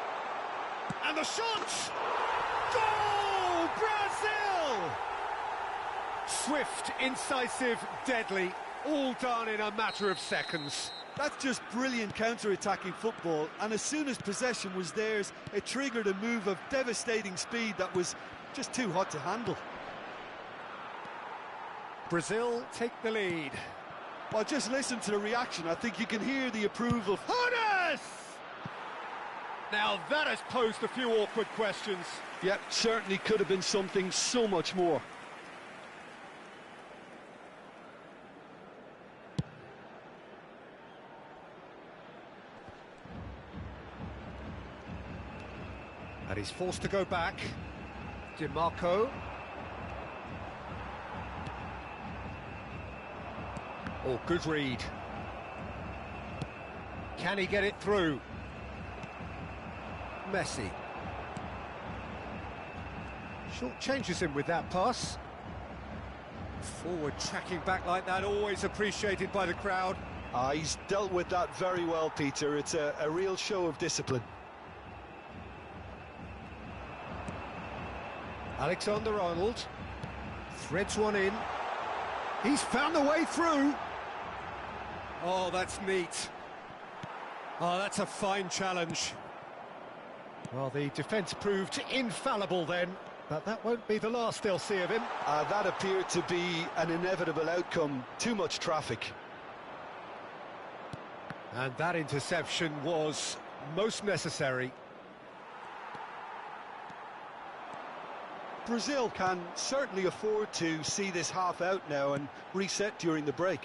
And the shot! Goal! Brazil! Swift, incisive, deadly, all done in a matter of seconds. That's just brilliant counter-attacking football, and as soon as possession was theirs, it triggered a move of devastating speed that was just too hot to handle. Brazil take the lead. Well, just listen to the reaction. I think you can hear the approval. Hernes! Now that has posed a few awkward questions. Yep, certainly could have been something so much more. And he's forced to go back. DiMarco. Oh, good read. Can he get it through? Messi. Short changes him with that pass. Forward tracking back like that, always appreciated by the crowd. He's dealt with that very well, Peter. It's a real show of discipline. Alexander-Arnold threads one in. He's found the way through. Oh, that's neat. Oh, that's a fine challenge. Well, the defence proved infallible then, but that won't be the last they'll see of him. That appeared to be an inevitable outcome. Too much traffic. And that interception was most necessary. Brazil can certainly afford to see this half out now and reset during the break.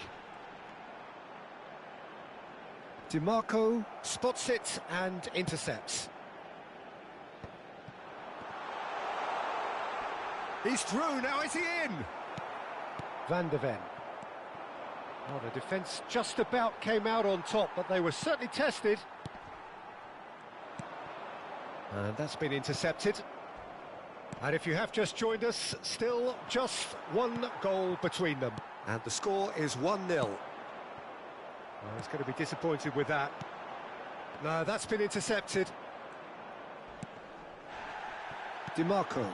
DiMarco spots it and intercepts. He's through, now is he in? Van der Ven. Oh, the defence just about came out on top, but they were certainly tested. And that's been intercepted. And if you have just joined us, still just one goal between them. And the score is 1-0. Well, he's going to be disappointed with that. No, that's been intercepted. DiMarco.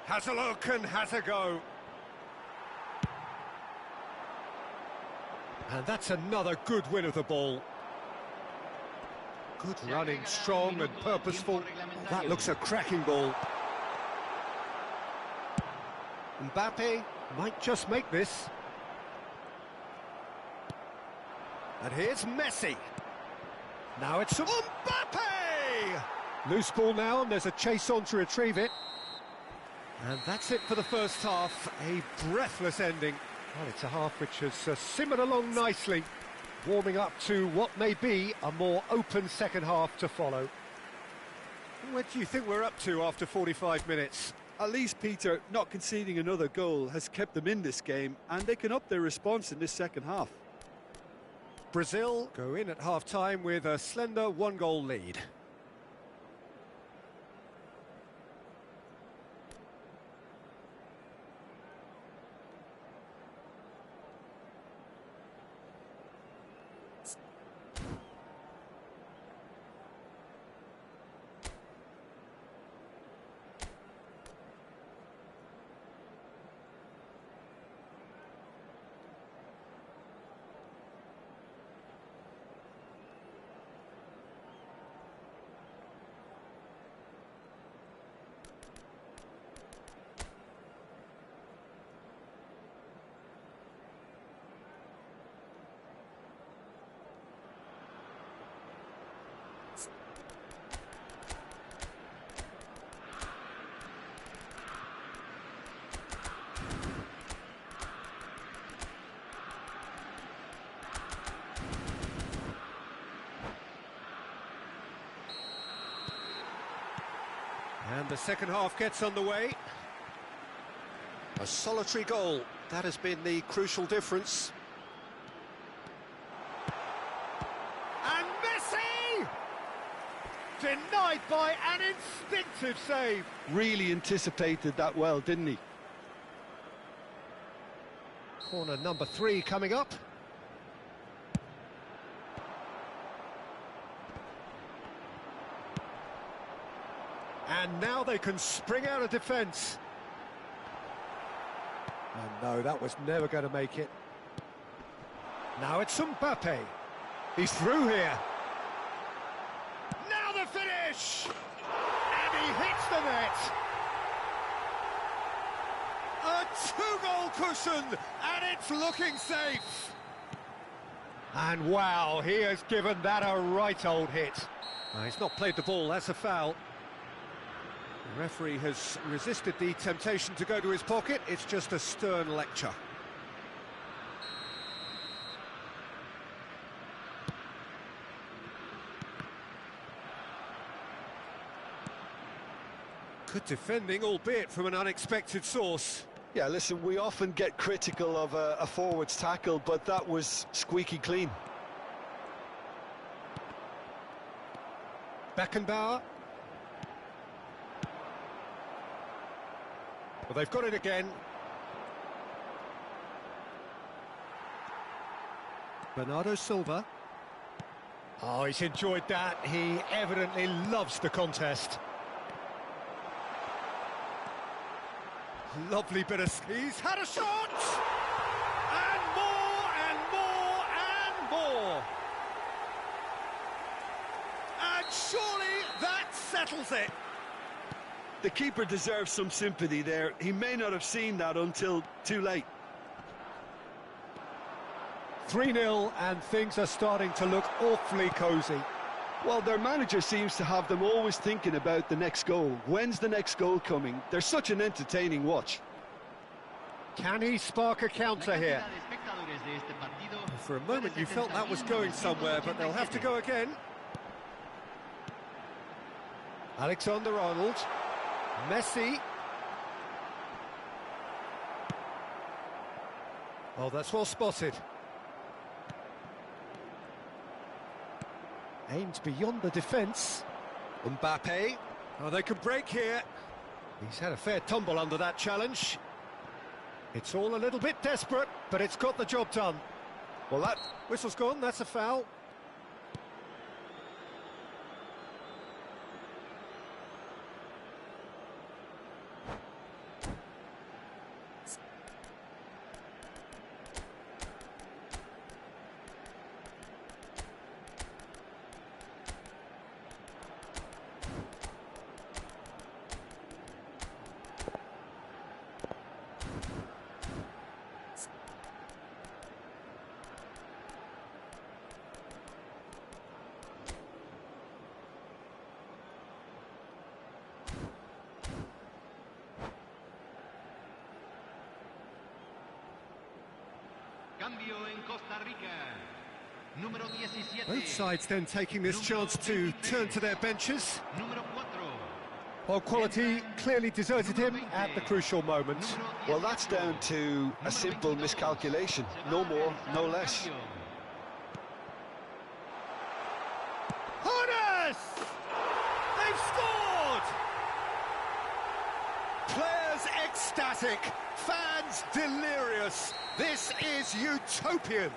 Has a look and has a go. And that's another good win of the ball. Good running, strong and purposeful. That looks a cracking ball. Mbappe might just make this. And here's Messi. Now it's Mbappe! Loose ball now, and there's a chase on to retrieve it. And that's it for the first half. A breathless ending. Well, it's a half which has simmered along nicely, warming up to what may be a more open second half to follow. Where do you think we're up to after 45 minutes? At least, Peter, not conceding another goal has kept them in this game, and they can up their response in this second half. Brazil go in at half-time with a slender one-goal lead. And the second half gets underway. A solitary goal, that has been the crucial difference. And Messi! Denied by an instinctive save. Really anticipated that well, didn't he? Corner number 3 coming up. And now they can spring out of defence. And no, that was never going to make it. Now it's Mbappe. He's through here. Now the finish! And he hits the net. A 2-goal cushion, and it's looking safe. And wow, he has given that a right old hit. He's not played the ball, that's a foul. The referee has resisted the temptation to go to his pocket. It's just a stern lecture. Good defending, albeit from an unexpected source. Yeah, listen, we often get critical of a forward's tackle, but that was squeaky clean. Beckenbauer. Well, they've got it again. Bernardo Silva. Oh, he's enjoyed that. He evidently loves the contest. Lovely bit of... He's had a shot! And more, and more, and more! And surely that settles it! The keeper deserves some sympathy there. He may not have seen that until too late. 3-0, and things are starting to look awfully cosy. Well, their manager seems to have them always thinking about the next goal. When's the next goal coming? They're such an entertaining watch. Can he spark a counter here? For a moment you felt that was going somewhere, but they'll have to go again. Alexander-Arnold. Messi. Oh, that's well spotted. Aimed beyond the defence. Mbappe. Oh, they can break here. He's had a fair tumble under that challenge. It's all a little bit desperate, but it's got the job done. Well, that whistle's gone, that's a foul. Both sides then taking this chance to turn to their benches. While quality clearly deserted him at the crucial moment. Well, that's down to a simple miscalculation. No more, no less. Honest! They've scored! Players ecstatic, fans delirious. This is utopian.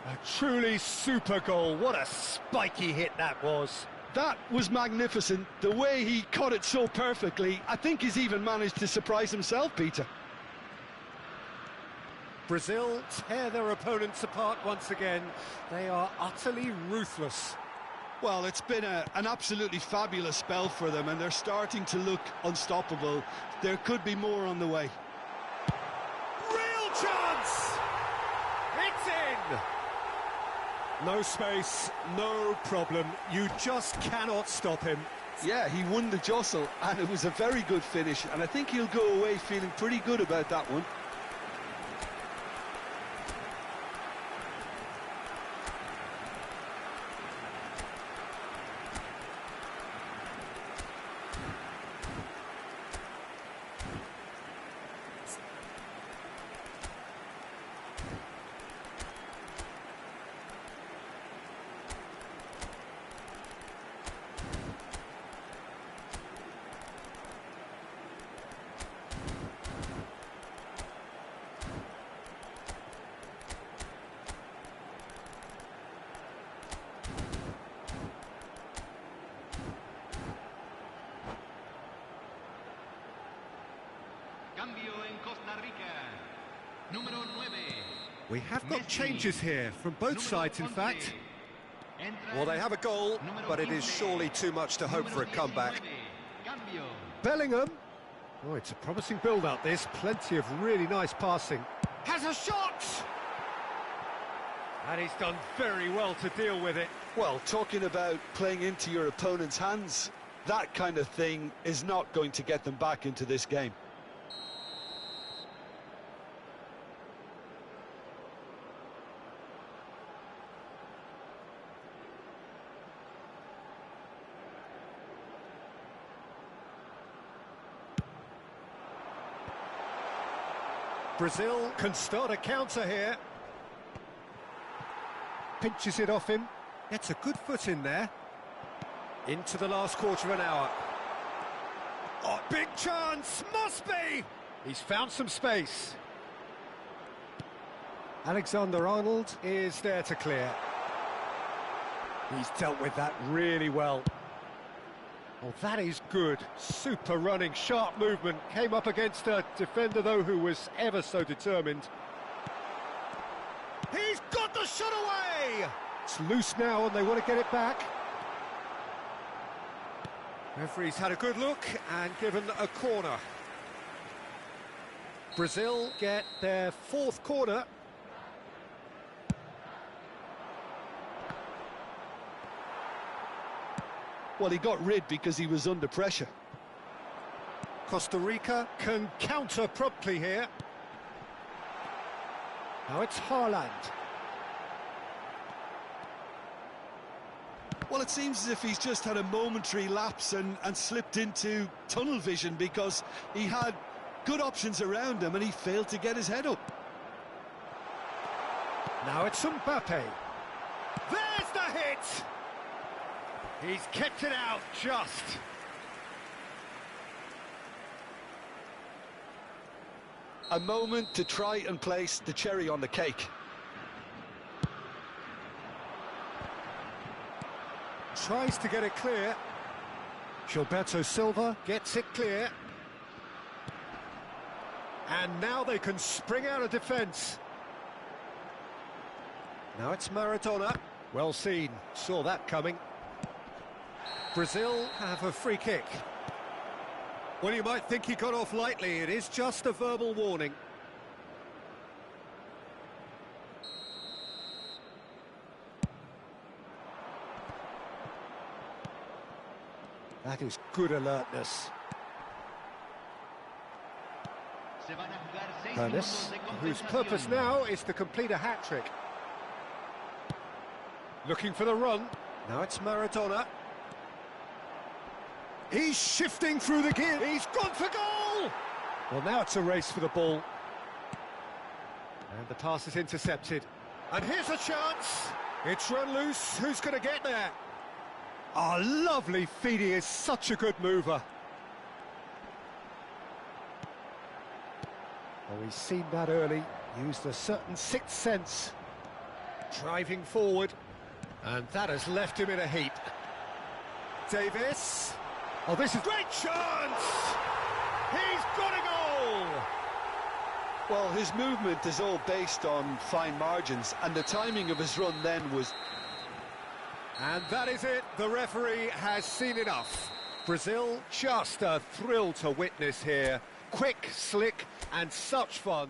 A truly super goal. What a spiky hit that was. That was magnificent. The way he caught it so perfectly, I think he's even managed to surprise himself, Peter. Brazil tear their opponents apart once again. They are utterly ruthless. Well, it's been an absolutely fabulous spell for them, and they're starting to look unstoppable. There could be more on the way. Real chance! It's in! No space, no problem. You just cannot stop him. Yeah, he won the jostle, and it was a very good finish, and I think he'll go away feeling pretty good about that one. We have got changes here from both sides, in fact. Well, they have a goal, but it is surely too much to hope for a comeback. Bellingham. Oh, it's a promising build-up, this. Plenty of really nice passing. Has a shot! And he's done very well to deal with it. Well, talking about playing into your opponent's hands, that kind of thing is not going to get them back into this game. Brazil can start a counter here. Pinches it off him. Gets a good foot in there. Into the last quarter of an hour. Oh, big chance, must be! He's found some space. Alexander-Arnold is there to clear. He's dealt with that really well. Oh, that is good. Super running, sharp movement. Came up against a defender, though, who was ever so determined. He's got the shot away! It's loose now, and they want to get it back. Referee's had a good look and given a corner. Brazil get their fourth corner. Well, he got rid because he was under pressure. Costa Rica can counter promptly here. Now it's Haaland. Well, it seems as if he's just had a momentary lapse and slipped into tunnel vision because he had good options around him and he failed to get his head up. Now it's Mbappe. There's the hit! He's kept it out just. A moment to try and place the cherry on the cake. Tries to get it clear. Gilberto Silva gets it clear. And now they can spring out of defence. Now it's Maradona. Well seen, saw that coming. Brazil have a free kick. Well, you might think he got off lightly. It is just a verbal warning. That is good alertness. Ernest, whose purpose now is to complete a hat-trick. Looking for the run. Now it's Maradona. He's shifting through the gear. He's gone for goal! Well, now it's a race for the ball. And the pass is intercepted. And here's a chance. It's run loose. Who's going to get there? Oh, lovely feed. He is such a good mover. Oh, he's seen that early. Used a certain sixth sense. Driving forward. And that has left him in a heap. Davis. Oh, this is great chance! He's got a goal! Well, his movement is all based on fine margins, and the timing of his run then was... And that is it. The referee has seen enough. Brazil, just a thrill to witness here. Quick, slick, and such fun.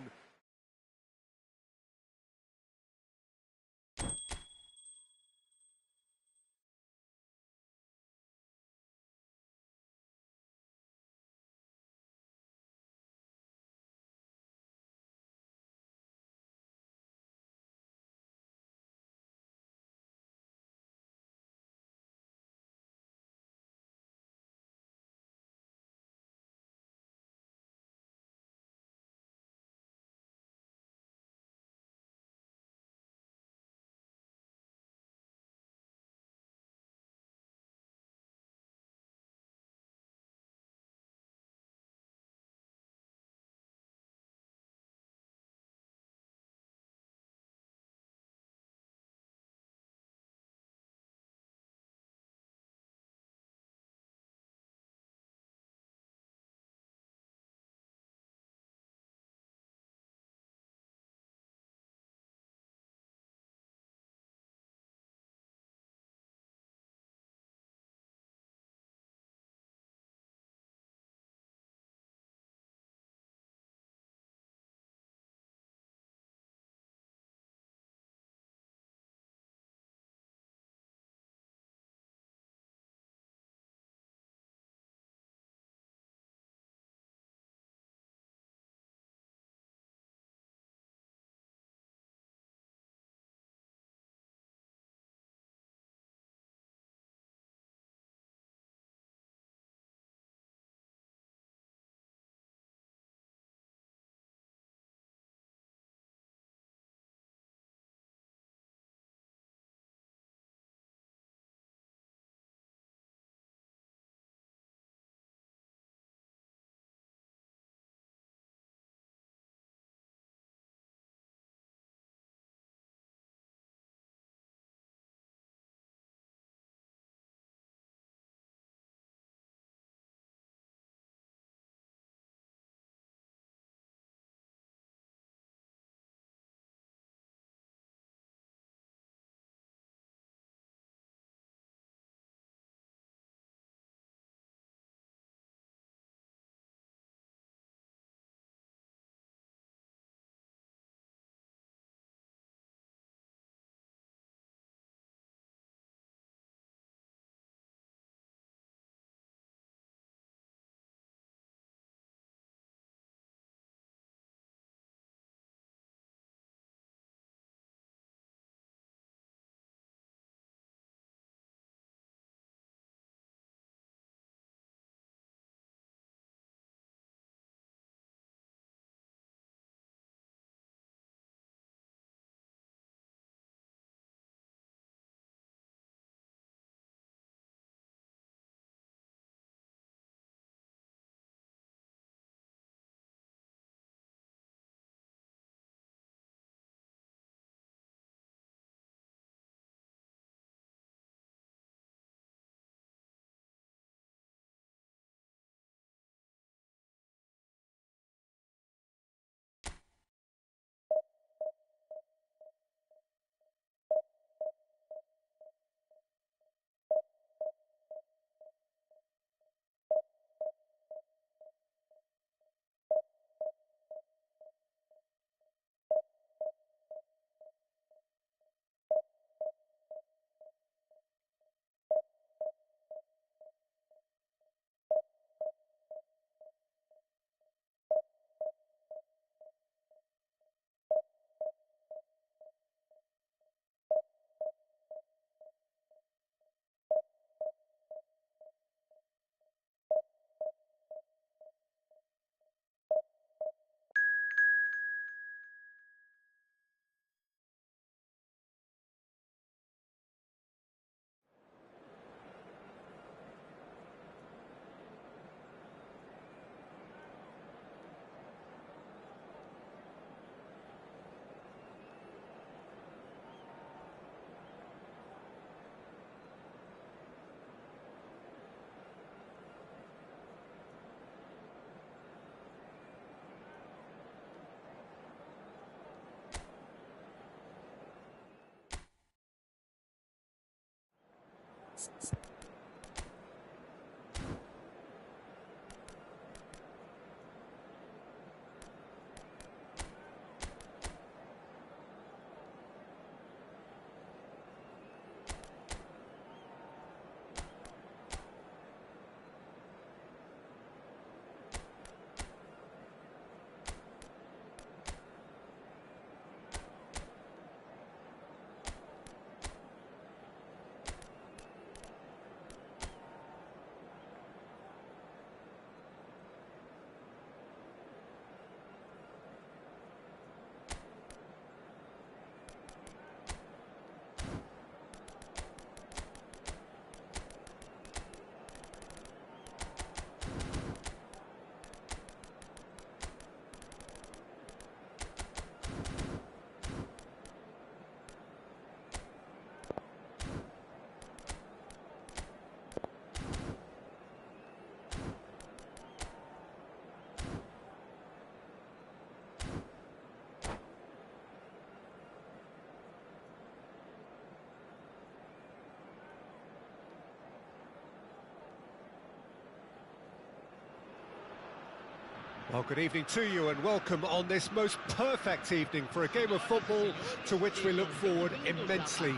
Well, good evening to you and welcome on this most perfect evening for a game of football to which we look forward immensely.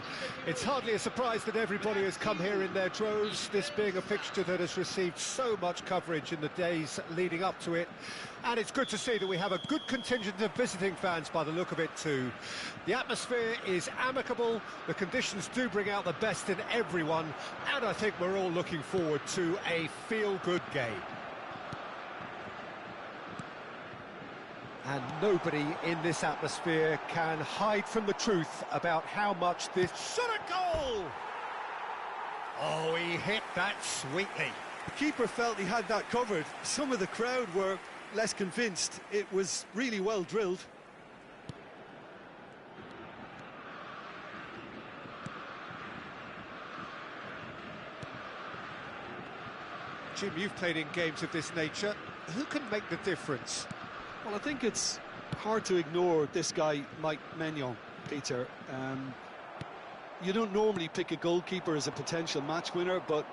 It's hardly a surprise that everybody has come here in their droves, this being a fixture that has received so much coverage in the days leading up to it. And it's good to see that we have a good contingent of visiting fans by the look of it too. The atmosphere is amicable, the conditions do bring out the best in everyone, and I think we're all looking forward to a feel-good game. And nobody in this atmosphere can hide from the truth about how much this shot a goal! Oh, he hit that sweetly. The keeper felt he had that covered. Some of the crowd were less convinced. It was really well drilled. Jim, you've played in games of this nature. Who can make the difference? Well, I think it's hard to ignore this guy, Mike Maignan, Peter. You don't normally pick a goalkeeper as a potential match winner, but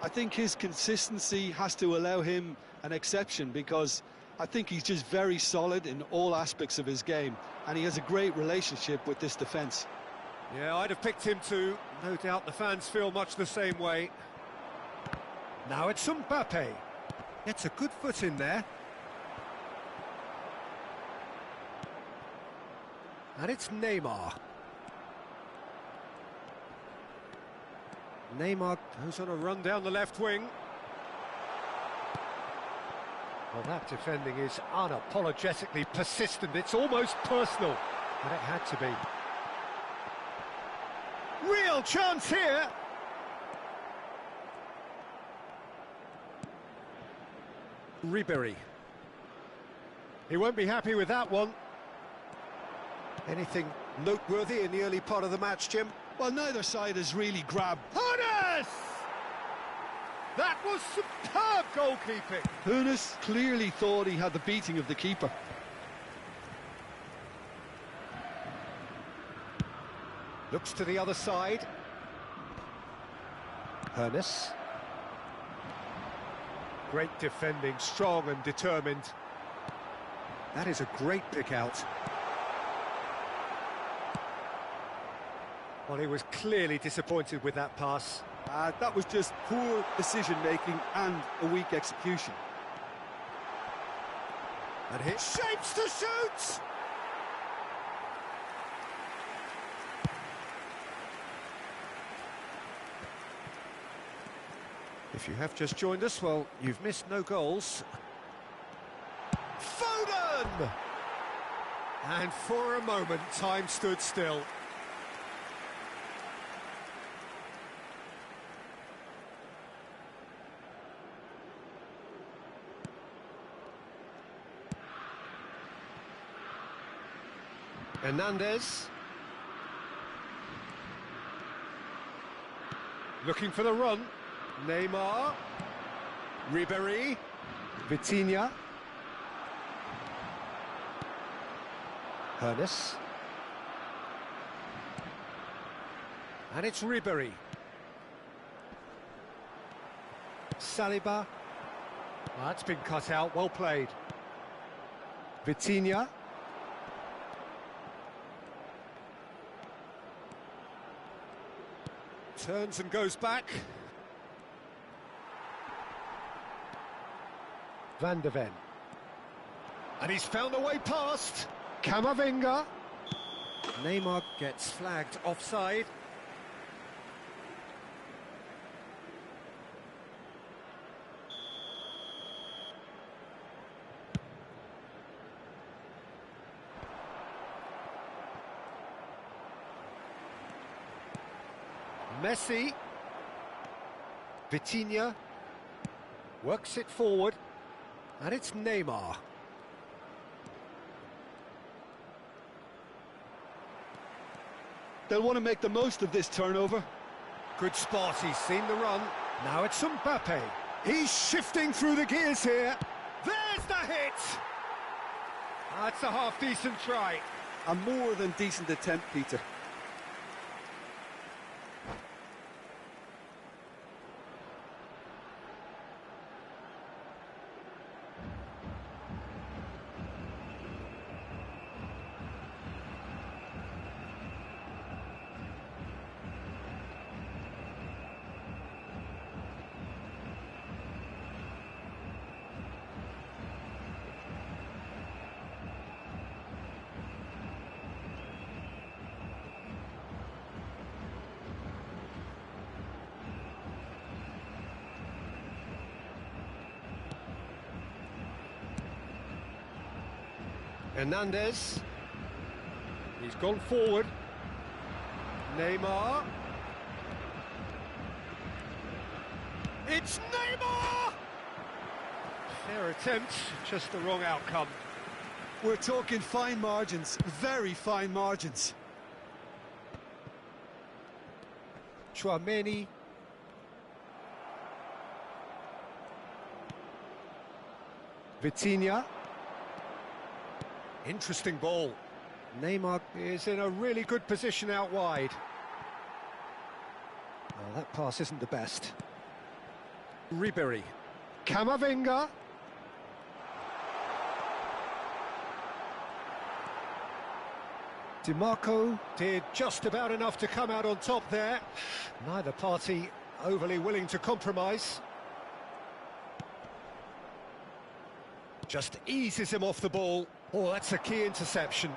I think his consistency has to allow him an exception, because I think he's just very solid in all aspects of his game, and he has a great relationship with this defence. Yeah, I'd have picked him too. No doubt the fans feel much the same way. Now it's Mbappe. Gets a good foot in there. And it's Neymar. Neymar goes on a run down the left wing. Well, that defending is unapologetically persistent. It's almost personal, but it had to be. Real chance here. Ribéry. He won't be happy with that one. Anything noteworthy in the early part of the match, Jim? Well, neither side has really grabbed. Hones! That was superb goalkeeping. Hones clearly thought he had the beating of the keeper. Looks to the other side. Hones. Great defending, strong and determined. That is a great pick out. Well, he was clearly disappointed with that pass. That was just poor decision-making and a weak execution. And hit shapes to shoot! If you have just joined us, well, you've missed no goals. Foden! And for a moment, time stood still. Hernandez. Looking for the run. Neymar. Ribéry. Vitinha. Hones. And it's Ribéry. Saliba. That's been cut out, well played. Vitinha. Turns and goes back. Van der Ven. And he's found a way past. Camavinga. Neymar gets flagged offside. Messi. Vitinha. Works it forward. And it's Neymar. They'll want to make the most of this turnover. Good spot, he's seen the run. Now it's Mbappe. He's shifting through the gears here. There's the hit! That's a half-decent try. A more than decent attempt, Peter. Hernandez. He's gone forward. Neymar. It's Neymar! Fair attempt, just the wrong outcome. We're talking fine margins, very fine margins. Chouameni. Vitinha. Interesting ball. Neymar is in a really good position out wide. Well, that pass isn't the best. Ribery. Camavinga. DiMarco did just about enough to come out on top there. Neither party overly willing to compromise. Just eases him off the ball. Oh, that's a key interception.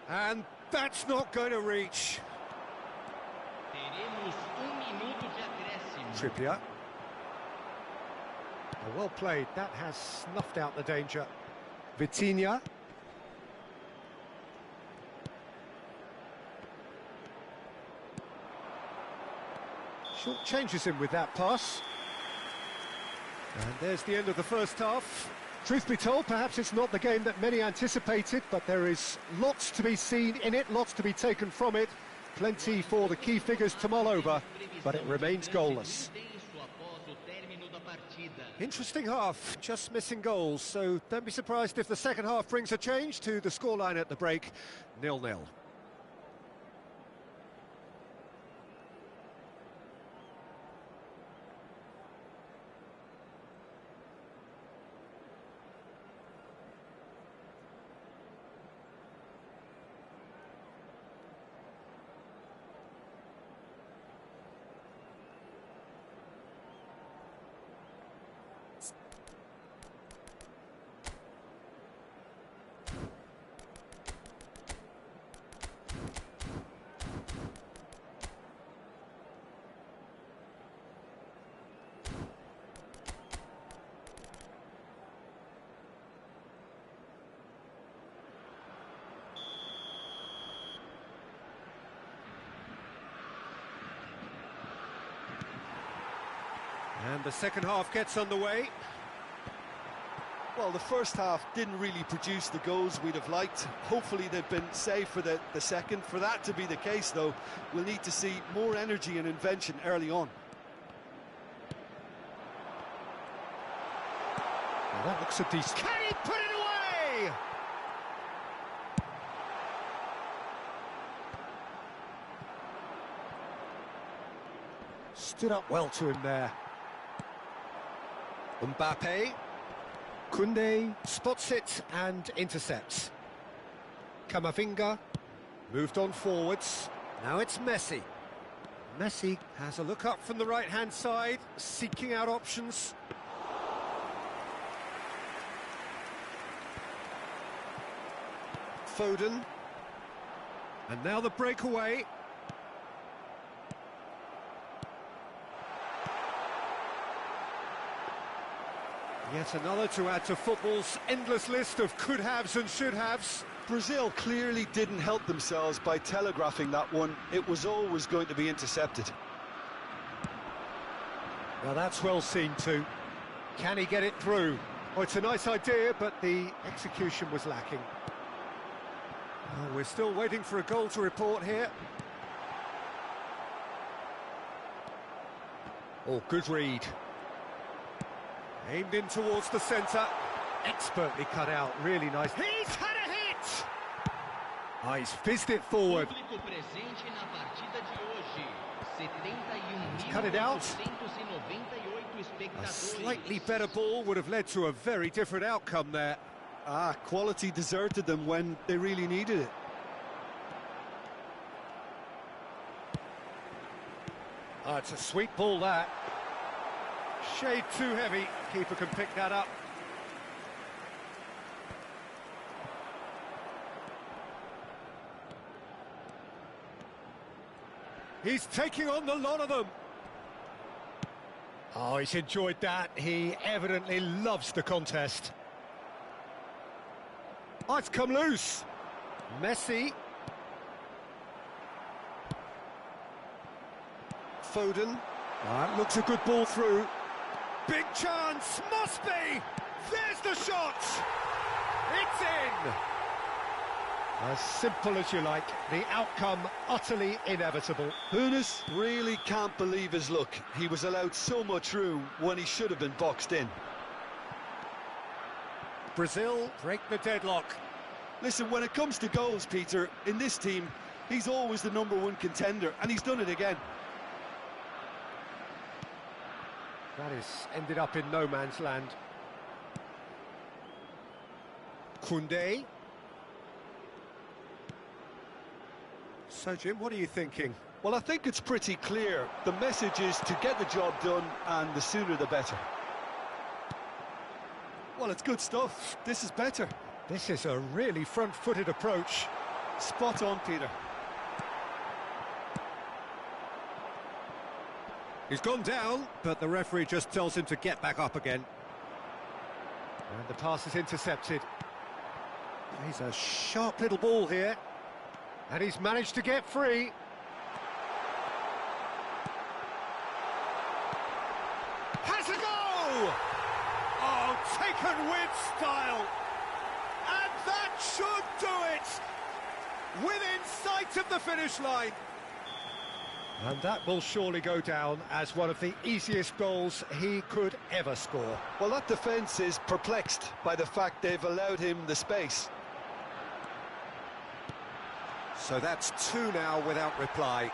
And that's not going to reach. Trippier. Oh, well played. That has snuffed out the danger. Vitinha. Short changes him with that pass. And there's the end of the first half. Truth be told, perhaps it's not the game that many anticipated, but there is lots to be seen in it, lots to be taken from it. Plenty for the key figures to mull over, but it remains goalless. Interesting half, just missing goals, so don't be surprised if the second half brings a change to the scoreline at the break, 0-0. And the second half gets underway. Well, the first half didn't really produce the goals we'd have liked. Hopefully they've been saved for the second. For that to be the case, though, we'll need to see more energy and invention early on. Well, that looks a decent... Can he put it away? Stood up well to him there. Mbappe. Koundé spots it and intercepts. Camavinga moved on forwards. Now it's Messi. Messi has a look up from the right-hand side, seeking out options. Foden. And now the breakaway. Yet another to add to football's endless list of could-haves and should-haves. Brazil clearly didn't help themselves by telegraphing that one. It was always going to be intercepted. Well, that's well seen too. Can he get it through? Oh, it's a nice idea, but the execution was lacking. Oh, we're still waiting for a goal to report here. Oh, good read. Aimed in towards the centre. Expertly cut out, really nice. He's had a hit! Oh, he's fizzed it forward. He's cut it out. A slightly better ball would have led to a very different outcome there. Quality deserted them when they really needed it. Oh, it's a sweet ball, that. Shade too heavy. Keeper can pick that up. He's taking on the lot of them. Oh, he's enjoyed that. He evidently loves the contest. Oh, it's come loose. Messi. Foden. That looks a good ball through. Big chance, must be! There's the shot! It's in! As simple as you like, the outcome utterly inevitable. Hoeneß really can't believe his luck. He was allowed so much room when he should have been boxed in. Brazil break the deadlock. Listen, when it comes to goals, Peter, in this team, he's always the #1 contender, and he's done it again. That is ended up in no man's land. Koundé. So, Jim, what are you thinking? Well, I think it's pretty clear. The message is to get the job done, and the sooner the better. Well, it's good stuff. This is better. This is a really front-footed approach. Spot on, Peter. He's gone down, but the referee just tells him to get back up again. And the pass is intercepted. He's a sharp little ball here. And he's managed to get free. Has a go! Oh, taken with style. And that should do it! Within sight of the finish line. And that will surely go down as one of the easiest goals he could ever score. Well, that defence is perplexed by the fact they've allowed him the space. So that's 2 now without reply.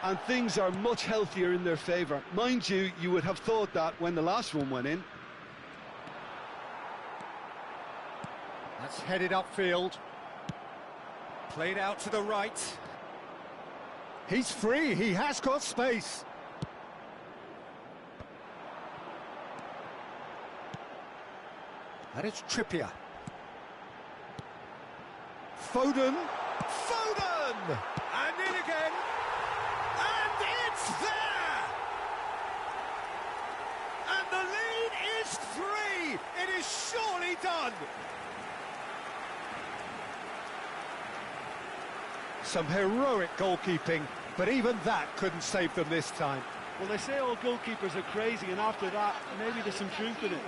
And things are much healthier in their favour. Mind you, you would have thought that when the last one went in. That's headed upfield. Played out to the right. He's free, he has got space. And it's Trippier. Foden. Foden! And in again. And it's there! And the lead is 3! It is surely done! Some heroic goalkeeping, but even that couldn't save them this time. Well, they say all goalkeepers are crazy, and after that, maybe there's some truth in it.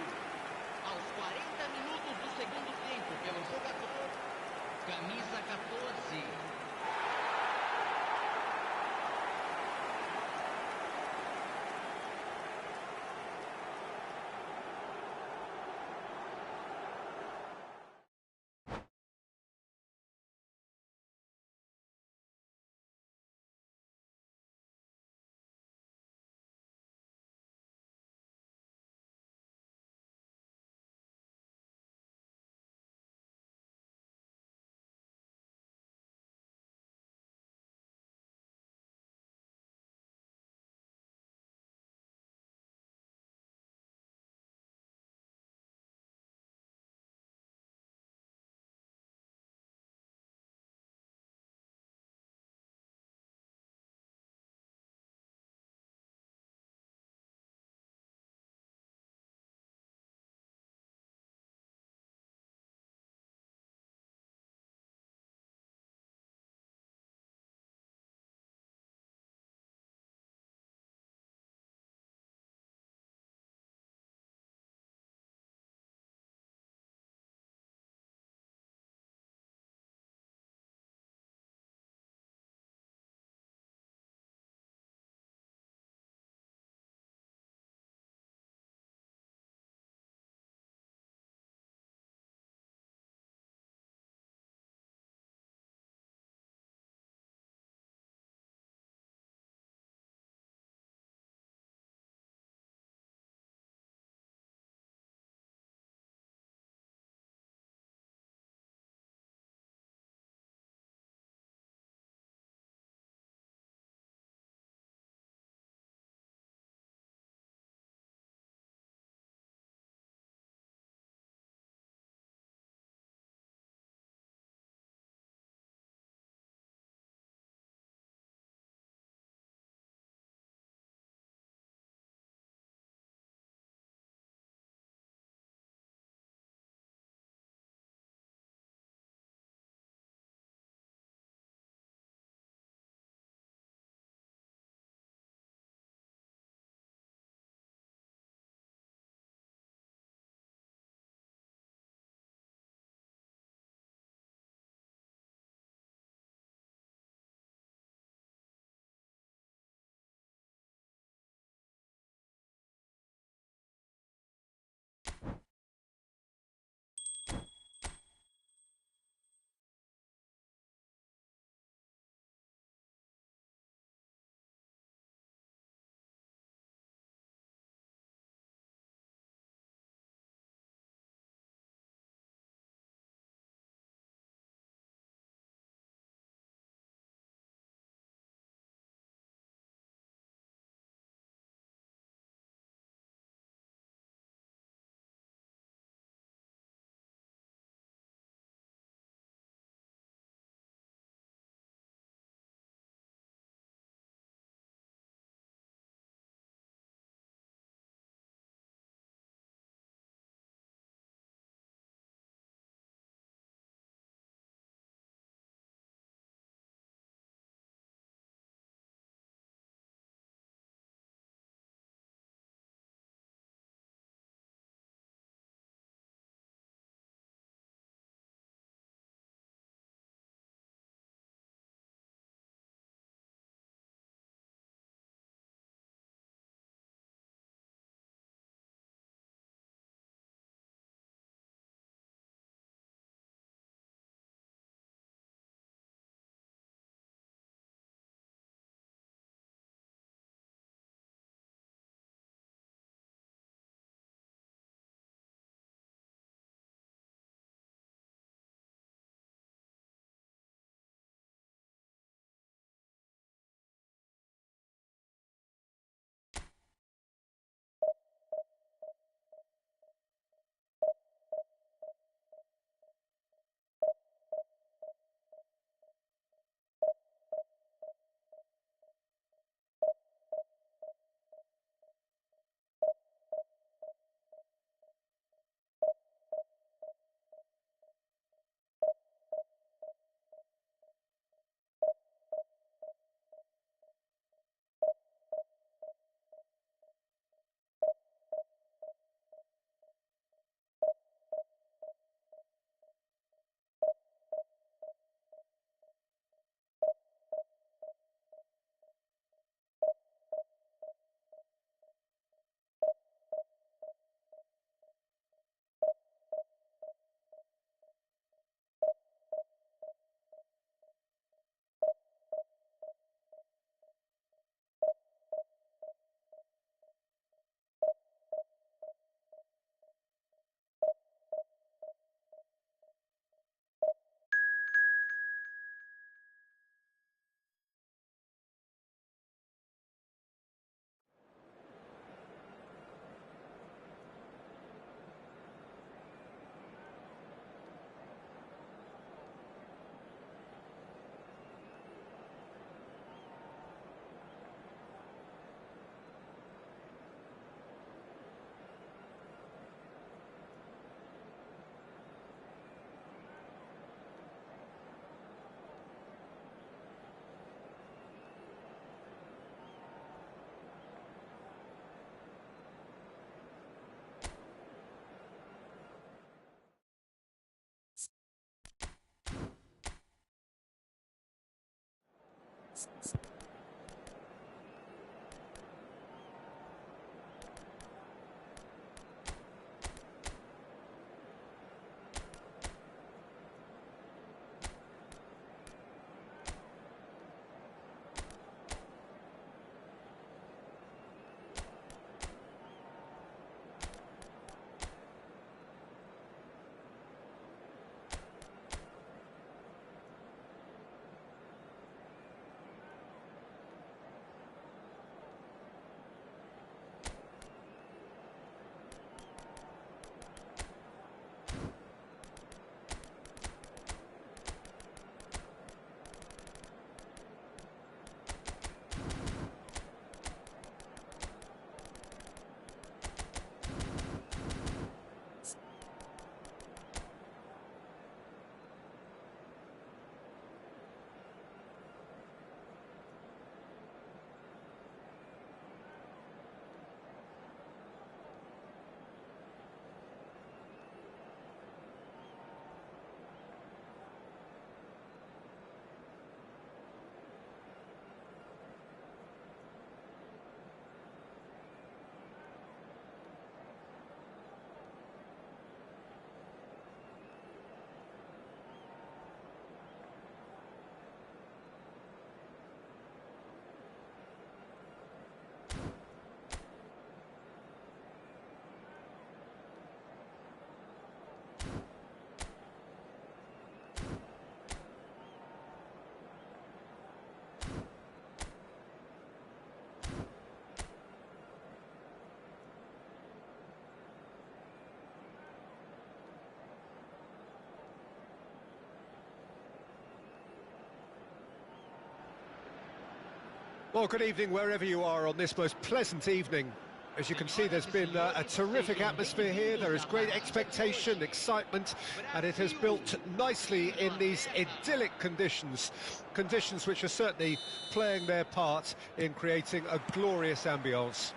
Well, good evening wherever you are on this most pleasant evening. As you can see, there's been a terrific atmosphere here. There is great expectation, excitement, and it has built nicely in these idyllic conditions. Conditions which are certainly playing their part in creating a glorious ambience.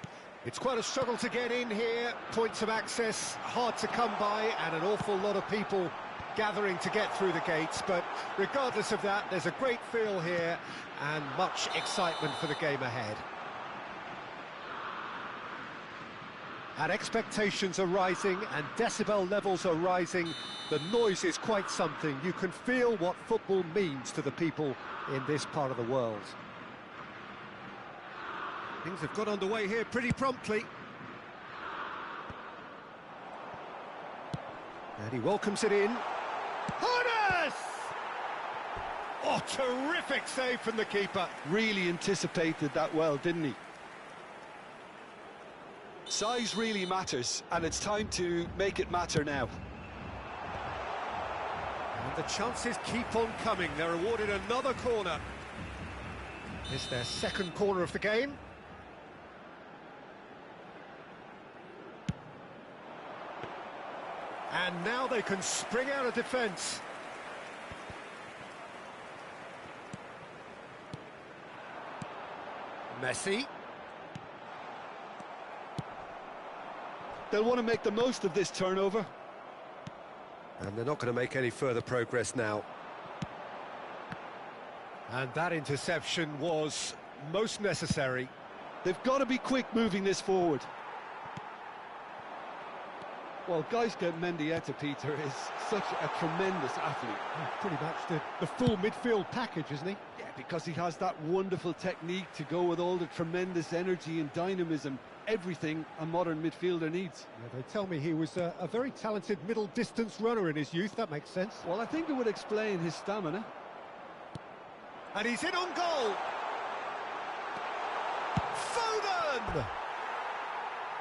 It's quite a struggle to get in here, points of access hard to come by, and an awful lot of people gathering to get through the gates, but regardless of that, there's a great feel here and much excitement for the game ahead. And expectations are rising and decibel levels are rising. The noise is quite something. You can feel what football means to the people in this part of the world. Things have got underway here pretty promptly. And he welcomes it in. Horace! Oh, terrific save from the keeper. Really anticipated that well, didn't he? Size really matters, and it's time to make it matter now. And the chances keep on coming. They're awarded another corner. It's their second corner of the game. And now they can spring out of defence. Messi. They'll want to make the most of this turnover. And they're not going to make any further progress now. And that interception was most necessary. They've got to be quick moving this forward. Well, Gaizka Mendieta, Peter, is such a tremendous athlete. Pretty much the full midfield package, isn't he? Yeah, because he has that wonderful technique to go with all the tremendous energy and dynamism, everything a modern midfielder needs. Yeah, they tell me he was a very talented middle-distance runner in his youth. That makes sense. Well, I think it would explain his stamina. And he's in on goal! Foden!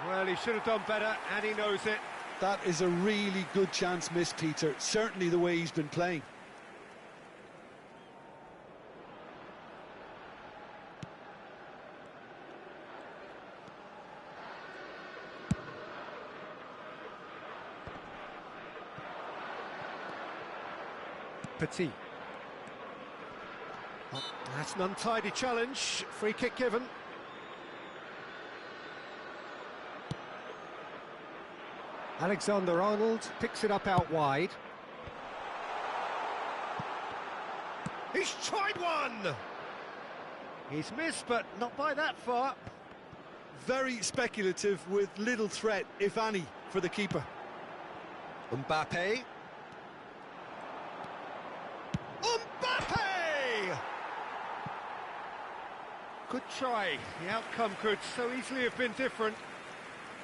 Well, he should have done better, and he knows it. That is a really good chance missed, Peter. Certainly the way he's been playing. Petit. Oh, that's an untidy challenge. Free kick given. Alexander-Arnold picks it up out wide. He's tried one! He's missed, but not by that far. Very speculative with little threat, if any, for the keeper. Mbappe. Mbappe! Good try. The outcome could so easily have been different.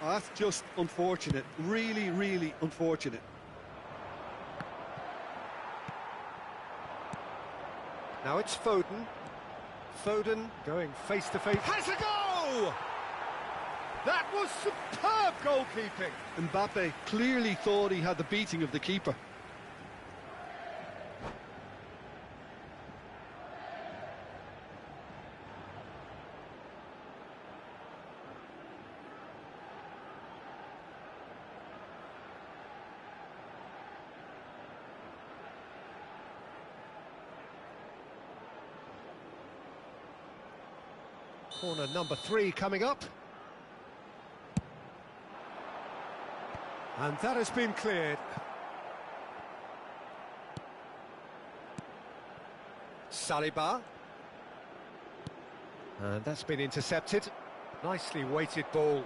Oh, that's just unfortunate. Really, really unfortunate. Now it's Foden. Foden going face to face. Has a go! That was superb goalkeeping. Mbappe clearly thought he had the beating of the keeper. Corner number 3 coming up. And that has been cleared. Saliba. And that's been intercepted. Nicely weighted ball.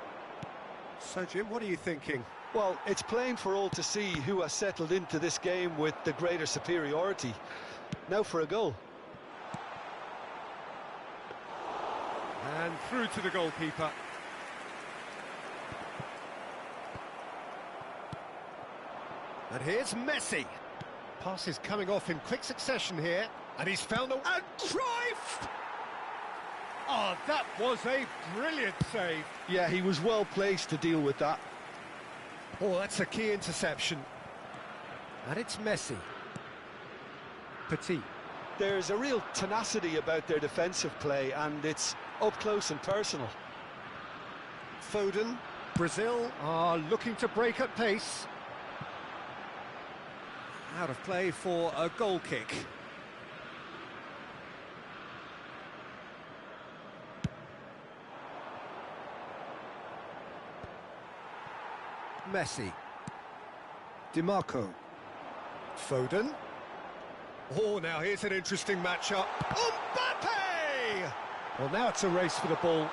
So, Jim, what are you thinking? Well, it's plain for all to see who has settled into this game with the greater superiority. Now for a goal. And through to the goalkeeper. And here's Messi. Pass is coming off in quick succession here. And he's found a... And Cruyff! Oh, that was a brilliant save. Yeah, he was well placed to deal with that. Oh, that's a key interception. And it's Messi. Petit. There's a real tenacity about their defensive play, and it's up close and personal. Foden. Brazil are looking to break at pace. Out of play for a goal kick. Messi. DiMarco. Foden. Oh, now here's an interesting matchup. Mbappe! Well, now it's a race for the ball.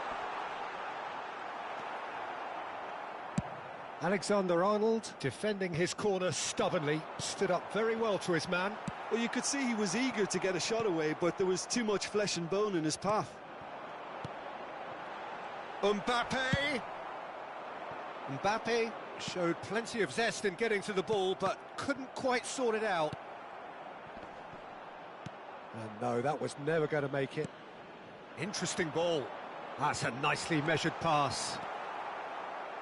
Alexander-Arnold defending his corner stubbornly, stood up very well to his man. Well, you could see he was eager to get a shot away, but there was too much flesh and bone in his path. Mbappe! Mbappe showed plenty of zest in getting to the ball, but couldn't quite sort it out. And no, that was never going to make it. Interesting ball. That's a nicely measured pass.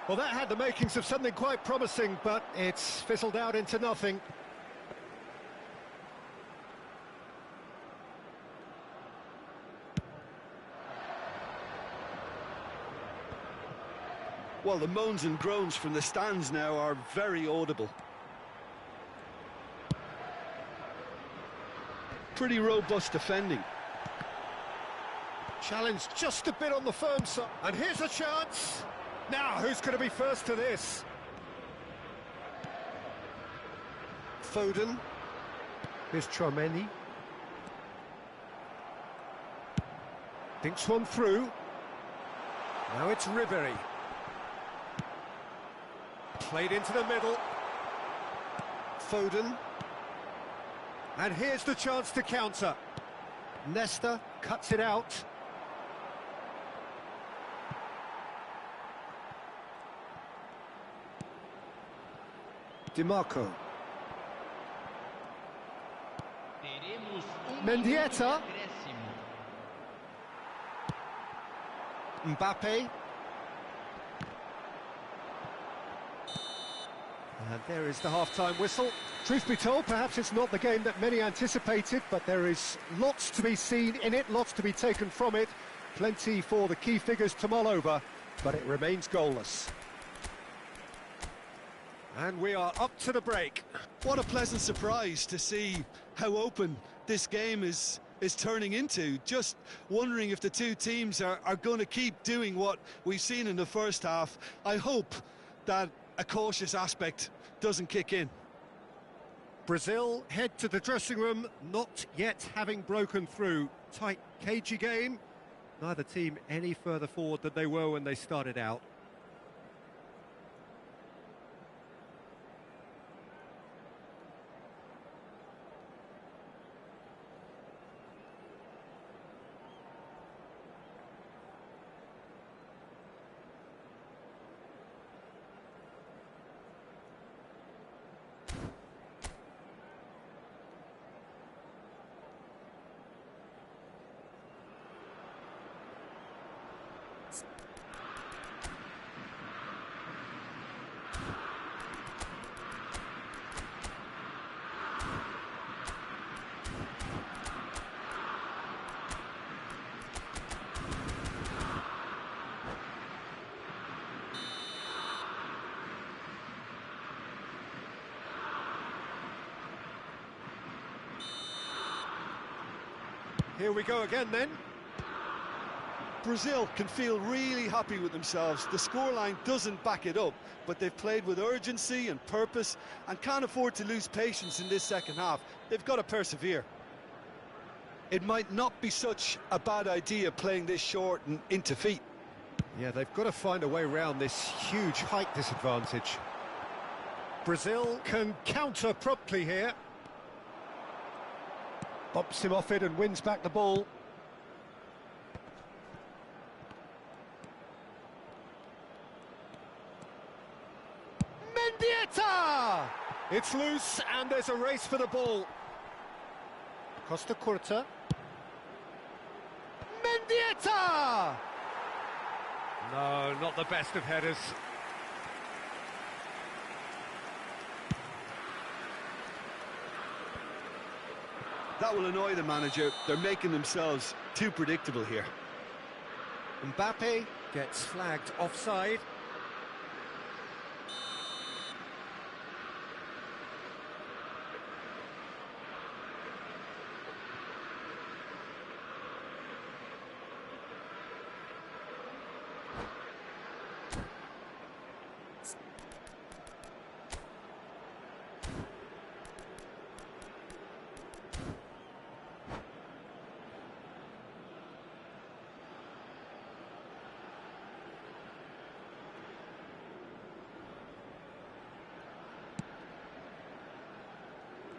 Well, that had the makings of something quite promising, but it's fizzled out into nothing. Well, the moans and groans from the stands now are very audible. Pretty robust defending. Challenge just a bit on the firm side. And here's a chance. Now, who's going to be first to this? Foden. Here's Chouameni. Thinks one through. Now it's Ribery. Played into the middle. Foden. And here's the chance to counter. Nesta cuts it out. DiMarco. Mendieta. Mbappe. And there is the half-time whistle. Truth be told, perhaps it's not the game that many anticipated, but there is lots to be seen in it, lots to be taken from it. Plenty for the key figures to mull over, but it remains goalless. And we are up to the break. What a pleasant surprise to see how open this game is turning into. Just wondering if the two teams are going to keep doing what we've seen in the first half. I hope that a cautious aspect doesn't kick in. Brazil head to the dressing room, not yet having broken through. Tight, cagey game, neither team any further forward than they were when they started out. Here we go again then. Brazil can feel really happy with themselves. The scoreline doesn't back it up, but they've played with urgency and purpose and can't afford to lose patience in this second half. They've got to persevere. It might not be such a bad idea playing this short and into feet. Yeah, they've got to find a way around this huge height disadvantage. Brazil can counter promptly here. Bumps him off it and wins back the ball. Mendieta! It's loose and there's a race for the ball. Costa Curta. Mendieta! No, not the best of headers. That will annoy the manager. They're making themselves too predictable here. Mbappe gets flagged offside.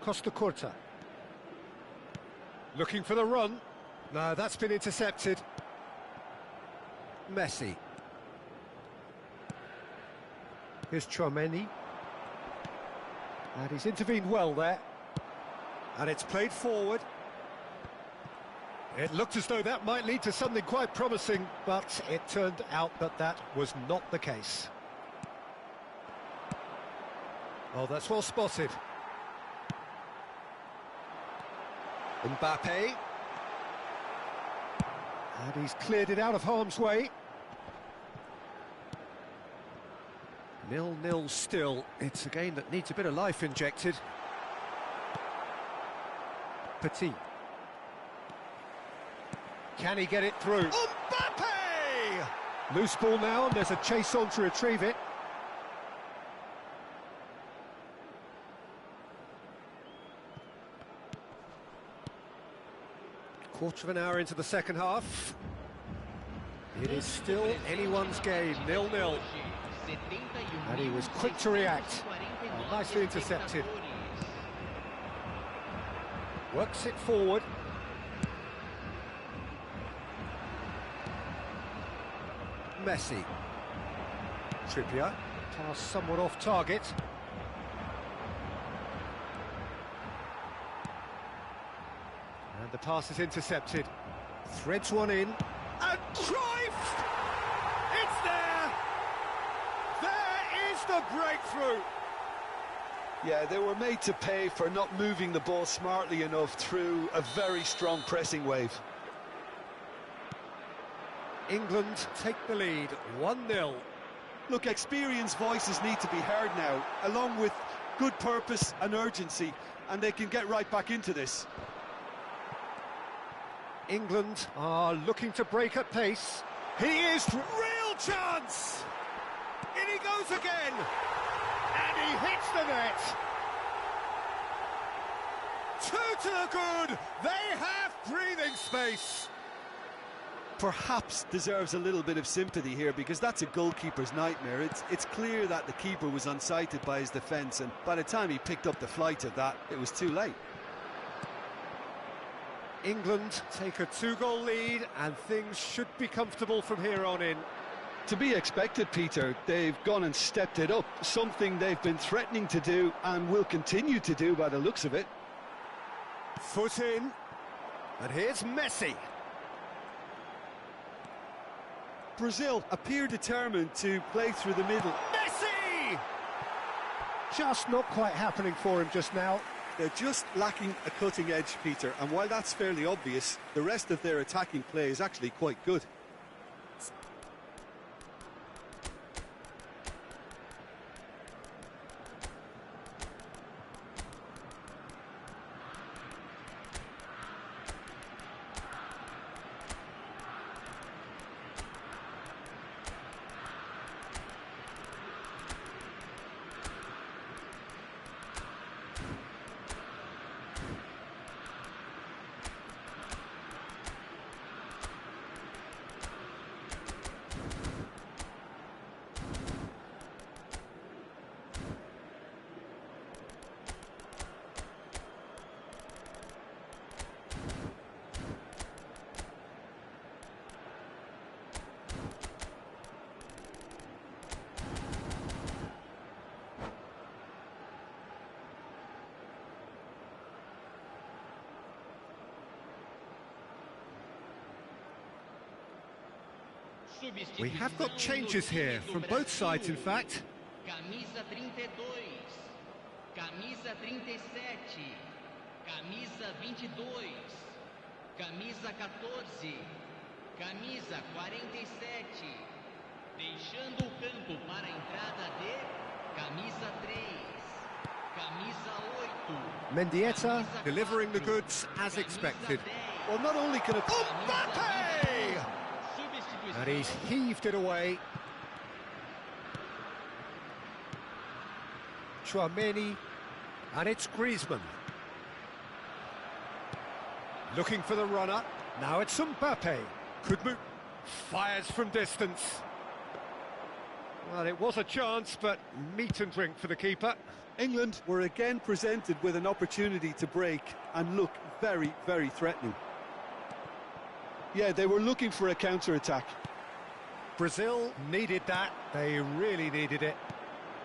Costa Curta. Looking for the run. No, that's been intercepted. Messi. Here's Chouameni. And he's intervened well there. And it's played forward. It looked as though that might lead to something quite promising, but it turned out that that was not the case. Oh, that's well spotted. Mbappe. And he's cleared it out of harm's way. 0-0 still. It's a game that needs a bit of life injected. Petit. Can he get it through? Mbappe! Loose ball now, and there's a chase on to retrieve it. Quarter of an hour into the second half. It is still anyone's game, 0-0. And he was quick to react. Oh, nicely intercepted. Works it forward. Messi. Trippier. Pass somewhat off target. And the pass is intercepted. Threads one in. And Cruyff! It's there! There is the breakthrough! Yeah, they were made to pay for not moving the ball smartly enough through a very strong pressing wave. England take the lead, 1-0. Look, experienced voices need to be heard now, along with good purpose and urgency, and they can get right back into this. England are looking to break at pace. He is real chance! In he goes again! And he hits the net! Two to the good! They have breathing space! perhaps deserves a little bit of sympathy here, because that's a goalkeeper's nightmare. It's clear that the keeper was unsighted by his defence, and by the time he picked up the flight of that, it was too late. England take a 2-goal lead, and things should be comfortable from here on in. To be expected, Peter. They've gone and stepped it up, something they've been threatening to do and will continue to do by the looks of it. Foot in, and here's Messi. Brazil appear determined to play through the middle. Messi! Just not quite happening for him just now. They're just lacking a cutting edge, Peter, and while that's fairly obvious, the rest of their attacking play is actually quite good. We have got changes here, from both sides in fact. Camisa 32, camisa 37, camisa 22, camisa 14, camisa 47, deixando o campo para a entrada de camisa 3, camisa 8. Mendieta delivering the goods as expected. Well, not only can it... Mbappe! And he's heaved it away. Tchouaméni, and it's Griezmann. Looking for the runner. Now it's Mbappe. Could move. Fires from distance. Well, it was a chance, but meat and drink for the keeper. England were again presented with an opportunity to break and look very, very threatening. Yeah, they were looking for a counter-attack. Brazil needed that. They really needed it.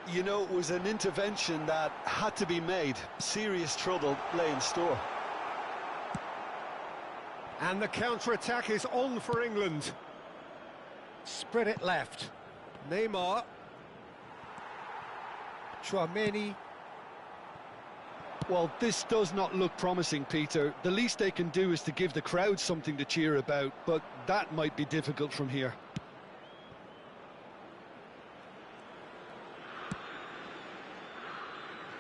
You know, it was an intervention that had to be made. Serious trouble lay in store. And the counter-attack is on for England. Spread it left. Neymar. Tchouaméni. Well, this does not look promising, Peter. The least they can do is to give the crowd something to cheer about, but that might be difficult from here.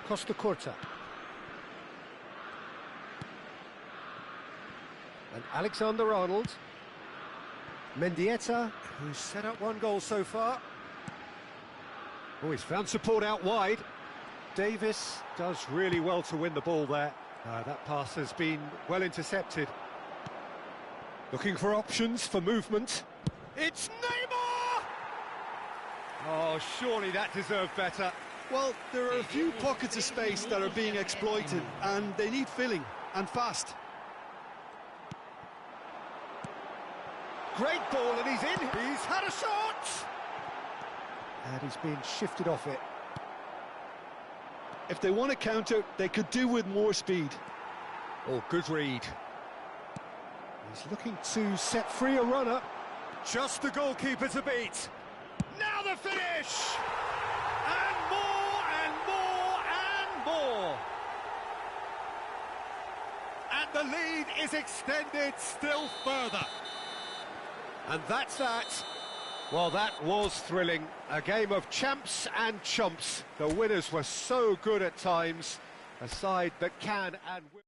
Costa Curta. And Alexander-Arnold. Mendieta, who's set up one goal so far. Oh, he's found support out wide. Davis does really well to win the ball there. That pass has been well intercepted. Looking for options for movement. It's Neymar! Oh, surely that deserved better. Well, there are a few pockets of space that are being exploited, and they need filling, and fast. Great ball, and he's in. He's had a shot! And he's been shifted off it. If they want to counter, they could do with more speed. Oh, good read. He's looking to set free a runner. Just the goalkeeper to beat. Now the finish! And more, and more, and more! And the lead is extended still further. And that's that. Well, that was thrilling. A game of champs and chumps. The winners were so good at times. A side that can and will.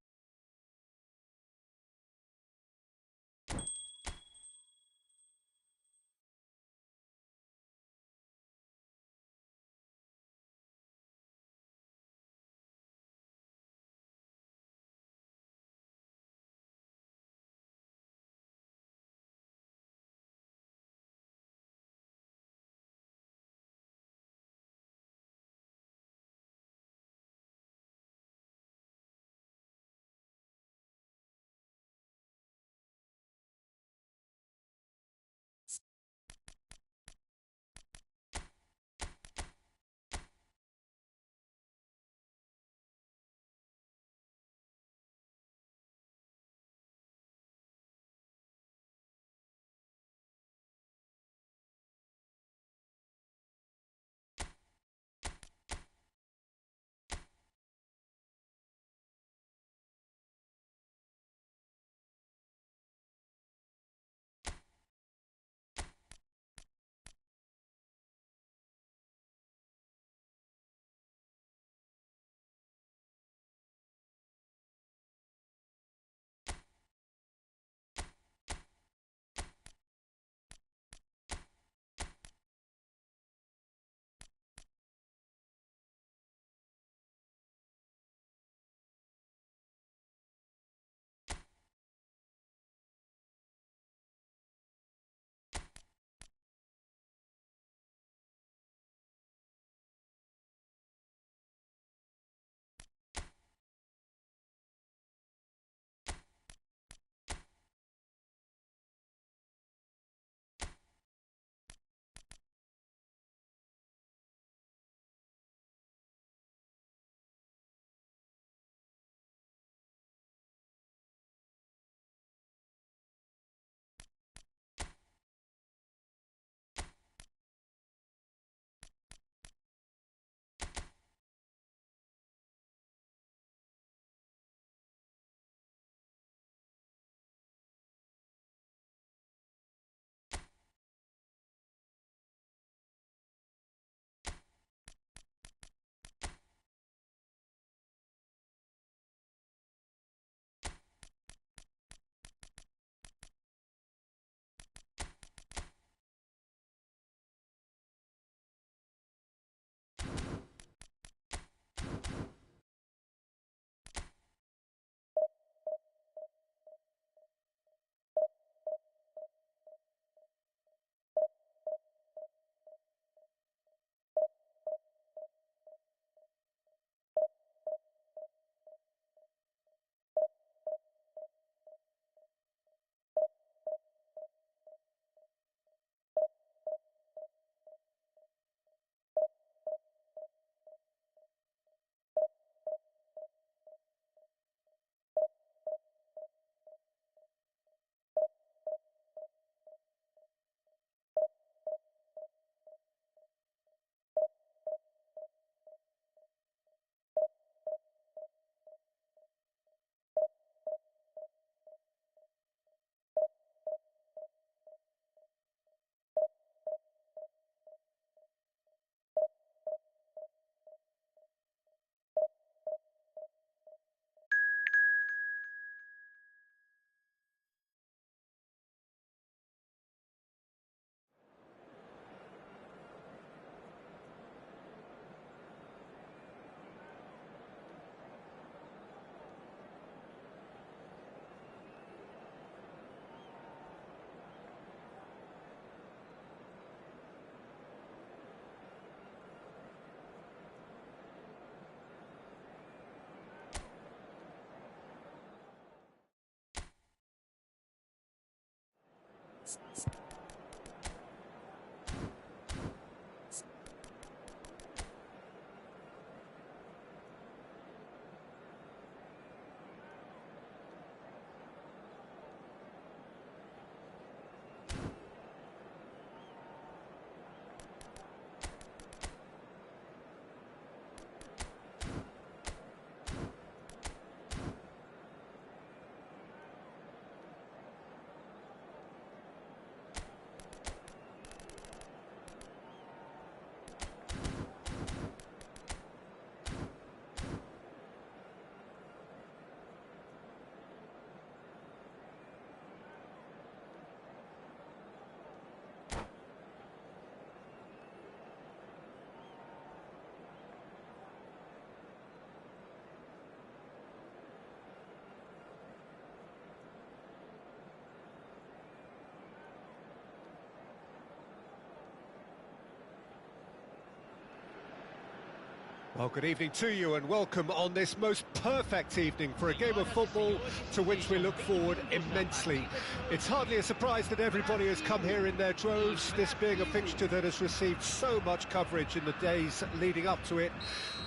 Well, good evening to you and welcome on this most perfect evening for a game of football to which we look forward immensely. It's hardly a surprise that everybody has come here in their droves, this being a fixture that has received so much coverage in the days leading up to it.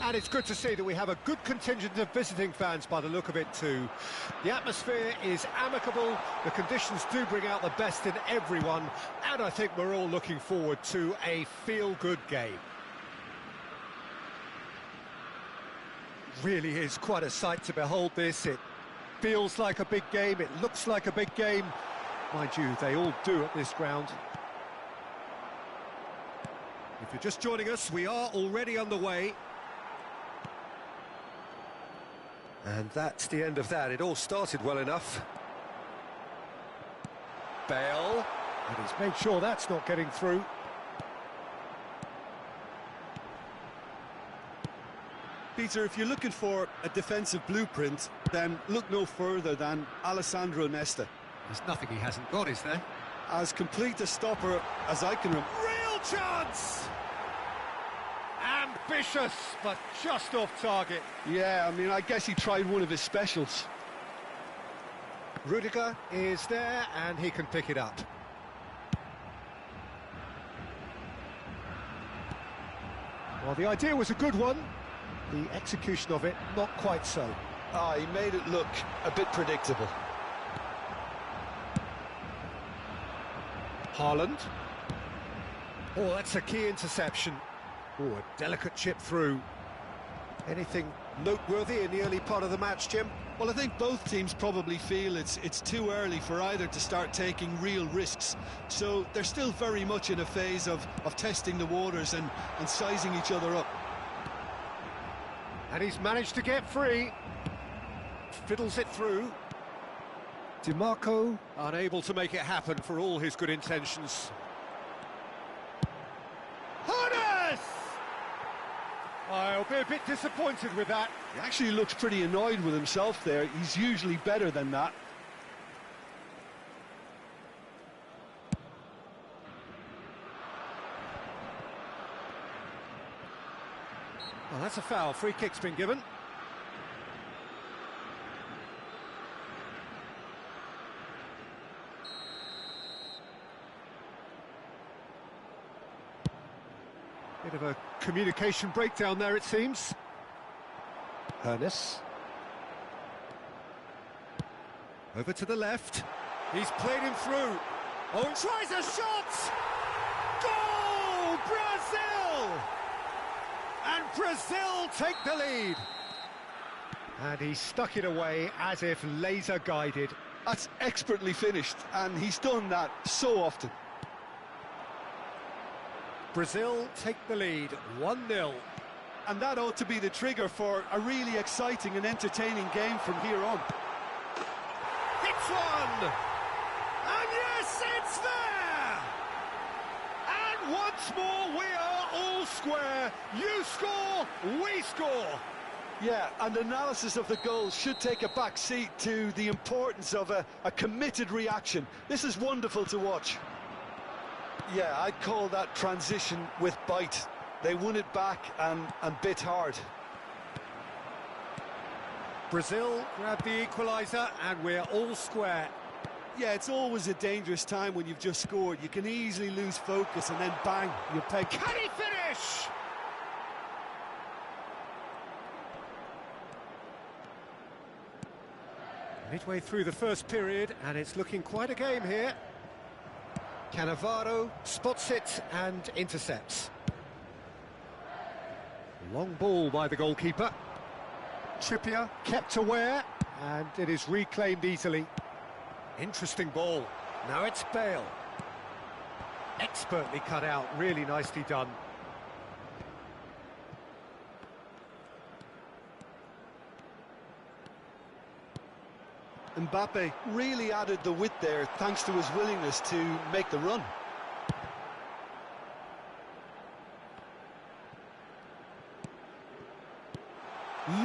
And it's good to see that we have a good contingent of visiting fans by the look of it too. The atmosphere is amicable, the conditions do bring out the best in everyone, and I think we're all looking forward to a feel-good game. Really is quite a sight to behold this. It feels like a big game, it looks like a big game. Mind you, they all do at this ground. If you're just joining us, we are already underway. And that's the end of that. It all started well enough. Bale, and he's made sure that's not getting through. Peter, if you're looking for a defensive blueprint, then look no further than Alessandro Nesta. There's nothing he hasn't got, is there? As complete a stopper as I can remember. Real chance! Ambitious, but just off target. Yeah, I mean, I guess he tried one of his specials. Rudiger is there, and he can pick it up. Well, the idea was a good one. The execution of it, not quite so. He made it look a bit predictable. Haaland. Oh, that's a key interception. Oh, a delicate chip through. Anything noteworthy in the early part of the match, Jim? Well, I think both teams probably feel it's too early for either to start taking real risks. So they're still very much in a phase of testing the waters and sizing each other up. And he's managed to get free. Fiddles it through. DiMarco unable to make it happen for all his good intentions. Hones! I'll be a bit disappointed with that. He actually looks pretty annoyed with himself there. He's usually better than that. Well, that's a foul. Free kick's been given. Bit of a communication breakdown there, it seems. Ernest. Over to the left. He's played him through. Oh, and tries a shot! Goal! Brazil! And Brazil take the lead. And he stuck it away as if laser guided. That's expertly finished, and he's done that so often. Brazil take the lead, 1-0. And that ought to be the trigger for a really exciting and entertaining game from here on. Hits one! And yes, it's there! And once more we are all square. You score, we score. Yeah, and analysis of the goal should take a back seat to the importance of a committed reaction. This is wonderful to watch. Yeah, I'd call that transition with bite. They won it back and bit hard. Brazil grab the equaliser and we're all square. Yeah, it's always a dangerous time when you've just scored. You can easily lose focus and then bang, you peg. Can he finish? Midway through the first period, and it's looking quite a game here. Cannavaro spots it and intercepts. Long ball by the goalkeeper. Trippier kept aware, and it is reclaimed easily. Interesting ball. Now it's Bale. Expertly cut out, really nicely done. Mbappe really added the width there thanks to his willingness to make the run.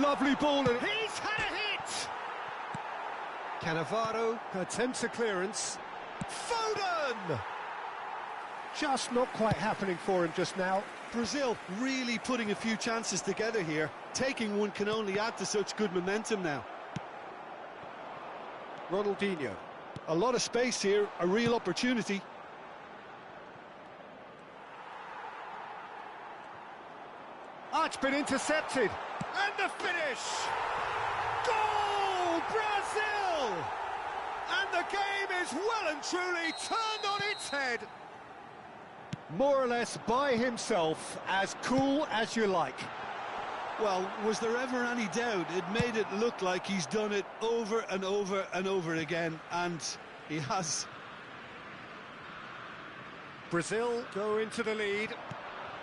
Lovely ball, and he's had a hit! Cannavaro attempts a clearance. Foden! Just not quite happening for him just now. Brazil really putting a few chances together here. Taking one can only add to such good momentum now. Ronaldinho. A lot of space here, a real opportunity. It's been intercepted. And the finish! Goal! Brazil! And the game is well and truly turned on its head. More or less by himself, as cool as you like. Well, was there ever any doubt? It made it look like he's done it over and over and over again, and he has. Brazil go into the lead.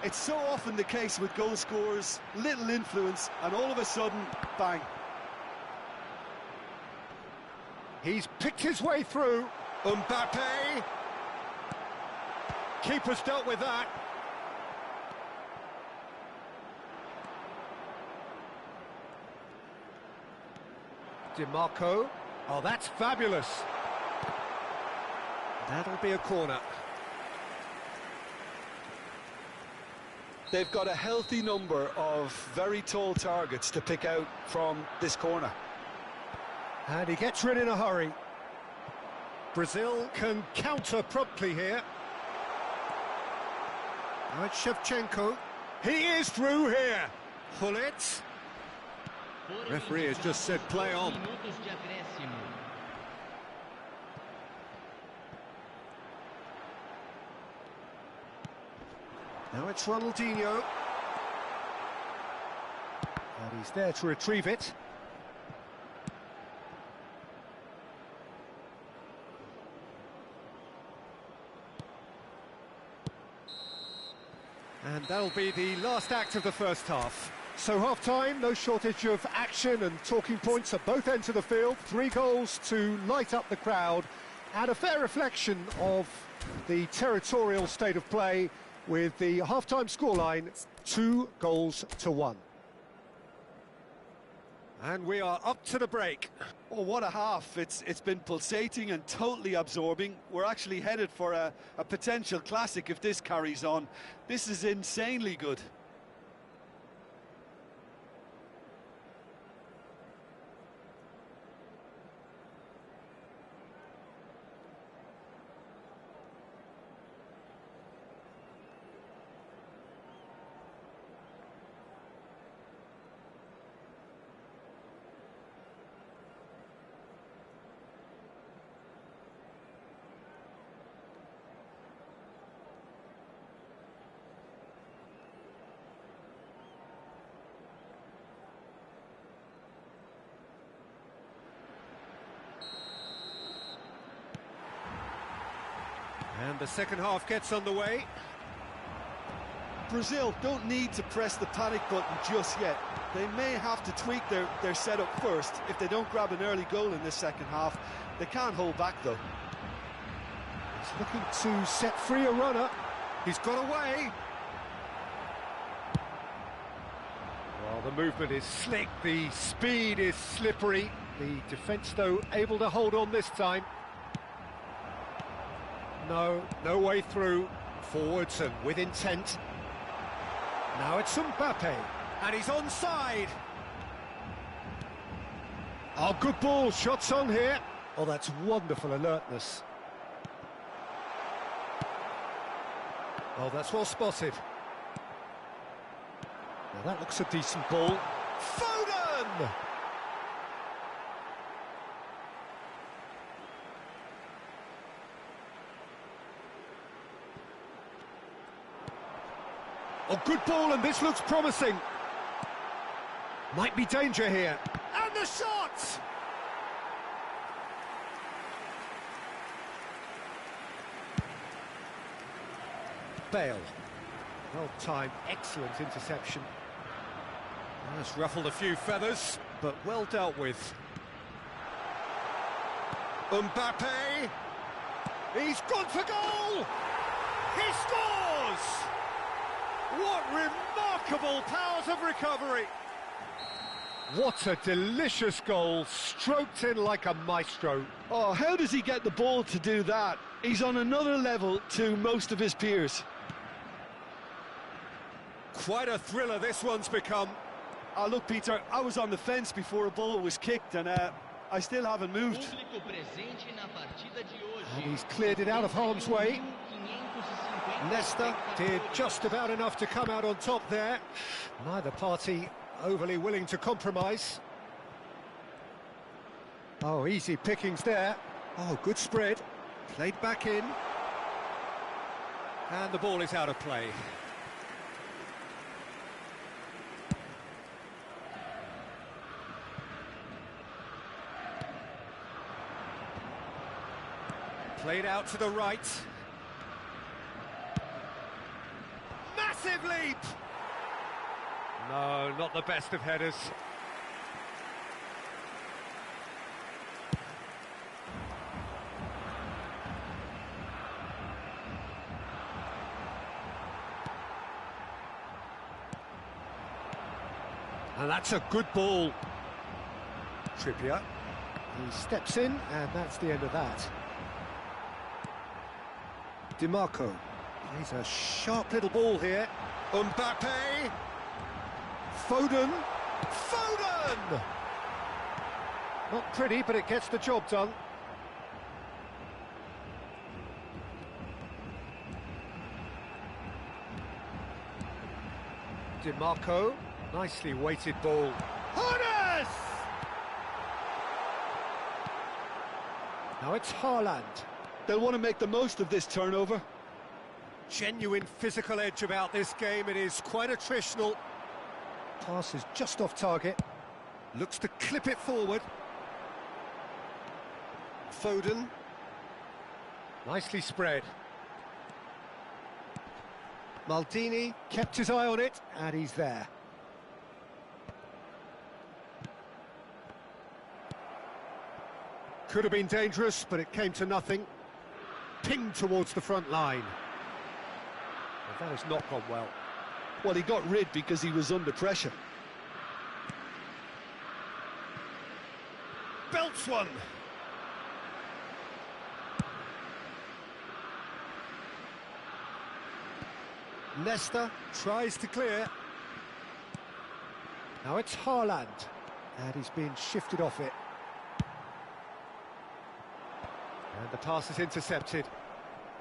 It's so often the case with goal scorers, little influence, and all of a sudden, bang. He's picked his way through. Mbappe. Keeper's dealt with that. DiMarco. Oh, that's fabulous. That'll be a corner. They've got a healthy number of very tall targets to pick out from this corner. And he gets rid in a hurry. Brazil can counter promptly here. Now it's Shevchenko. He is through here. Hullet. Referee has just said play on. Now it's Ronaldinho. And he's there to retrieve it. And that'll be the last act of the first half. So half-time, no shortage of action and talking points at both ends of the field. 3 goals to light up the crowd, and a fair reflection of the territorial state of play, with the half-time scoreline 2-1. And we are up to the break. Oh, what a half. It's been pulsating and totally absorbing. We're actually headed for a potential classic if this carries on. This is insanely good. And the second half gets underway. Brazil don't need to press the panic button just yet. They may have to tweak their setup first. If they don't grab an early goal in this second half, they can't hold back though. He's looking to set free a runner. He's got away. Well, the movement is slick, the speed is slippery. The defence, though, able to hold on this time. No way through. Forwards and with intent. Now it's Mbappe, and he's onside. Oh, good ball, shots on here. Oh, that's wonderful alertness. Oh, that's well spotted. Now that looks a decent ball. Foden! Oh, good ball, and this looks promising. Might be danger here. And the shot! Bale. Well timed, excellent interception. That's ruffled a few feathers, but well dealt with. Mbappe! He's gone for goal! He scores! What remarkable powers of recovery! What a delicious goal, stroked in like a maestro. Oh, how does he get the ball to do that? He's on another level to most of his peers. Quite a thriller this one's become. Oh, look, Peter, I was on the fence before a ball was kicked, and I still haven't moved. And he's cleared it out of harm's way. Leicester did just about enough to come out on top there. Neither party overly willing to compromise. Oh, easy pickings there. Oh, good spread. Played back in. And the ball is out of play. Played out to the right. Massive leap! No, not the best of headers. And that's a good ball. Trippier. He steps in, and that's the end of that. DiMarco plays a sharp little ball here. Mbappe! Foden! Foden! Not pretty, but it gets the job done. DiMarco, nicely weighted ball. Hannes! Now it's Haaland. They'll want to make the most of this turnover. Genuine physical edge about this game. It is quite attritional. Pass is just off target. Looks to clip it forward. Foden. Nicely spread. Maldini kept his eye on it, and he's there. Could have been dangerous, but it came to nothing. Pinged towards the front line. Well, that has not gone well. Well, he got rid because he was under pressure. Belts one. Leicester tries to clear. Now it's Haaland, and he's being shifted off it. And the pass is intercepted.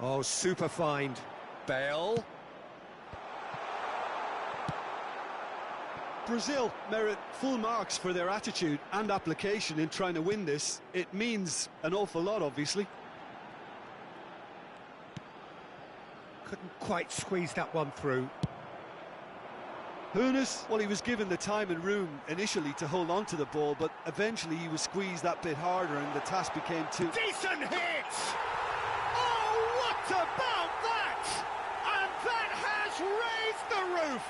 Oh, super find. Bale. Brazil merit full marks for their attitude and application in trying to win this. It means an awful lot, obviously. Couldn't quite squeeze that one through. Hoeneß, well, he was given the time and room initially to hold on to the ball, but eventually he was squeezed that bit harder and the task became too... Decent hit! Oh, what about that? And that has raised the roof!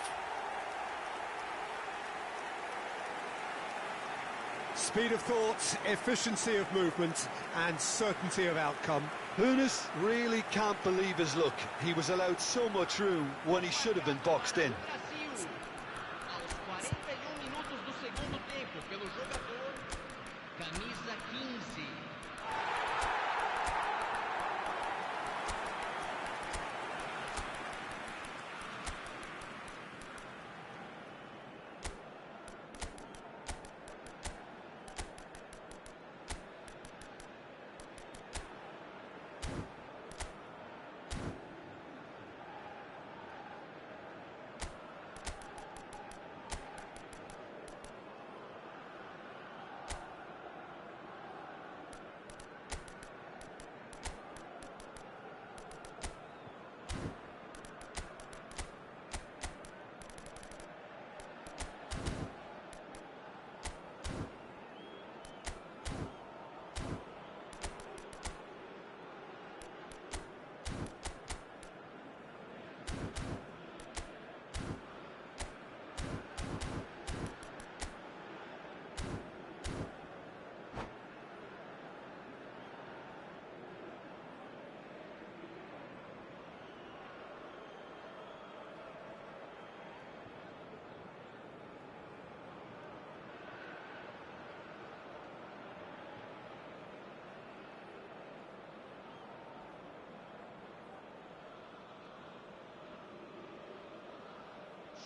Speed of thought, efficiency of movement, and certainty of outcome. Hoeneß really can't believe his luck. He was allowed so much room when he should have been boxed in. Aos 41 minutos do segundo tempo, pelo jogador, camisa 15.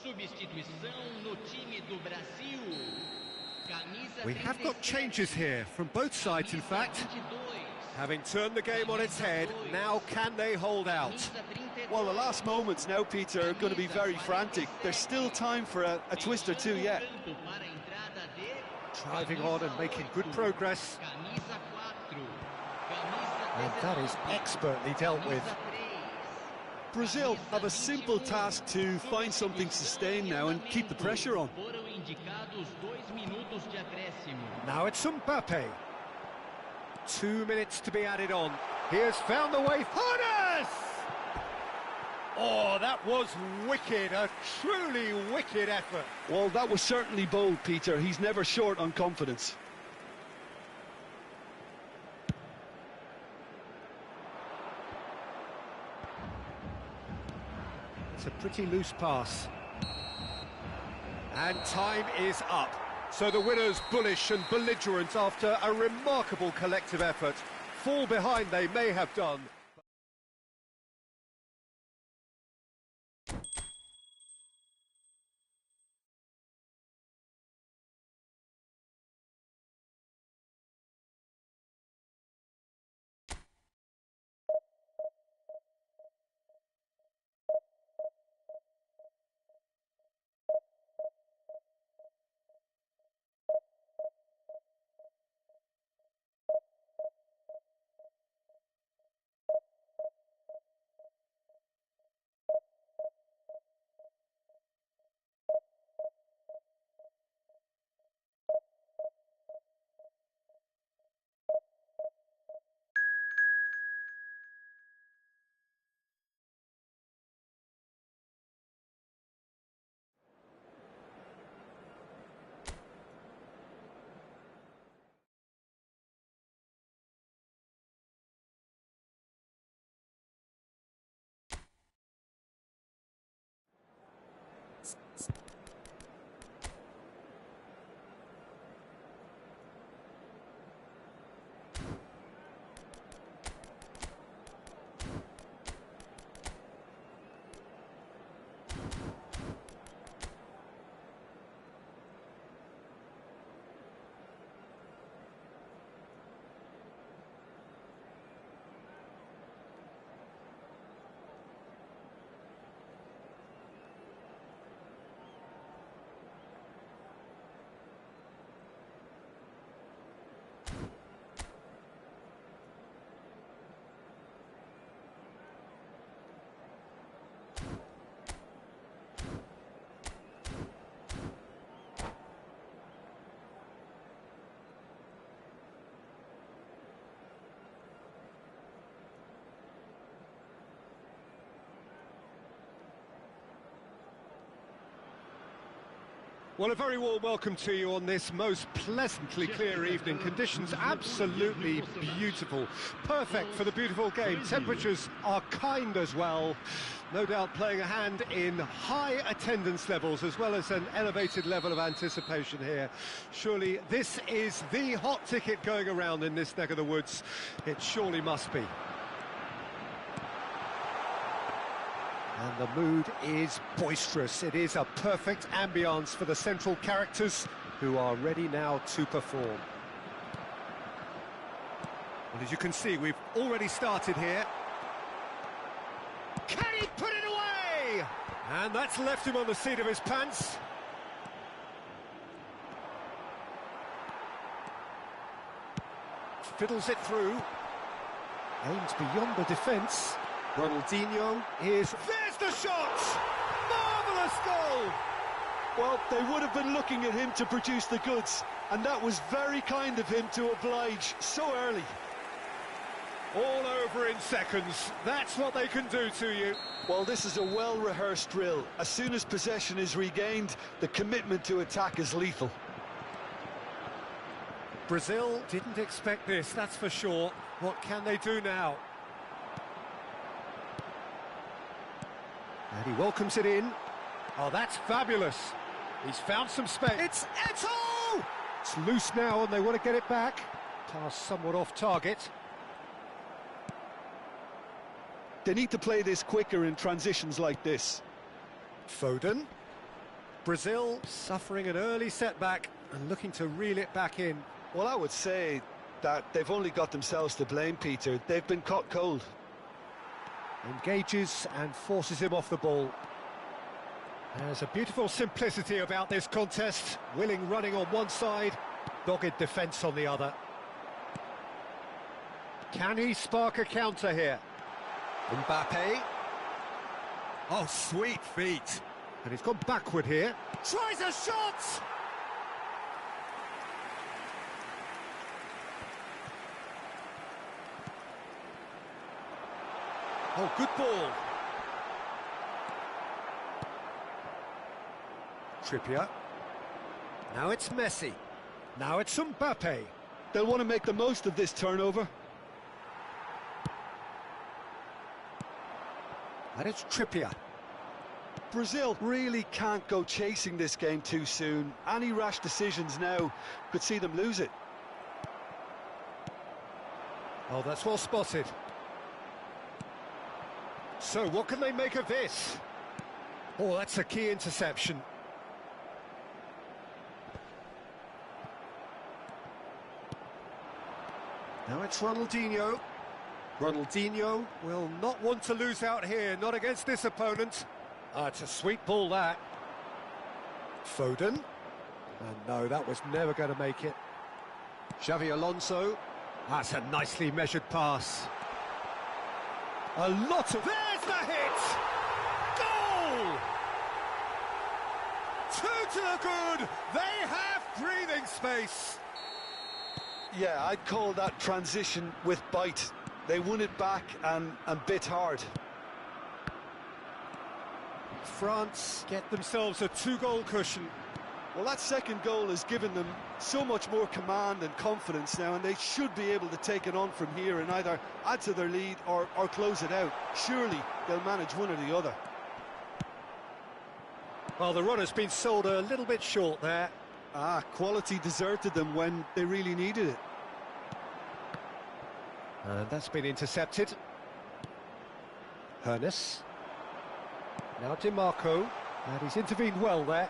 Substituição no time do Brasil. Camisa We have got 37, changes here, from both sides in fact. 22. Having turned the game on its head, now can they hold out? Camisa 33. Well, the last moments now, Peter, are going to be very frantic. There's still time for a twist or two yet. Campo para a entrada de Driving on and making good progress. Camisa 4. Camisa And that is expertly dealt with. Camisa 3. Brazil have a simple task to find something sustained now and keep the pressure on. Foram indicados 2 minutos de acréscimo. Now it's Mbappe. 2 minutes to be added on. He has found the way. Hones! Oh, that was wicked. A truly wicked effort. Well, that was certainly bold, Peter. He's never short on confidence. It's a pretty loose pass. And time is up. So the winners bullish and belligerent after a remarkable collective effort. Fall behind they may have done. Well, a very warm welcome to you on this most pleasantly clear evening. Conditions absolutely beautiful. Perfect for the beautiful game. Temperatures are kind as well. No doubt playing a hand in high attendance levels as well as an elevated level of anticipation here. Surely this is the hot ticket going around in this neck of the woods. It surely must be. And the mood is boisterous. It is a perfect ambience for the central characters who are ready now to perform. Well, as you can see, we've already started here. Can he put it away? And that's left him on the seat of his pants. Fiddles it through. Aims beyond the defence. Ronaldinho is... There's the shot! Marvellous goal! Well, they would have been looking at him to produce the goods, and that was very kind of him to oblige so early. All over in seconds. That's what they can do to you. Well, this is a well-rehearsed drill. As soon as possession is regained, the commitment to attack is lethal. Brazil didn't expect this, that's for sure. What can they do now? And he welcomes it in. Oh, that's fabulous. He's found some space. It's Eto'o! It's loose now and they want to get it back. Pass somewhat off target. They need to play this quicker in transitions like this. Foden. Brazil suffering an early setback and looking to reel it back in. Well, I would say that they've only got themselves to blame, Peter. They've been caught cold. Engages and forces him off the ball. There's a beautiful simplicity about this contest. Willing running on one side, dogged defence on the other. Can he spark a counter here? Mbappe. Oh, sweet feet. And he's gone backward here. Tries a shot! Oh, good ball. Trippier. Now it's Messi. Now it's Mbappe. They'll want to make the most of this turnover. And it's Trippier. Brazil really can't go chasing this game too soon. Any rash decisions now could see them lose it. Oh, that's well spotted. So, what can they make of this? Oh, that's a key interception. Now it's Ronaldinho. Ronaldinho will not want to lose out here, not against this opponent. It's a sweet ball, that. Foden. And no, that was never going to make it. Xavi Alonso. That's a nicely measured pass. A lot of... There's the hit! Goal! 2 to the good! They have breathing space! Yeah, I'd call that transition with bite. They won it back and bit hard. France get themselves a 2-goal cushion. Well, that second goal has given them so much more command and confidence now, and they should be able to take it on from here and either add to their lead or close it out. Surely they'll manage one or the other. Well, the run has been sold a little bit short there. Quality deserted them when they really needed it. And that's been intercepted. Hernes. Now DiMarco. And he's intervened well there.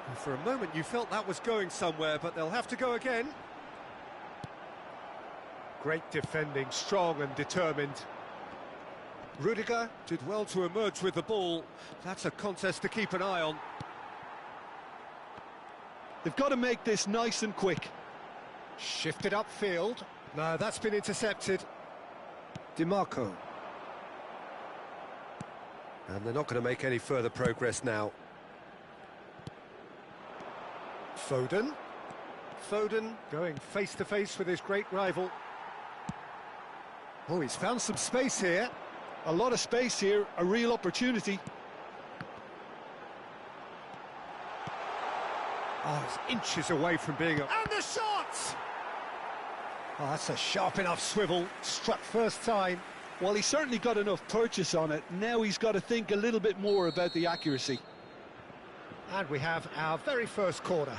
And for a moment you felt that was going somewhere, but they'll have to go again. Great defending, strong and determined. Rudiger did well to emerge with the ball. That's a contest to keep an eye on. They've got to make this nice and quick. Shifted upfield. No, that's been intercepted. DiMarco. And they're not going to make any further progress now. Foden. Foden going face-to-face with his great rival. Oh, he's found some space here. A lot of space here, a real opportunity. Oh, it's inches away from being a... And the shot! Oh, that's a sharp enough swivel. Struck first time. Well, he certainly got enough purchase on it. Now he's got to think a little bit more about the accuracy. And we have our very first corner.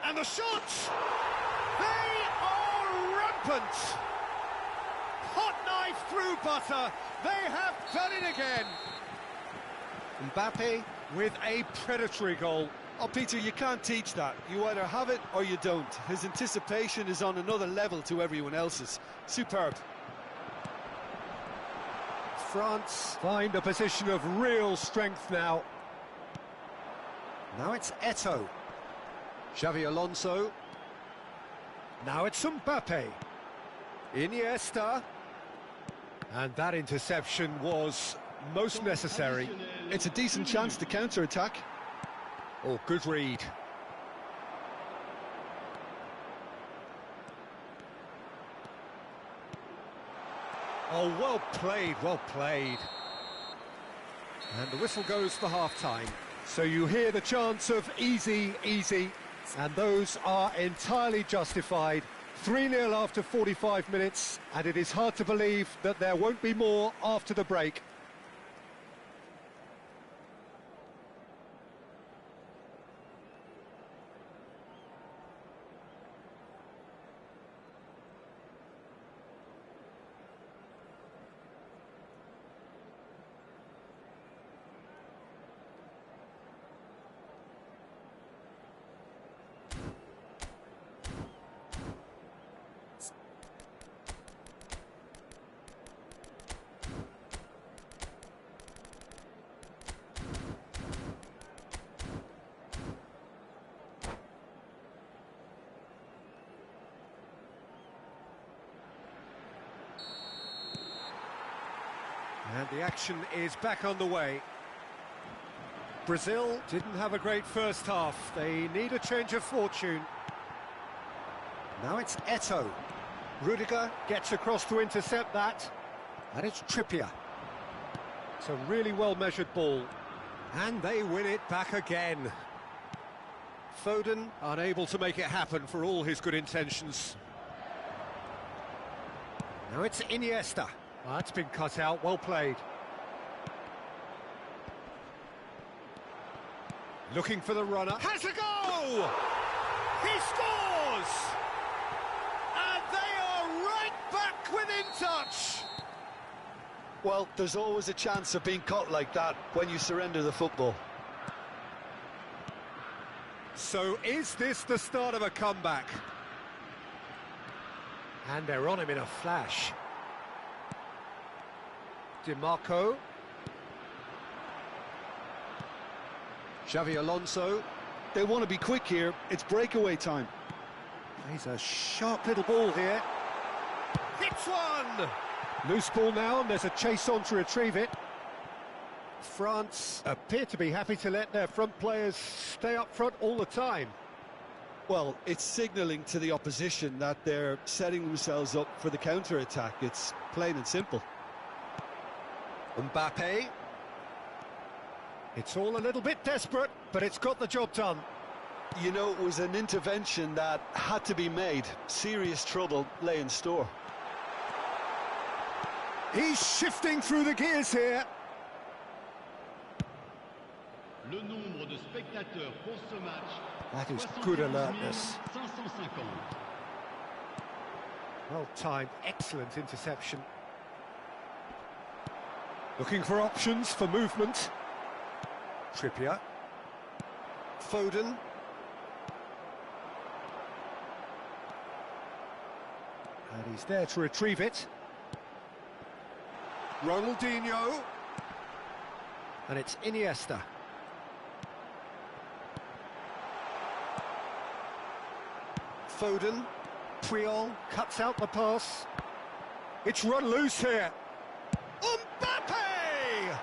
And the shots! They are rampant! Hot knife through butter. They have done it again. Mbappe with a predatory goal. Oh, Peter, you can't teach that. You either have it or you don't. His anticipation is on another level to everyone else's. Superb. France find a position of real strength now. Now it's Eto'o. Xavi Alonso. Now it's Mbappe. Iniesta. And that interception was most necessary. It's a decent chance to counter-attack. Oh, good read. Oh, well played, well played. And the whistle goes for half-time. So you hear the chants of easy, easy, and those are entirely justified. 3-0 after 45 minutes, and it is hard to believe that there won't be more after the break. And the action is back underway. Brazil didn't have a great first half. They need a change of fortune. Now it's Eto'o. Rudiger gets across to intercept that. And it's Trippier. It's a really well-measured ball. And they win it back again. Foden unable to make it happen for all his good intentions. Now it's Iniesta. Well, that's been cut out, well played. Looking for the runner. Has a go! He scores! And they are right back within touch! Well, there's always a chance of being caught like that when you surrender the football. So is this the start of a comeback? And they're on him in a flash. DiMarco. Xavi Alonso. They want to be quick here. It's breakaway time. Plays a sharp little ball here. Hits one! Loose ball now, and there's a chase on to retrieve it. France appear to be happy to let their front players stay up front all the time. Well, it's signalling to the opposition that they're setting themselves up for the counter-attack. It's plain and simple. Mbappe. It's all a little bit desperate, but it's got the job done. You know, it was an intervention that had to be made. Serious trouble lay in store. He's shifting through the gears here. Le nombre de spectateurs pour ce match. That is good alertness. 550. Well timed, excellent interception. Looking for options for movement. Trippier. Foden. And he's there to retrieve it. Ronaldinho. And it's Iniesta. Foden. Puyol cuts out the pass. It's run loose here. Mbappe!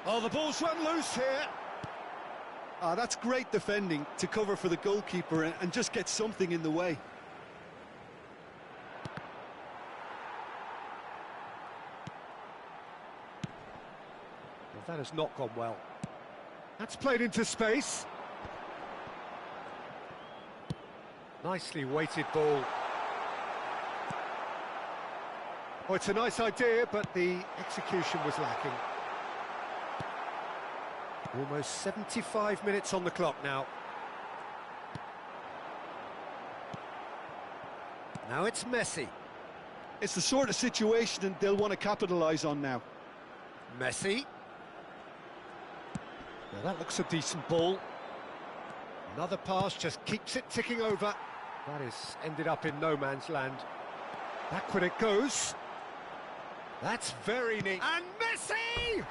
Oh, the ball's run loose here. That's great defending to cover for the goalkeeper and just get something in the way. Well, that has not gone well. That's played into space. Nicely weighted ball. Oh, it's a nice idea, but the execution was lacking. Almost 75 minutes on the clock now. Now it's Messi. It's the sort of situation they'll want to capitalise on now. Messi. Now that looks a decent ball. Another pass just keeps it ticking over. That is ended up in no man's land. Backward it goes. That's very neat. And Messi!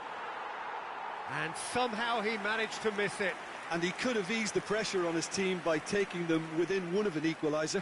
And somehow he managed to miss it. And he could have eased the pressure on his team by taking them within one of an equaliser.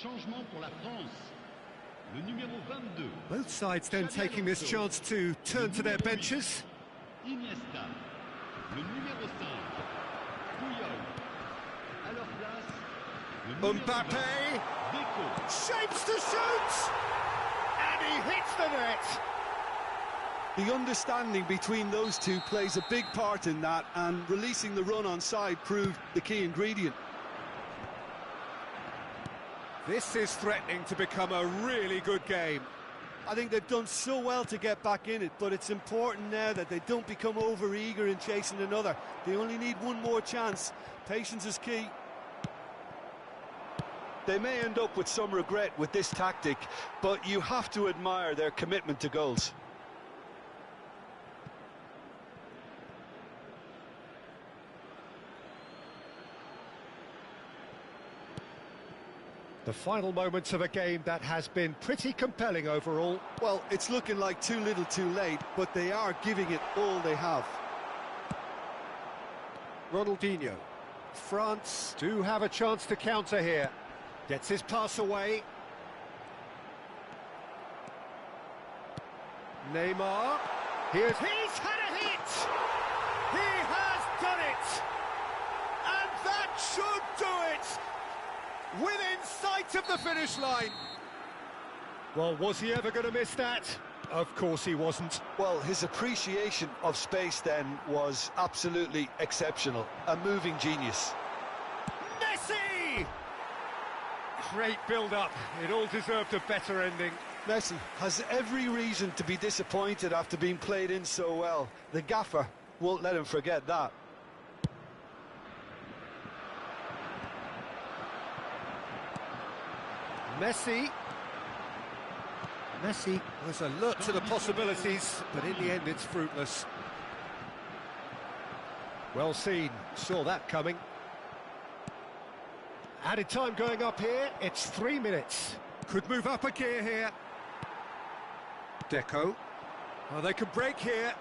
Changement pour la France. Le numéro 22. Both sides then taking this chance to turn to their benches. Iniesta. Le numéro 5. Puyol. À leur place, le numéro 20. Mbappe Deco. shapes to shoot! And he hits the net! The understanding between those two plays a big part in that, and releasing the run on side proved the key ingredient. This is threatening to become a really good game. I think they've done so well to get back in it, but it's important now that they don't become over-eager in chasing another. They only need one more chance. Patience is key. They may end up with some regret with this tactic, but you have to admire their commitment to goals. The final moments of a game that has been pretty compelling overall. Well, it's looking like too little too late, but they are giving it all they have. Ronaldinho. France do have a chance to counter here. Gets his pass away. Neymar. He's had a hit! He has done it! And that should do it! Within sight of the finish line. Well, was he ever going to miss that? Of course he wasn't. Well, his appreciation of space then was absolutely exceptional. A moving genius. Messi! Great build-up. It all deserved a better ending. Messi has every reason to be disappointed after being played in so well. The gaffer won't let him forget that. Messi was alert to the possibilities, but in the end it's fruitless. Well seen, saw that coming. Added time going up here, it's 3 minutes. Could move up a gear here. Deco. Oh, they can break here.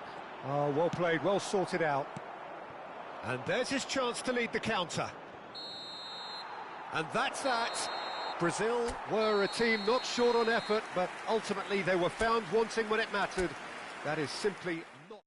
Oh, well played, well sorted out. And there's his chance to lead the counter. And that's that. Brazil were a team not short on effort, but ultimately they were found wanting when it mattered. That is simply not...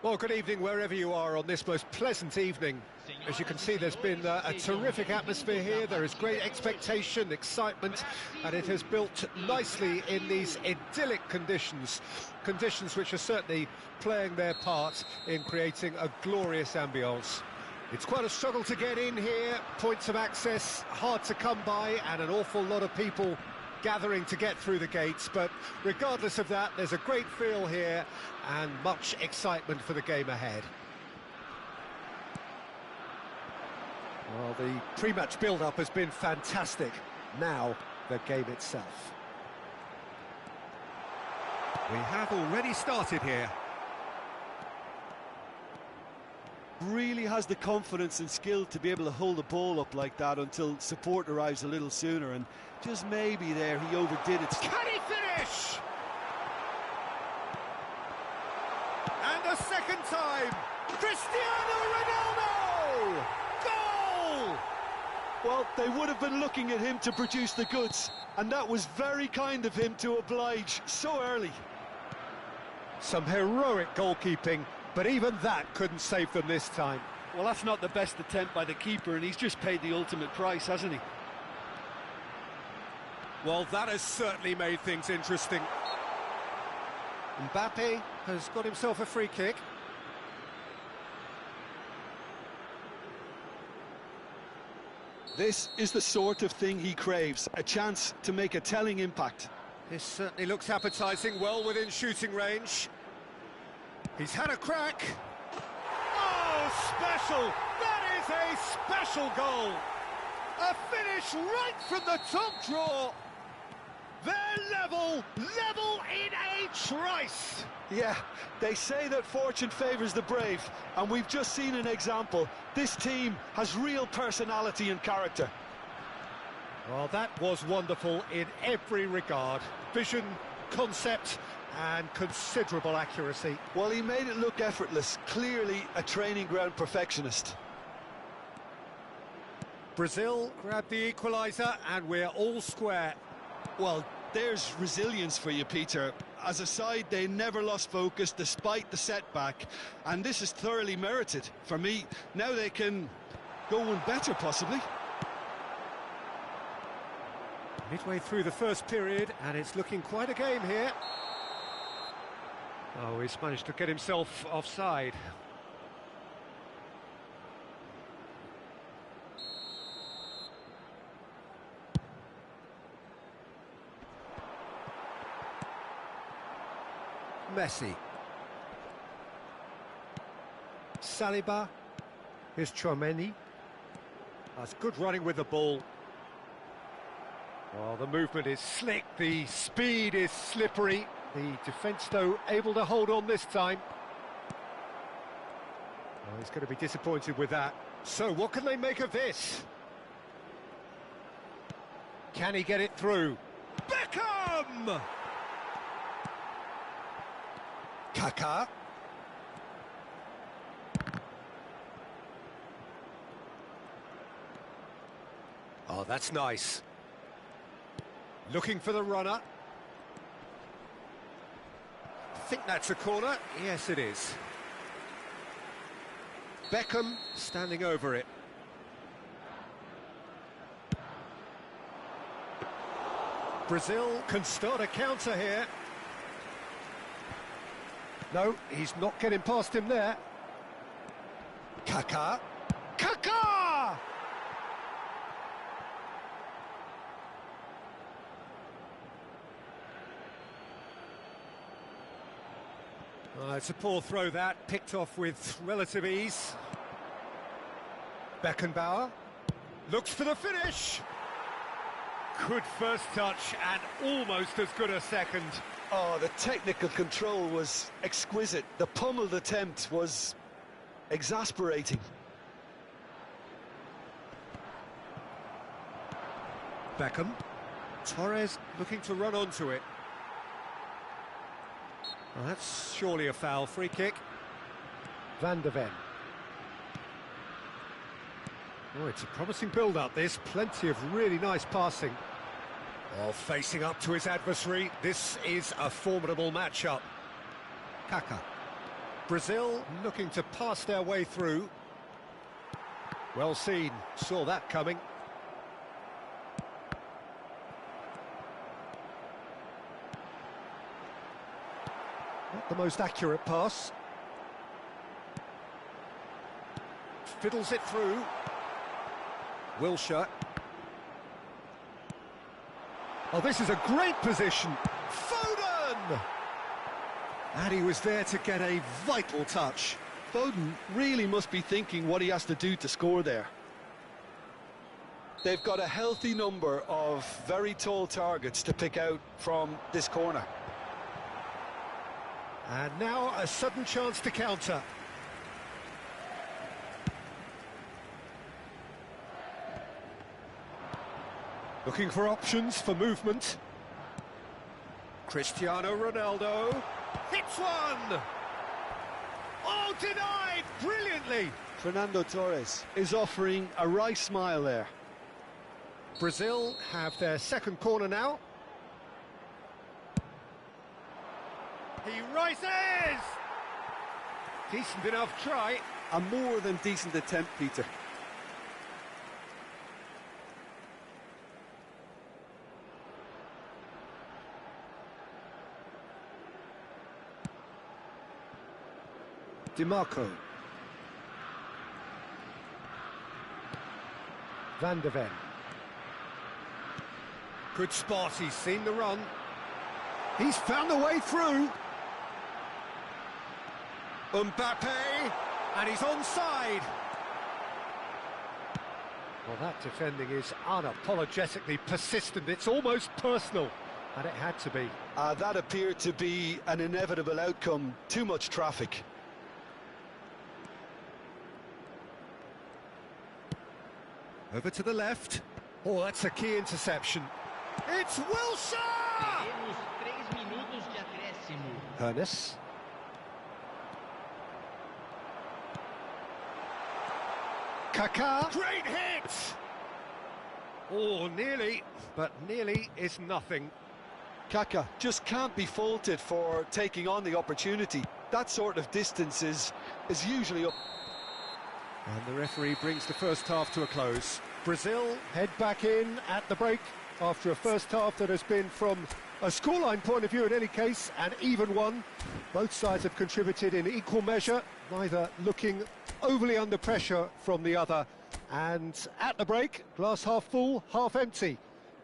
Well, good evening wherever you are on this most pleasant evening. As you can see, there's been a terrific atmosphere here. There is great expectation, excitement, and it has built nicely in these idyllic conditions. Conditions which are certainly playing their part in creating a glorious ambience. It's quite a struggle to get in here, points of access hard to come by, and an awful lot of people gathering to get through the gates, but regardless of that, there's a great feel here and much excitement for the game ahead. Well, the pre-match build-up has been fantastic. Now, the game itself. We have already started here. Really has the confidence and skill to be able to hold the ball up like that until support arrives a little sooner, and just maybe there he overdid it. Can he finish? And a second time, Cristiano Ronaldo! Goal! Well, they would have been looking at him to produce the goods, and that was very kind of him to oblige so early. Some heroic goalkeeping, but even that couldn't save them this time. Well, that's not the best attempt by the keeper, and he's just paid the ultimate price, hasn't he? Well, that has certainly made things interesting. Mbappe has got himself a free kick. This is the sort of thing he craves, a chance to make a telling impact. This certainly looks appetising, well within shooting range. He's had a crack. Oh, special! That is a special goal! A finish right from the top draw. They're level in a trice. Yeah, they say that fortune favours the brave, and we've just seen an example. This team has real personality and character. Well, that was wonderful in every regard. Vision, concept, and considerable accuracy. Well, he made it look effortless, clearly a training ground perfectionist. Brazil grabbed the equaliser, and we're all square. Well, there's resilience for you, Peter. As a side, they never lost focus despite the setback, and this is thoroughly merited. For me, now they can go one better, possibly. Midway through the first period, and it's looking quite a game here. Oh, he's managed to get himself offside. Messi. Saliba. Here's Chouameni. That's good running with the ball. Well, the movement is slick, the speed is slippery. The defence, though, able to hold on this time. Oh, he's going to be disappointed with that. So, what can they make of this? Can he get it through? Beckham! Kaká. Oh, that's nice. Looking for the runner. I think that's a corner. Yes, it is. Beckham standing over it. Brazil can start a counter here. No, he's not getting past him there. Kaká. Kaká! It's a poor throw that, picked off with relative ease. Beckenbauer looks for the finish. Good first touch and almost as good a second. Oh, the technical control was exquisite. The pummeled attempt was exasperating. Beckham. Torres looking to run onto it. Well, that's surely a foul. Free kick. Van de Ven. Oh, it's a promising build-up, this. Plenty of really nice passing. Oh, facing up to his adversary. This is a formidable matchup. Kaká. Brazil looking to pass their way through. Well seen, saw that coming. Not the most accurate pass. Fiddles it through. Wilshere. Oh, this is a great position. Foden! And he was there to get a vital touch. Foden really must be thinking what he has to do to score there. They've got a healthy number of very tall targets to pick out from this corner. And now a sudden chance to counter. Looking for options for movement. Cristiano Ronaldo hits one! Oh, denied brilliantly! Fernando Torres is offering a wry smile there. Brazil have their second corner now. He rises! Decent enough try. A more than decent attempt, Peter. DiMarco. Van de Ven. Good spot, he's seen the run. He's found a way through. Mbappe, and he's onside. Well, that defending is unapologetically persistent. It's almost personal, and it had to be. That appeared to be an inevitable outcome. Too much traffic. Over to the left. Oh, that's a key interception. It's Wilshere! Teremos 3 minutos de acréscimo. Ernest. Kaká. Great hit! Oh, nearly, but nearly is nothing. Kaká just can't be faulted for taking on the opportunity. That sort of distance is usually up. And the referee brings the first half to a close. Brazil head back in at the break after a first half that has been, from a scoreline point of view in any case, an even one. Both sides have contributed in equal measure, neither looking overly under pressure from the other. And at the break, glass half full, half empty.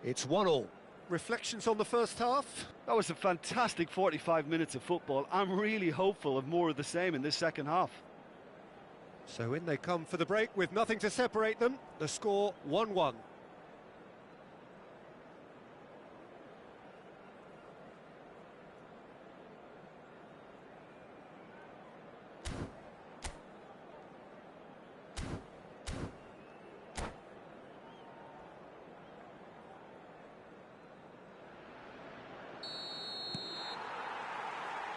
It's 1-1. Reflections on the first half? That was a fantastic 45 minutes of football. I'm really hopeful of more of the same in this second half. So in they come for the break with nothing to separate them. The score 1-1.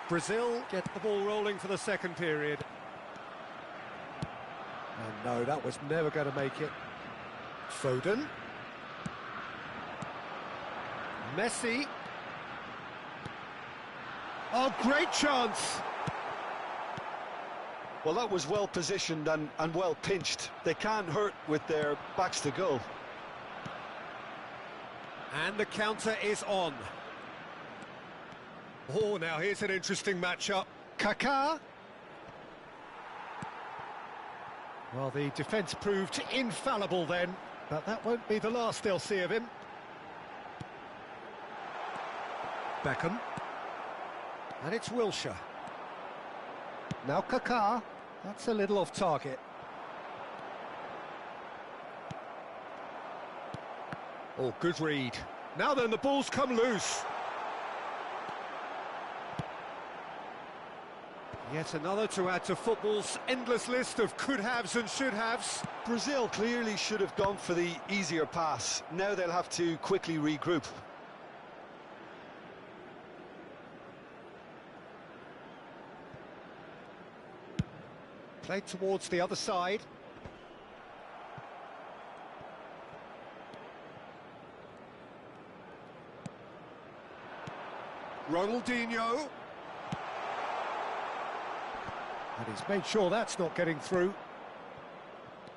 Brazil get the ball rolling for the second period. And no, that was never going to make it. Foden. Messi. Oh, great chance! Well, that was well positioned and well pinched. They can't hurt with their backs to goal. And the counter is on. Oh, now here's an interesting matchup. Kaká. Well, the defence proved infallible then, but that won't be the last they'll see of him. Beckham. And it's Wilshere. Now Kaká. That's a little off target. Oh, good read. Now then, the ball's come loose. Yet another to add to football's endless list of could-haves and should-haves. Brazil clearly should have gone for the easier pass. Now they'll have to quickly regroup. Played towards the other side. Ronaldinho. And he's made sure that's not getting through.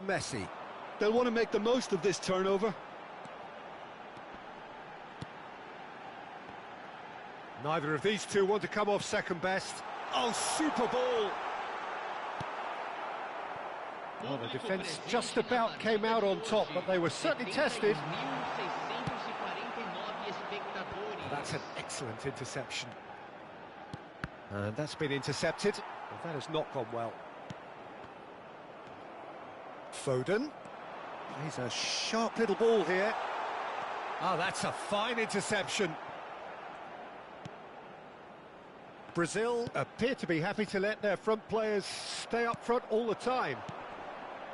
Messi. They'll want to make the most of this turnover. Neither of these two want to come off second best. Oh, super ball! Well, the defence just about came out on top, but they were certainly tested. That's an excellent interception. And that's been intercepted. Well, that has not gone well. Foden. Plays a sharp little ball here. Ah, that's a fine interception. Brazil appear to be happy to let their front players stay up front all the time.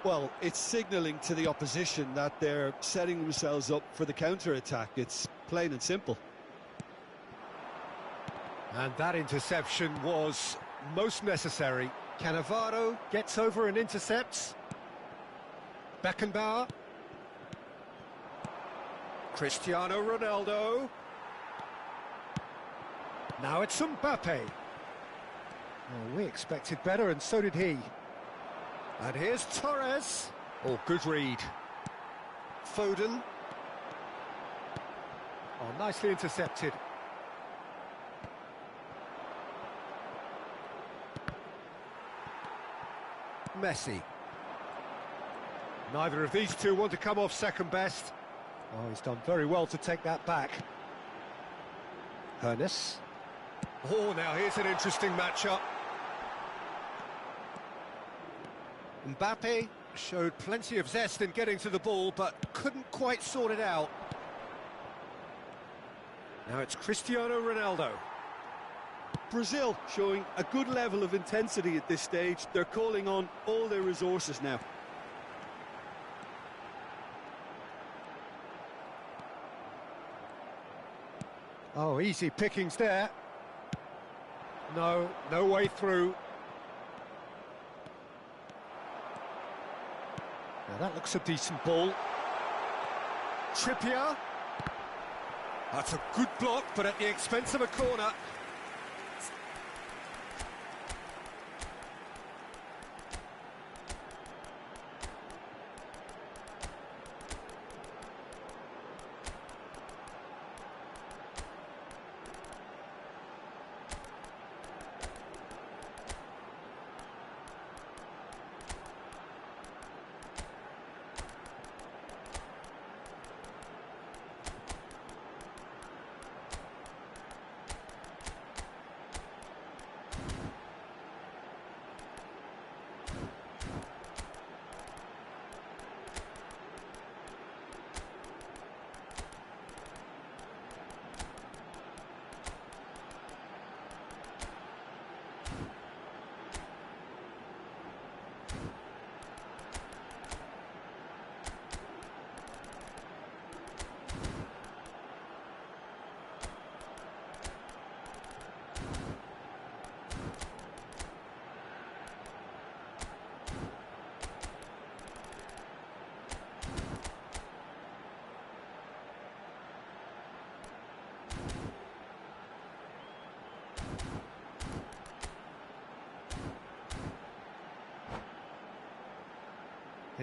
Well, it's signalling to the opposition that they're setting themselves up for the counter-attack. It's plain and simple. And that interception was most necessary. Cannavaro gets over and intercepts. Beckenbauer. Cristiano Ronaldo. Now it's Mbappe. Well, we expected better, and so did he. And here's Torres. Oh, good read. Foden. Oh, nicely intercepted. Messi. Neither of these two want to come off second best. Oh, he's done very well to take that back. Hernes. Oh, now here's an interesting matchup. Mbappe showed plenty of zest in getting to the ball, but couldn't quite sort it out. Now it's Cristiano Ronaldo. Brazil showing a good level of intensity at this stage. They're calling on all their resources now. Oh, easy pickings there. No way through. Now that looks a decent ball. Trippier. That's a good block, but at the expense of a corner.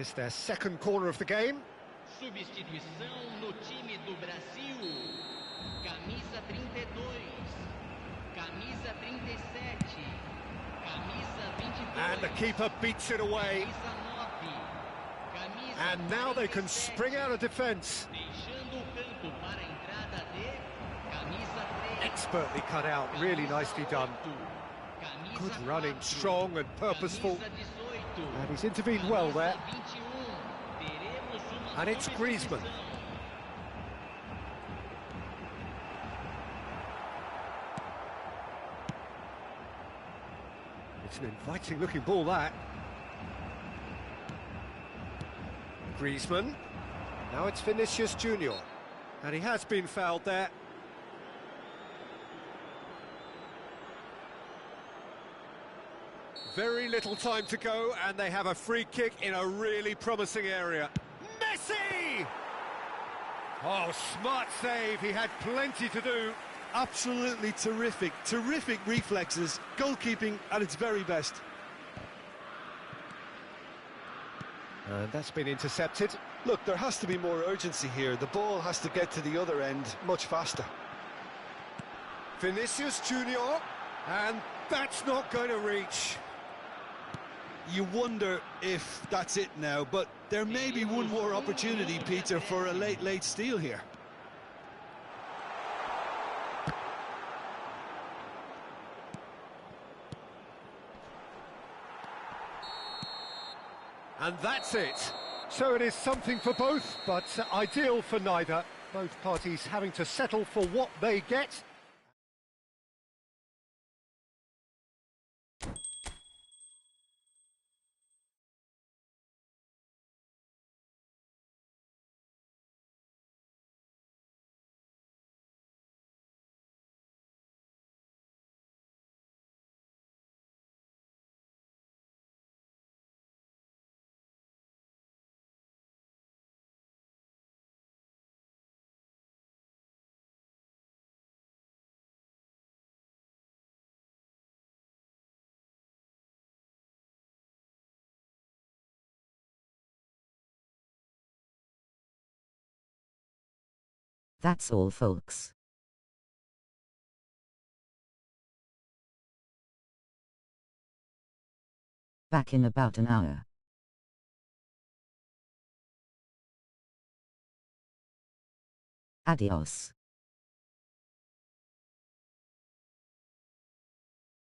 It's their second corner of the game. Substituição no time do Brasil. Camisa 32. Camisa 37. Camisa 22. And the keeper beats it away. Camisa 9. Camisa And now they can spring out of defence. Deixando o campo para a entrada de camisa 3. Expertly cut out, really nicely done. Good running, strong and purposeful. And he's intervened well there. And it's Griezmann. It's an inviting looking ball, that. Griezmann. Now it's Vinicius Junior. And he has been fouled there. Very little time to go, and they have a free kick in a really promising area. Messi! Oh, smart save. He had plenty to do. Absolutely terrific reflexes, goalkeeping at its very best. And that's been intercepted. Look, there has to be more urgency here. The ball has to get to the other end much faster. Vinicius Junior, and that's not going to reach. You wonder if that's it now, but there may be one more opportunity, Peter, for a late steal here. And that's it. So it is something for both, but ideal for neither. Both parties having to settle for what they get. That's all, folks. Back in about an hour. Adios.